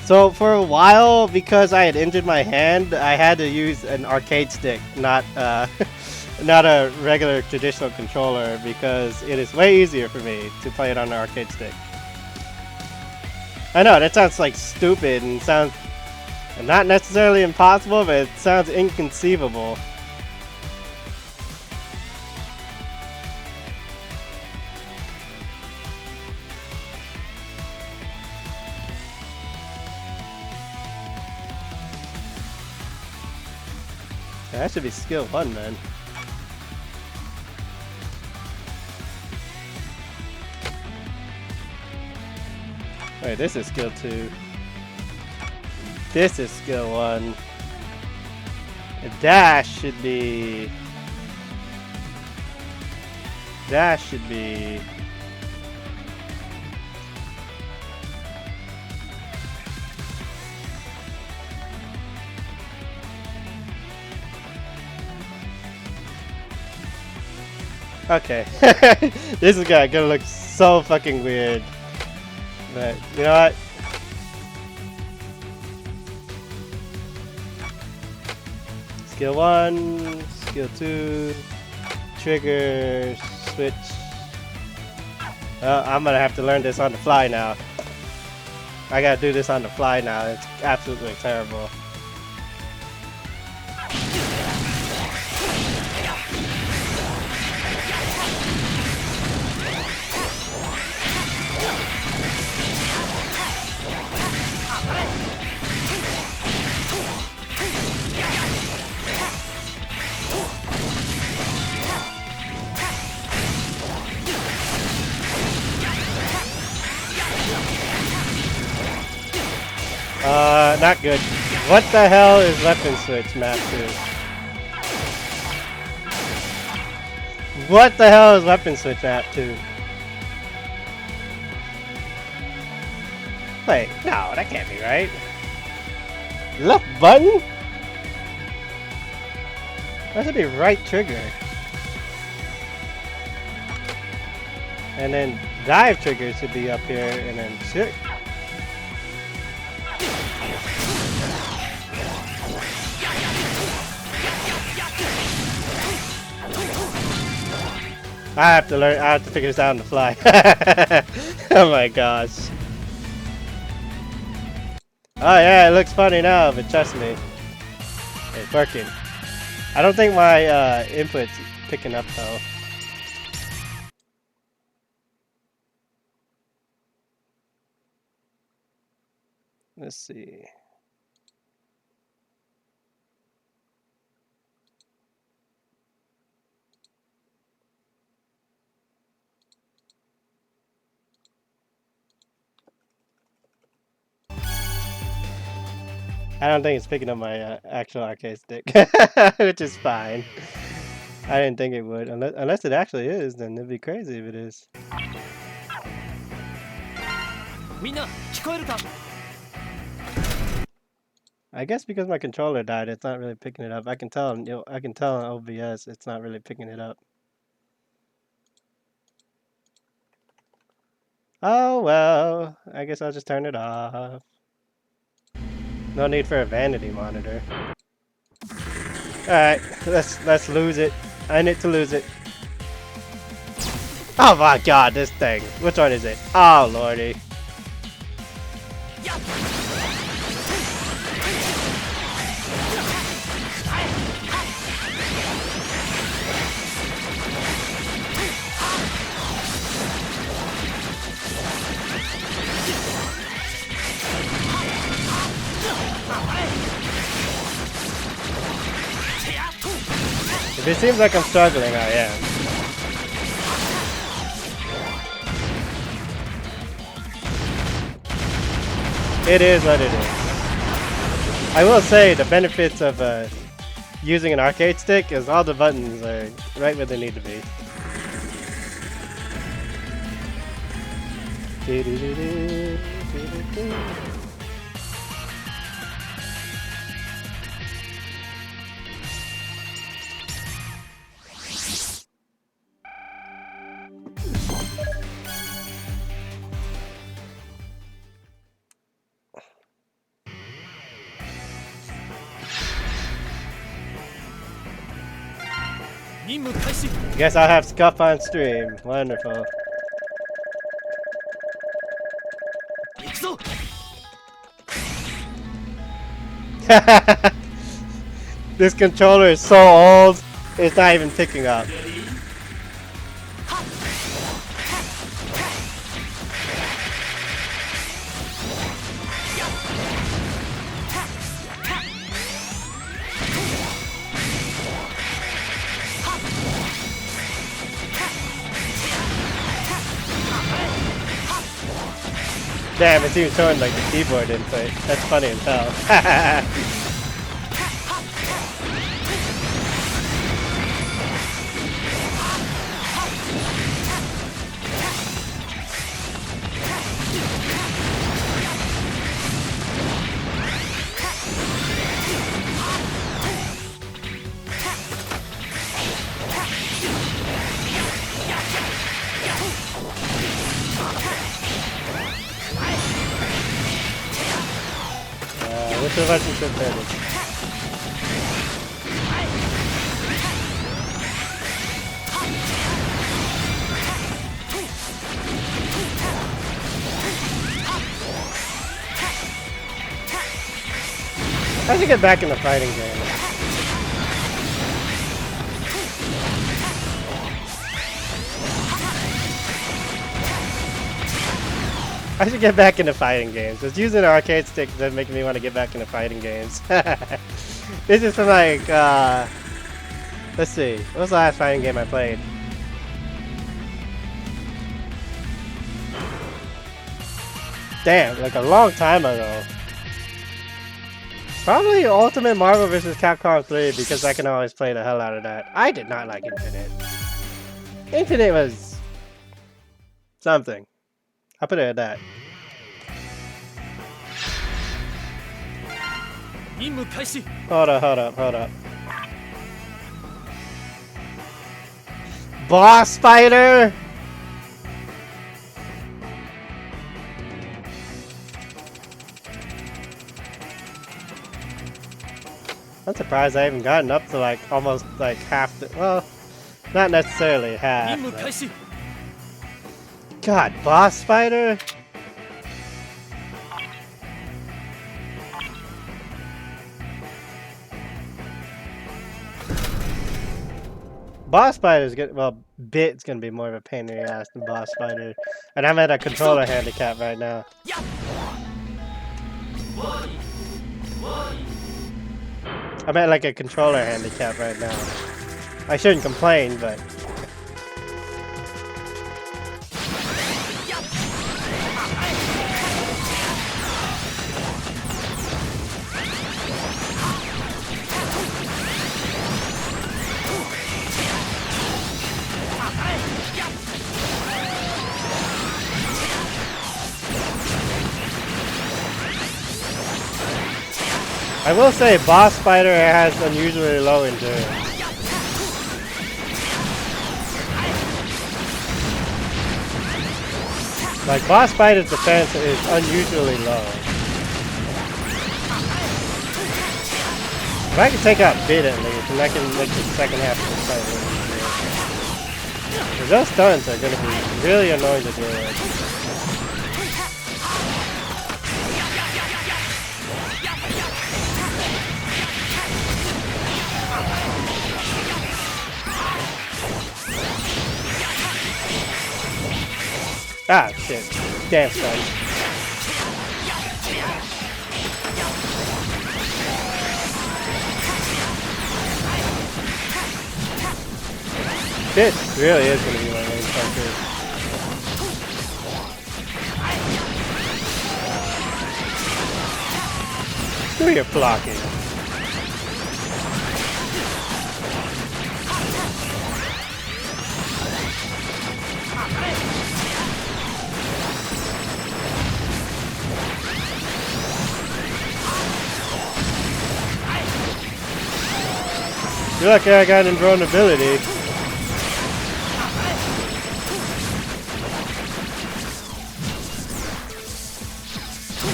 So, for a while, because I had injured my hand, I had to use an arcade stick, not, not a regular traditional controller, because it is way easier for me to play it on an arcade stick. I know, that sounds like stupid and sounds not necessarily impossible, but it sounds inconceivable. That should be skill 1, man. Wait, this is skill 2. This is skill 1. A dash should be... Dash should be... Okay. This is gonna look so fucking weird. But, you know what? Skill 1, skill 2, trigger, switch. I'm gonna have to learn this on the fly now. I gotta do this on the fly now. It's absolutely terrible. Not good. What the hell is weapon switch map 2? What the hell is weapon switch map 2? Wait, no, that can't be right. Left button? That should be right trigger. And then dive trigger should be up here, and then shit. I have to learn. I have to figure this out on the fly. Oh my gosh. Oh yeah, it looks funny now, but trust me, it's working. I don't think my input's picking up though. Let's see. I don't think it's picking up my actual arcade stick, which is fine. I didn't think it would, unless it actually is. Then it'd be crazy if it is. I guess because my controller died, it's not really picking it up. I can tell, I can tell on OBS, it's not really picking it up. Oh well, I guess I'll just turn it off. No need for a vanity monitor. Alright, let's lose it. I need to lose it. Oh my god, this thing. Which one is it? Oh lordy. If it seems like I'm struggling, I am. It is what it is. I will say the benefits of using an arcade stick is all the buttons are right where they need to be. Guess I'll have Scuff on stream. Wonderful. This controller is so old, it's not even picking up. Damn, it's even showing like the keyboard input. That's funny as hell. Which of us should play this? I should get back in the fighting game. I should get back into fighting games. Just using an arcade stick doesn't make me want to get back into fighting games. This is from like, let's see. What was the last fighting game I played? Damn, like a long time ago. Probably Ultimate Marvel vs. Capcom 3 because I can always play the hell out of that. I did not like Infinite. Infinite was something. I'll put it at that. Hold up. Boss fighter! I'm surprised I haven't gotten up to like almost like half the, well, not necessarily half. But... God, boss fighter? Boss fighter is good. Well, Bit's gonna be more of a pain in the ass than boss fighter, and I'm at a controller handicap right now. I'm at like a controller handicap right now. I shouldn't complain, but. I will say, boss fighter has unusually low endurance. Like, boss fighter's defense is unusually low. If I can take out Bit at least, then I can make the second half of the fight really easy. Those stunts are going to be really annoying to deal with. Ah, shit. Damn, son. This really is going to be my main focus. Screw your blocking. You're lucky I got invulnerability.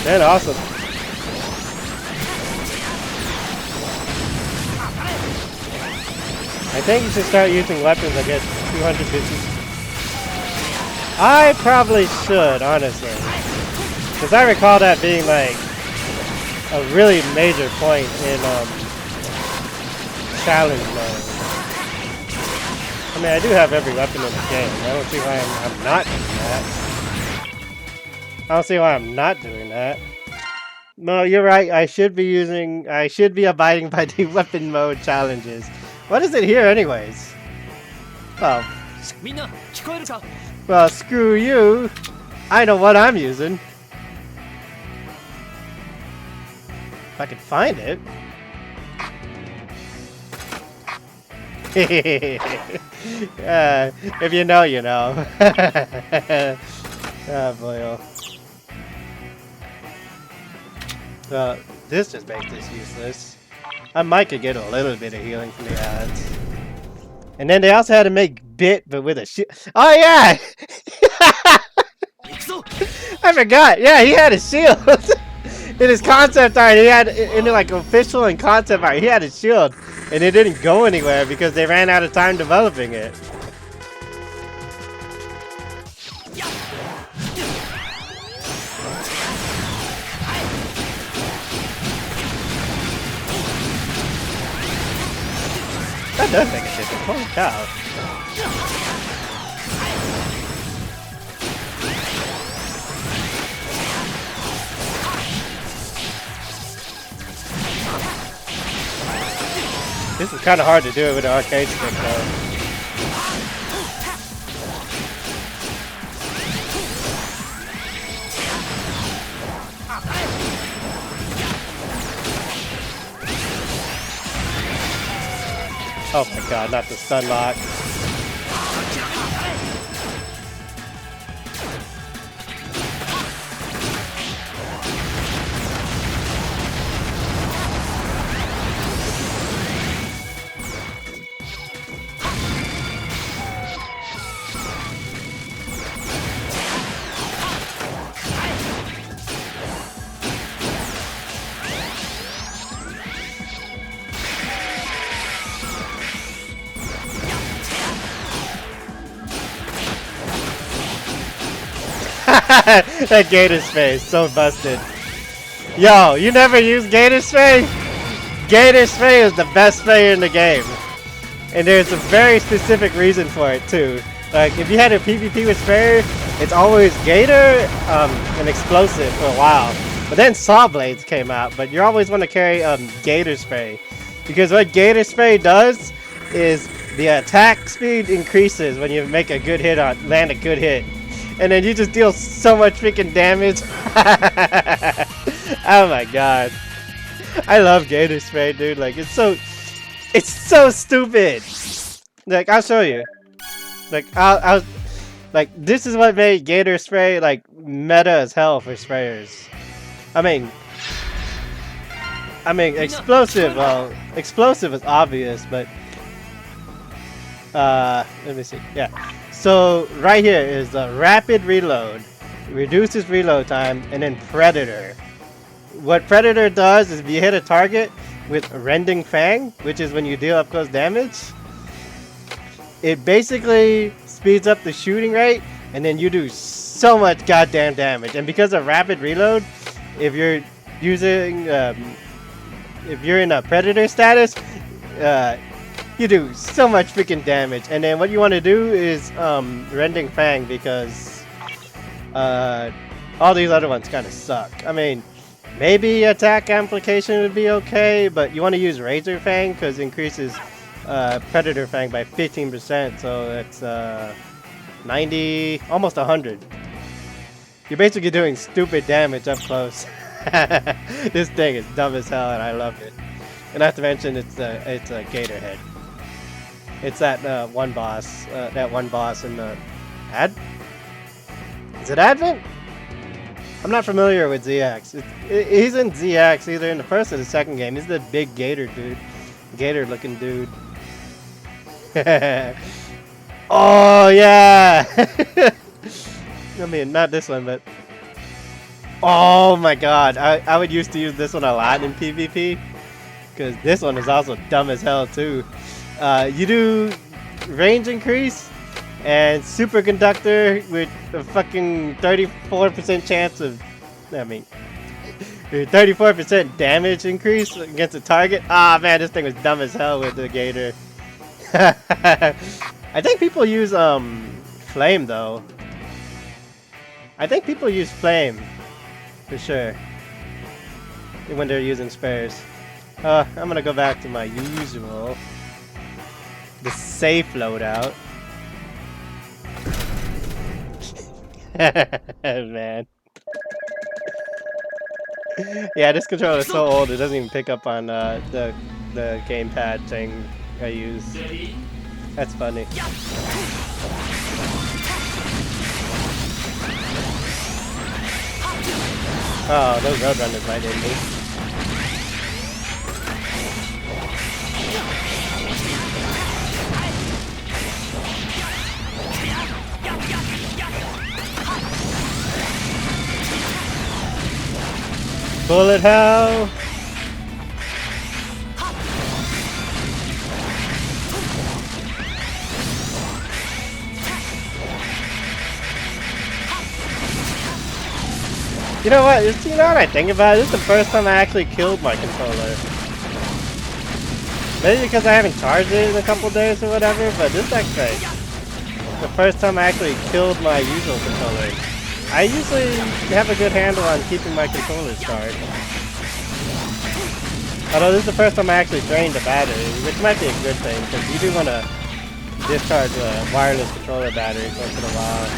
Man, awesome. I think you should start using weapons that get 250. I probably should, honestly. Because I recall that being like a really major point in challenge mode. I mean, I do have every weapon in the game. I don't see why I'm not doing that. I don't see why I'm not doing that. No, you're right. I should be abiding by the weapon mode challenges. What is it here anyways? Well, screw you. I know what I'm using. If I can find it. If you know, you know. Oh boy. This just makes this useless. I might could get a little bit of healing from the ads. And then they also had to make Bit, but with a shield. Oh yeah! I forgot. Yeah, he had a shield. In his concept art, he had, in like official and concept art, he had a shield. And it didn't go anywhere because they ran out of time developing it. That does make a difference. Holy cow. This is kind of hard to do it with an arcade stick though. Oh my god, not the stun lock. That Gator Spray is so busted. Yo, you never use Gator Spray? Gator Spray is the best spray in the game. And there's a very specific reason for it too. Like, if you had a PvP with Sprayer, it's always Gator and Explosive for a while. But then Saw Blades came out, but you always want to carry Gator Spray. Because what Gator Spray does is the attack speed increases when you make a good hit land a good hit. And then you just deal so much freaking damage. Oh my god. I love Gator Spray, dude. Like, it's so stupid. Like, I'll show you. Like, I'll like, this is what made Gator Spray like meta as hell for sprayers. I mean, Explosive. Well, Explosive is obvious, but let me see. Yeah. So right here is the rapid reload, reduces reload time, and then Predator. What Predator does is if you hit a target with Rending Fang, which is when you deal up close damage, it basically speeds up the shooting rate, and then you do so much goddamn damage. And because of rapid reload, if you're using, if you're in a Predator status, you do so much freaking damage. And then what you want to do is Rending Fang, because all these other ones kind of suck. I mean, maybe attack amplification would be okay, but you want to use Razor Fang because it increases Predator Fang by 15%, so that's 90, almost 100. You're basically doing stupid damage up close. This thing is dumb as hell, and I love it. And not to mention, it's a Gator Head. It's that one boss in the Is it Advent? I'm not familiar with ZX. He's in ZX either in the first or the second game. He's the big Gator dude, Gator-looking dude. Oh yeah. I mean, not this one, but oh my god, I would used to use this one a lot in PvP, because this one is also dumb as hell too. You do range increase and superconductor with a fucking 34% chance of, 34% damage increase against a target. Ah man, this thing was dumb as hell with the Gator. I think people use flame though. I think people use flame for sure when they're using spares. I'm gonna go back to my usual, the safe loadout. Man. Yeah, this controller is so old it doesn't even pick up on the gamepad thing I use. That's funny. Oh, those roadrunners might hit me. Bullet hell! You know what? You know what I think about it? This is the first time I actually killed my controller. Maybe because I haven't charged it in a couple days or whatever, but this is actually the first time I actually killed my usual controller. I usually have a good handle on keeping my controllers charged. Although this is the first time I actually drained the battery, which might be a good thing, because you do want to discharge wireless controller batteries once in a while.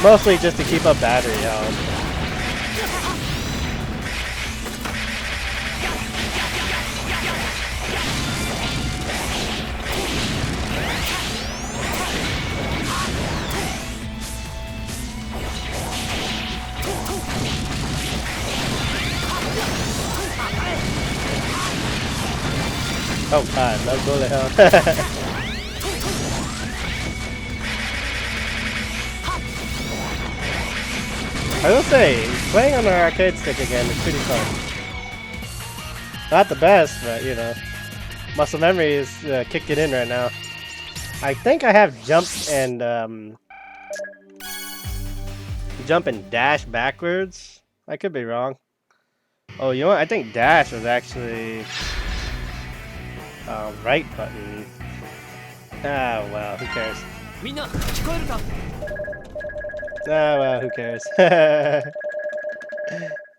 Mostly just to keep up battery health. Oh god, no bullet hell. I will say, playing on the arcade stick again is pretty fun. Not the best, but you know, muscle memory is kicking in right now. I think I have jump and dash backwards. I could be wrong. Oh, you know what? I think dash was actually right button. Ah, well, who cares? Ah, well, who cares?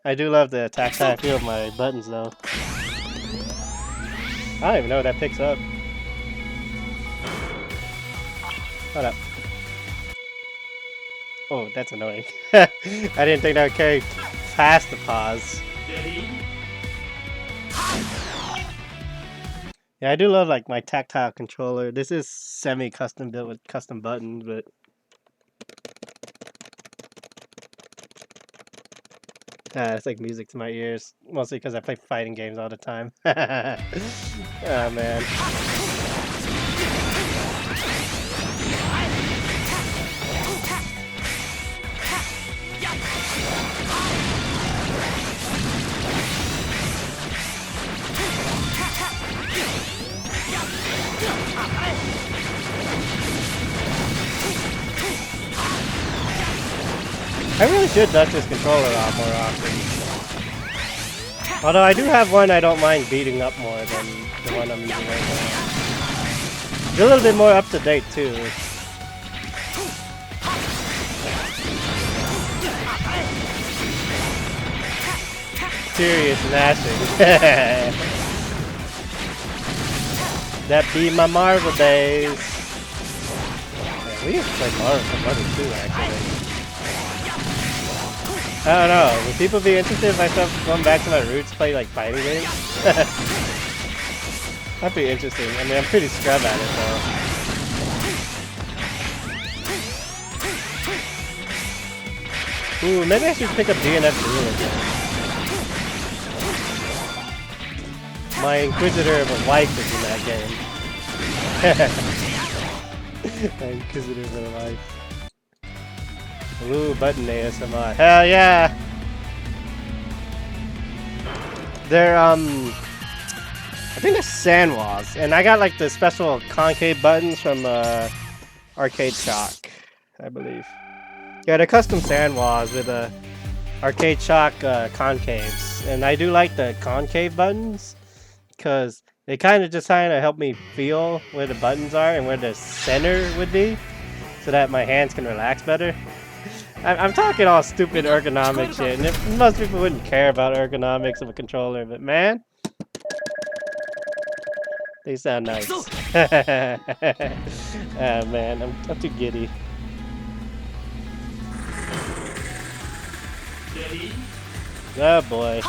I do love the tactile feel of my buttons, though. I don't even know what that picks up. Hold up. Oh, that's annoying. I didn't think that would carry past the pause. Yeah, I do love like my tactile controller. This is semi-custom built with custom buttons, but it's like music to my ears. Mostly because I play fighting games all the time. Oh man. I really should dust this controller off more often. Although I do have one I don't mind beating up more than the one I'm using right now. It's a little bit more up to date too. Serious mashing. That be my Marvel days. Yeah, we used to play Marvel too, actually. I don't know. Would people be interested if I start going back to my roots, play like fighting games? That'd be interesting. I mean, I'm pretty scrub at it though. Ooh, maybe I should pick up DNF Rule again. My Inquisitor of a wife is in that game. My Inquisitor of a wife. Ooh, button ASMR. Hell yeah! They're I think it's sand walls, and I got like the special concave buttons from Arcade Shock, I believe. Yeah, they're custom sand walls with Arcade Shock concaves, and I do like the concave buttons because they kind of help me feel where the buttons are and where the center would be, so that my hands can relax better. I'm talking all stupid ergonomic shit, and most people wouldn't care about ergonomics of a controller, but man, they sound nice. Ah man, I'm too giddy. Oh boy.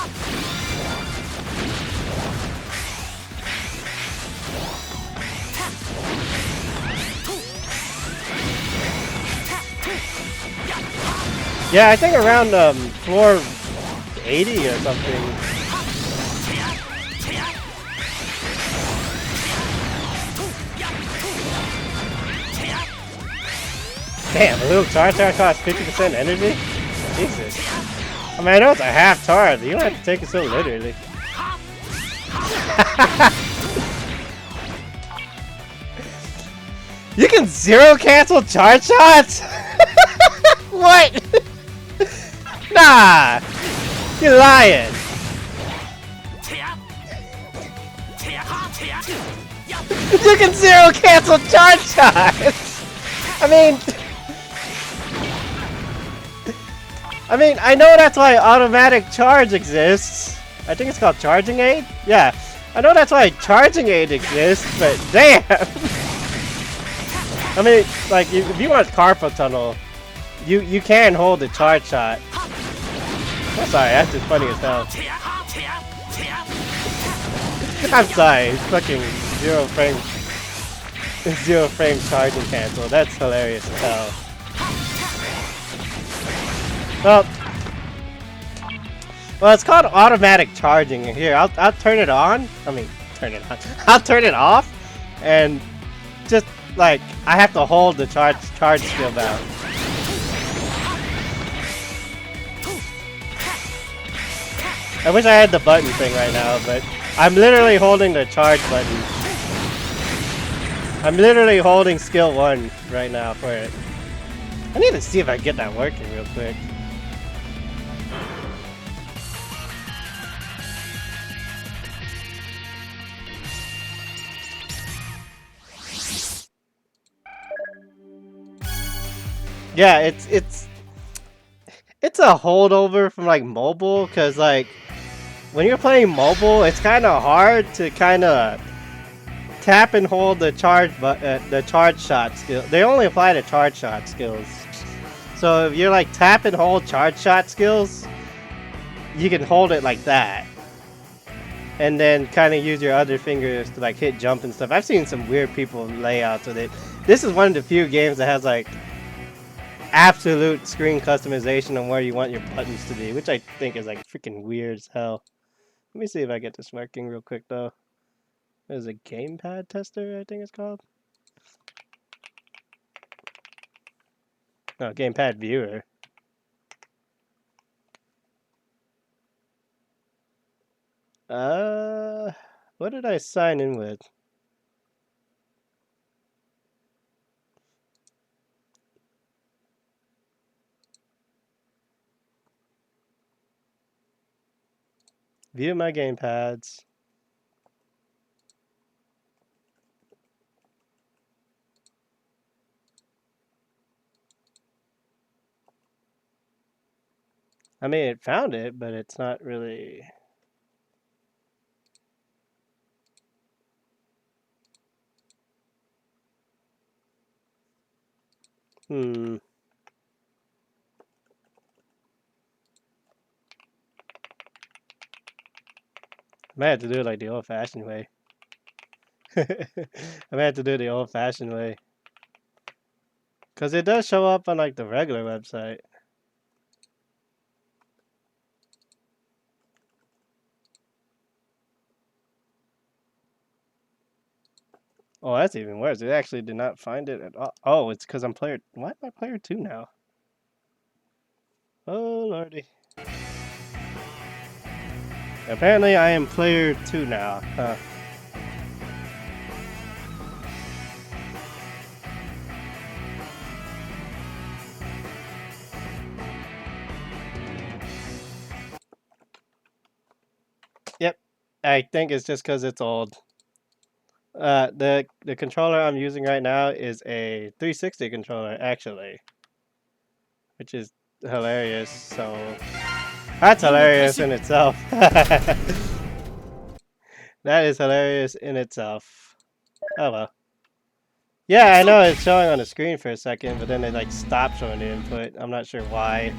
Yeah, I think around floor 80 or something. Damn, a little charge costs 50% energy? Jesus. I mean, I know it's a half charge, but you don't have to take it so literally. You can zero cancel charge shots? What? Nah! You're lying! You can zero cancel charge shots! I mean, I know that's why automatic charge exists. I think it's called charging aid? Yeah. I know that's why charging aid exists, but damn! I mean, like, if you want carpal tunnel, you can hold the charge shot. I'm sorry, that's just funny as hell. I'm sorry, it's fucking zero frame charging cancel. That's hilarious as hell. Well, it's called automatic charging. Here, I'll turn it on. I mean, turn it on. I'll turn it off, and just like I have to hold the charge skill down. I wish I had the button thing right now, but I'm literally holding the charge button. I'm literally holding skill 1 right now for it. I need to see if I can get that working real quick. Yeah, it's a holdover from like mobile, cause like when you're playing mobile, it's kind of hard to kind of tap and hold the charge shot skill. They only apply to charge shot skills. So if you're like tap and hold charge shot skills, you can hold it like that, and then kind of use your other fingers to like hit jump and stuff. I've seen some weird people layouts with it. This is one of the few games that has like absolute screen customization on where you want your buttons to be, which I think is like freaking weird as hell. Let me see if I get this working real quick though. There's a gamepad tester, I think it's called. No, gamepad viewer. What did I sign in with? View my gamepads. I mean, it found it, but it's not really... I might have to do it like the old-fashioned way. I might have to do it the old-fashioned way. Because it does show up on like the regular website. Oh, that's even worse. It actually did not find it at all. Oh, it's because I'm player... Why am I player 2 now? Oh, lordy. Apparently I am player 2 now. Huh. I think it's just because it's old. The controller I'm using right now is a 360 controller, actually, which is hilarious. So that's hilarious in itself. That is hilarious in itself. Oh well. Yeah, I know it's showing on the screen for a second, but then it like stopped showing the input. I'm not sure why.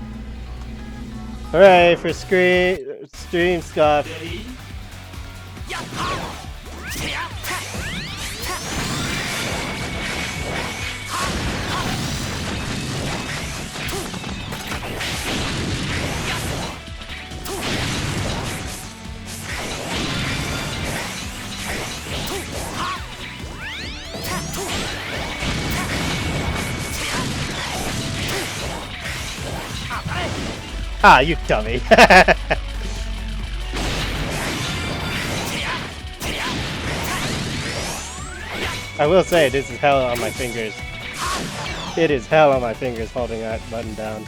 Hooray for stream stuff. Ah, you dummy. I will say, this is hell on my fingers. It is hell on my fingers holding that button down.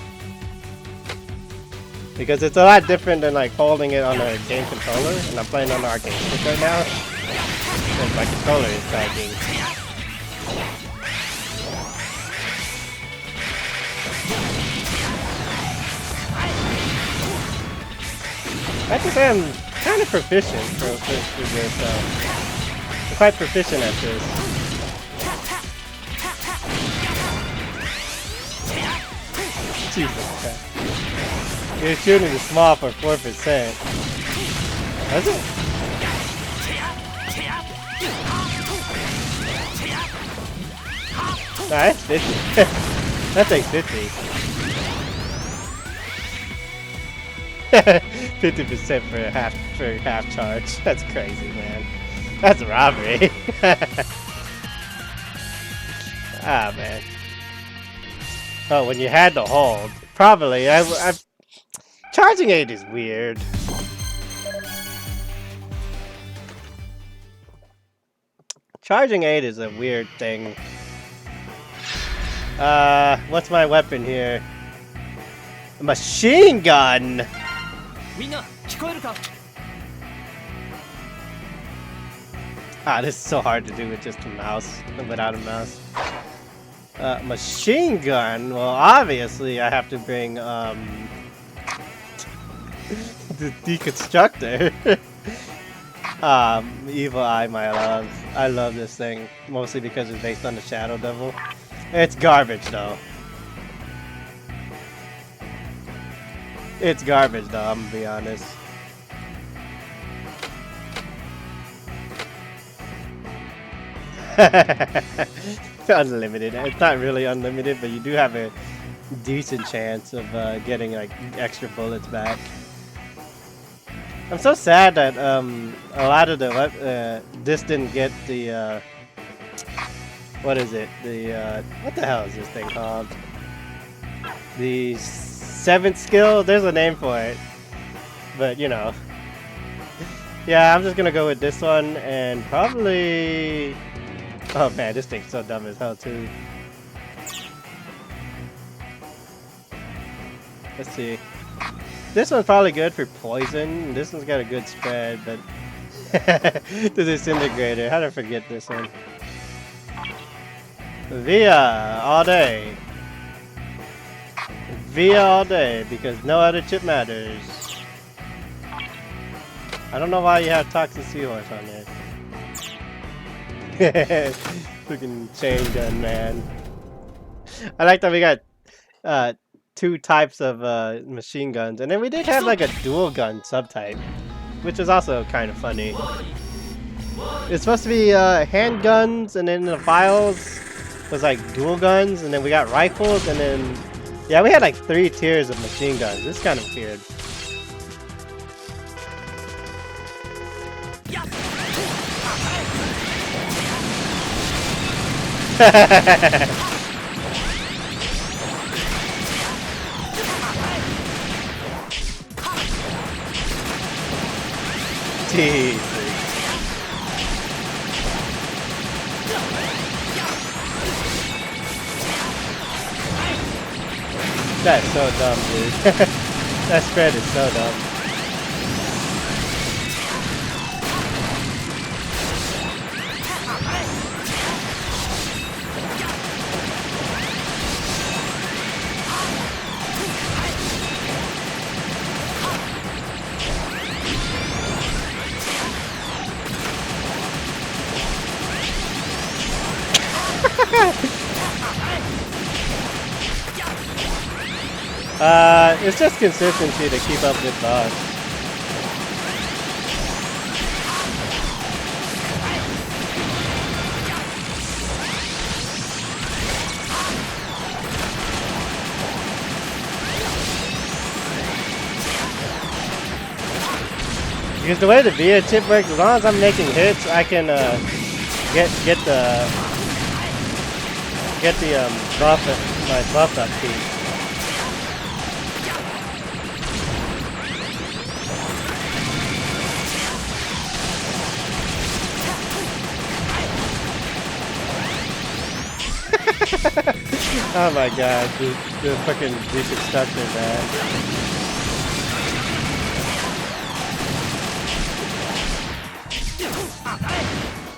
Because it's a lot different than like holding it on a game controller, and I'm playing on the arcade stick right now. Because my controller is lagging. I have to say I'm kind of proficient for this, I'm quite proficient at this. Jesus Christ. You're shooting the small for 4%. Was it? Nah, that's 50. That takes 50. 50% for half charge. That's crazy, man. That's robbery. Ah, man. Oh, when you had to hold, probably. Charging aid is weird. Charging aid is a weird thing. What's my weapon here? A machine gun. Ah, this is so hard to do with just a mouse, without a mouse. Machine gun? Well, obviously I have to bring, the deconstructor. Evil Eye, my love. I love this thing, mostly because it's based on the Shadow Devil. It's garbage, though. It's garbage, though, I'm gonna be honest. Unlimited. It's not really unlimited, but you do have a decent chance of getting like extra bullets back. I'm so sad that a lot of the this didn't get the what is it? The what the hell is this thing called? The 7th skill? There's a name for it, but you know. Yeah, I'm just gonna go with this one and probably. Oh man, this thing's so dumb as hell too. Let's see. This one's probably good for poison. This one's got a good spread, but the disintegrator. How did I forget this one? Via all day. Via all day, because no other chip matters. I don't know why you have Toxic Seahorse on there. Freaking chain gun, man. I like that we got 2 types of machine guns, and then we did have like a dual gun subtype, which is also kind of funny. It's supposed to be handguns, and then the files was like dual guns, and then we got rifles, and then yeah, we had like 3 tiers of machine guns. It's kind of weird. Jesus. That's so dumb, dude. That spread is so dumb. It's just consistency to keep up with boss. Because the way the Via chip works, as long as I'm making hits, I can get the buff, my buff up speed. Oh my god, the fucking basic structure, man.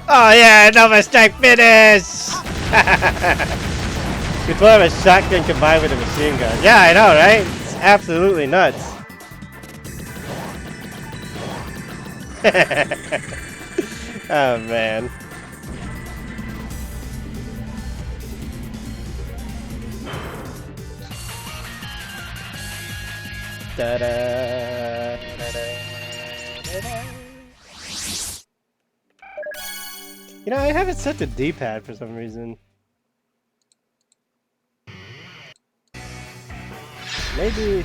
Oh yeah, Nova Strike finish! It's more of a shotgun combined with a machine gun. Yeah, I know, right? It's absolutely nuts. Oh man. Da -da, da -da, da -da. You know, I have it set to D-pad for some reason. Maybe...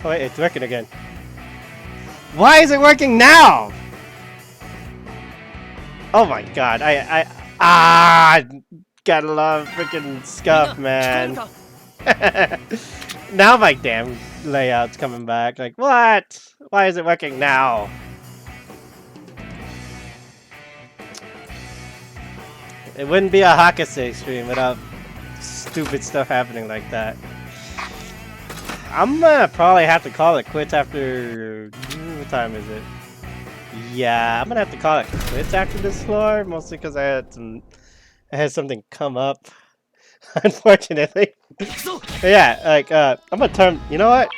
Oh wait, it's working again. Why is it working now? Oh my god, gotta love freaking scuff, man. Now my damn layout's coming back. Like, what? Why is it working now? It wouldn't be a Hakase stream without stupid stuff happening like that. I'm gonna probably have to call it quits after... What time is it? Yeah, I'm gonna have to call it quits after this floor, mostly because I had something come up, unfortunately. Yeah, like, I'm gonna turn... You know what?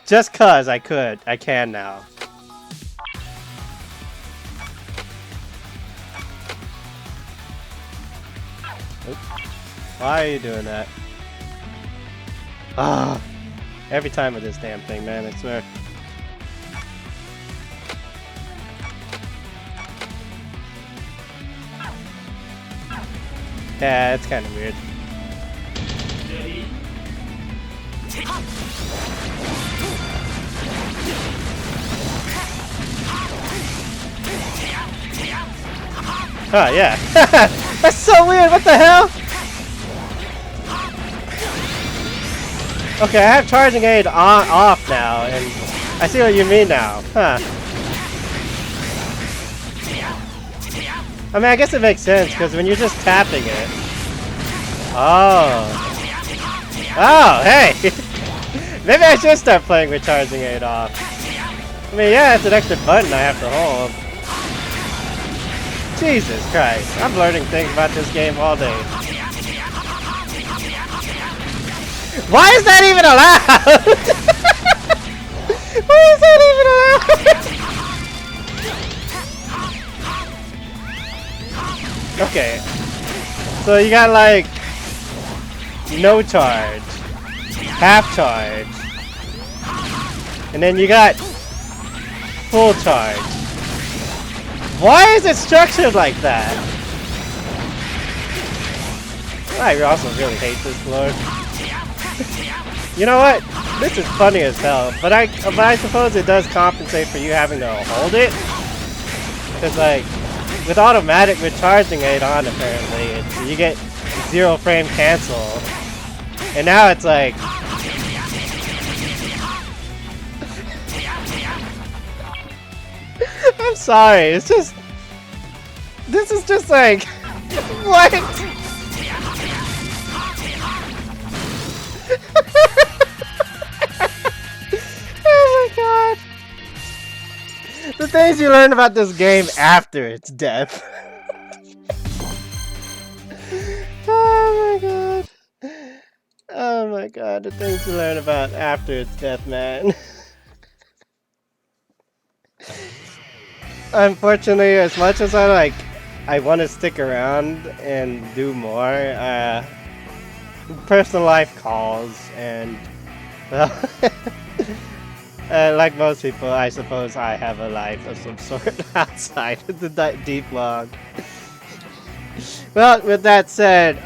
Just cause I can now. Oops. Why are you doing that? Ah, every time with this damn thing, man, I swear. Yeah, it's kind of weird. Oh, yeah. That's so weird, what the hell? Okay, I have charging aid off now, and I see what you mean now. Huh. I mean, I guess it makes sense, because when you're just tapping it... Oh. Oh, hey! Maybe I should start playing with charging aid off. I mean, yeah, it's an extra button I have to hold. Jesus Christ, I'm learning things about this game all day. Why is that even allowed? Why is that even allowed? Okay. So you got like no charge, half charge, and then you got full charge. Why is it structured like that? I also really hate this floor. You know what? This is funny as hell, but I suppose it does compensate for you having to hold it. Cause like, with automatic recharging aid on, apparently, you get 0 frame cancel, and now it's like. I'm sorry, it's just... This is just like... What? Oh my god. The things you learn about this game after its death. Oh my god. Oh my god, the things you learn about after its death, man. Unfortunately, as much as I like I want to stick around and do more. Personal life calls, and well, like most people, I suppose I have a life of some sort outside of the deep log. Well, with that said,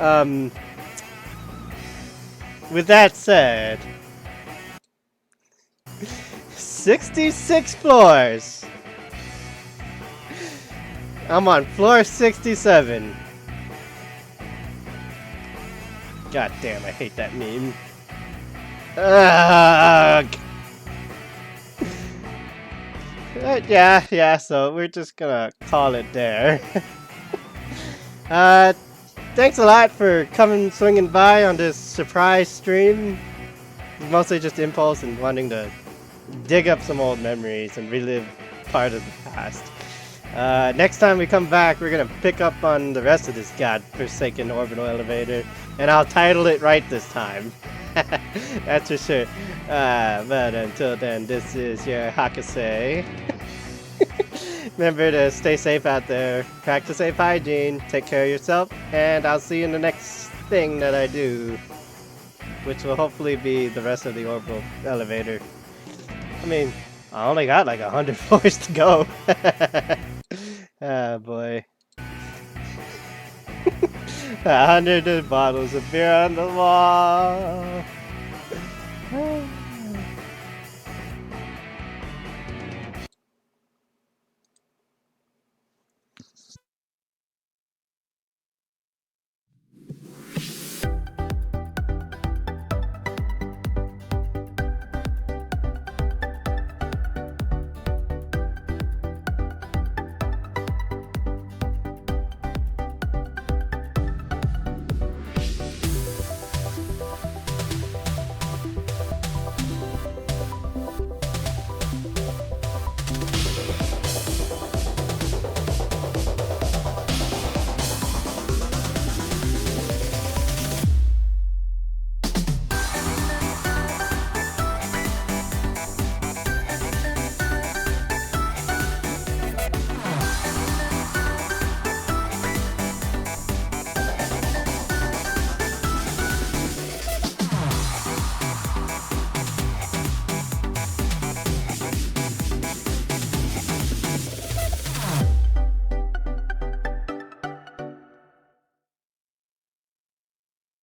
66 floors. I'm on floor 67. God damn, I hate that meme. Yeah, so we're just gonna call it there. Thanks a lot for swinging by on this surprise stream. Mostly just impulse and wanting to dig up some old memories and relive part of the past. Next time we come back, we're gonna pick up on the rest of this godforsaken orbital elevator, and I'll title it right this time. That's for sure. But until then, this is your Hakase. Remember to stay safe out there, practice safe hygiene, take care of yourself, and I'll see you in the next thing that I do, which will hopefully be the rest of the orbital elevator. I mean, I only got like 100 floors to go. Ah, boy. 100 bottles of beer on the wall.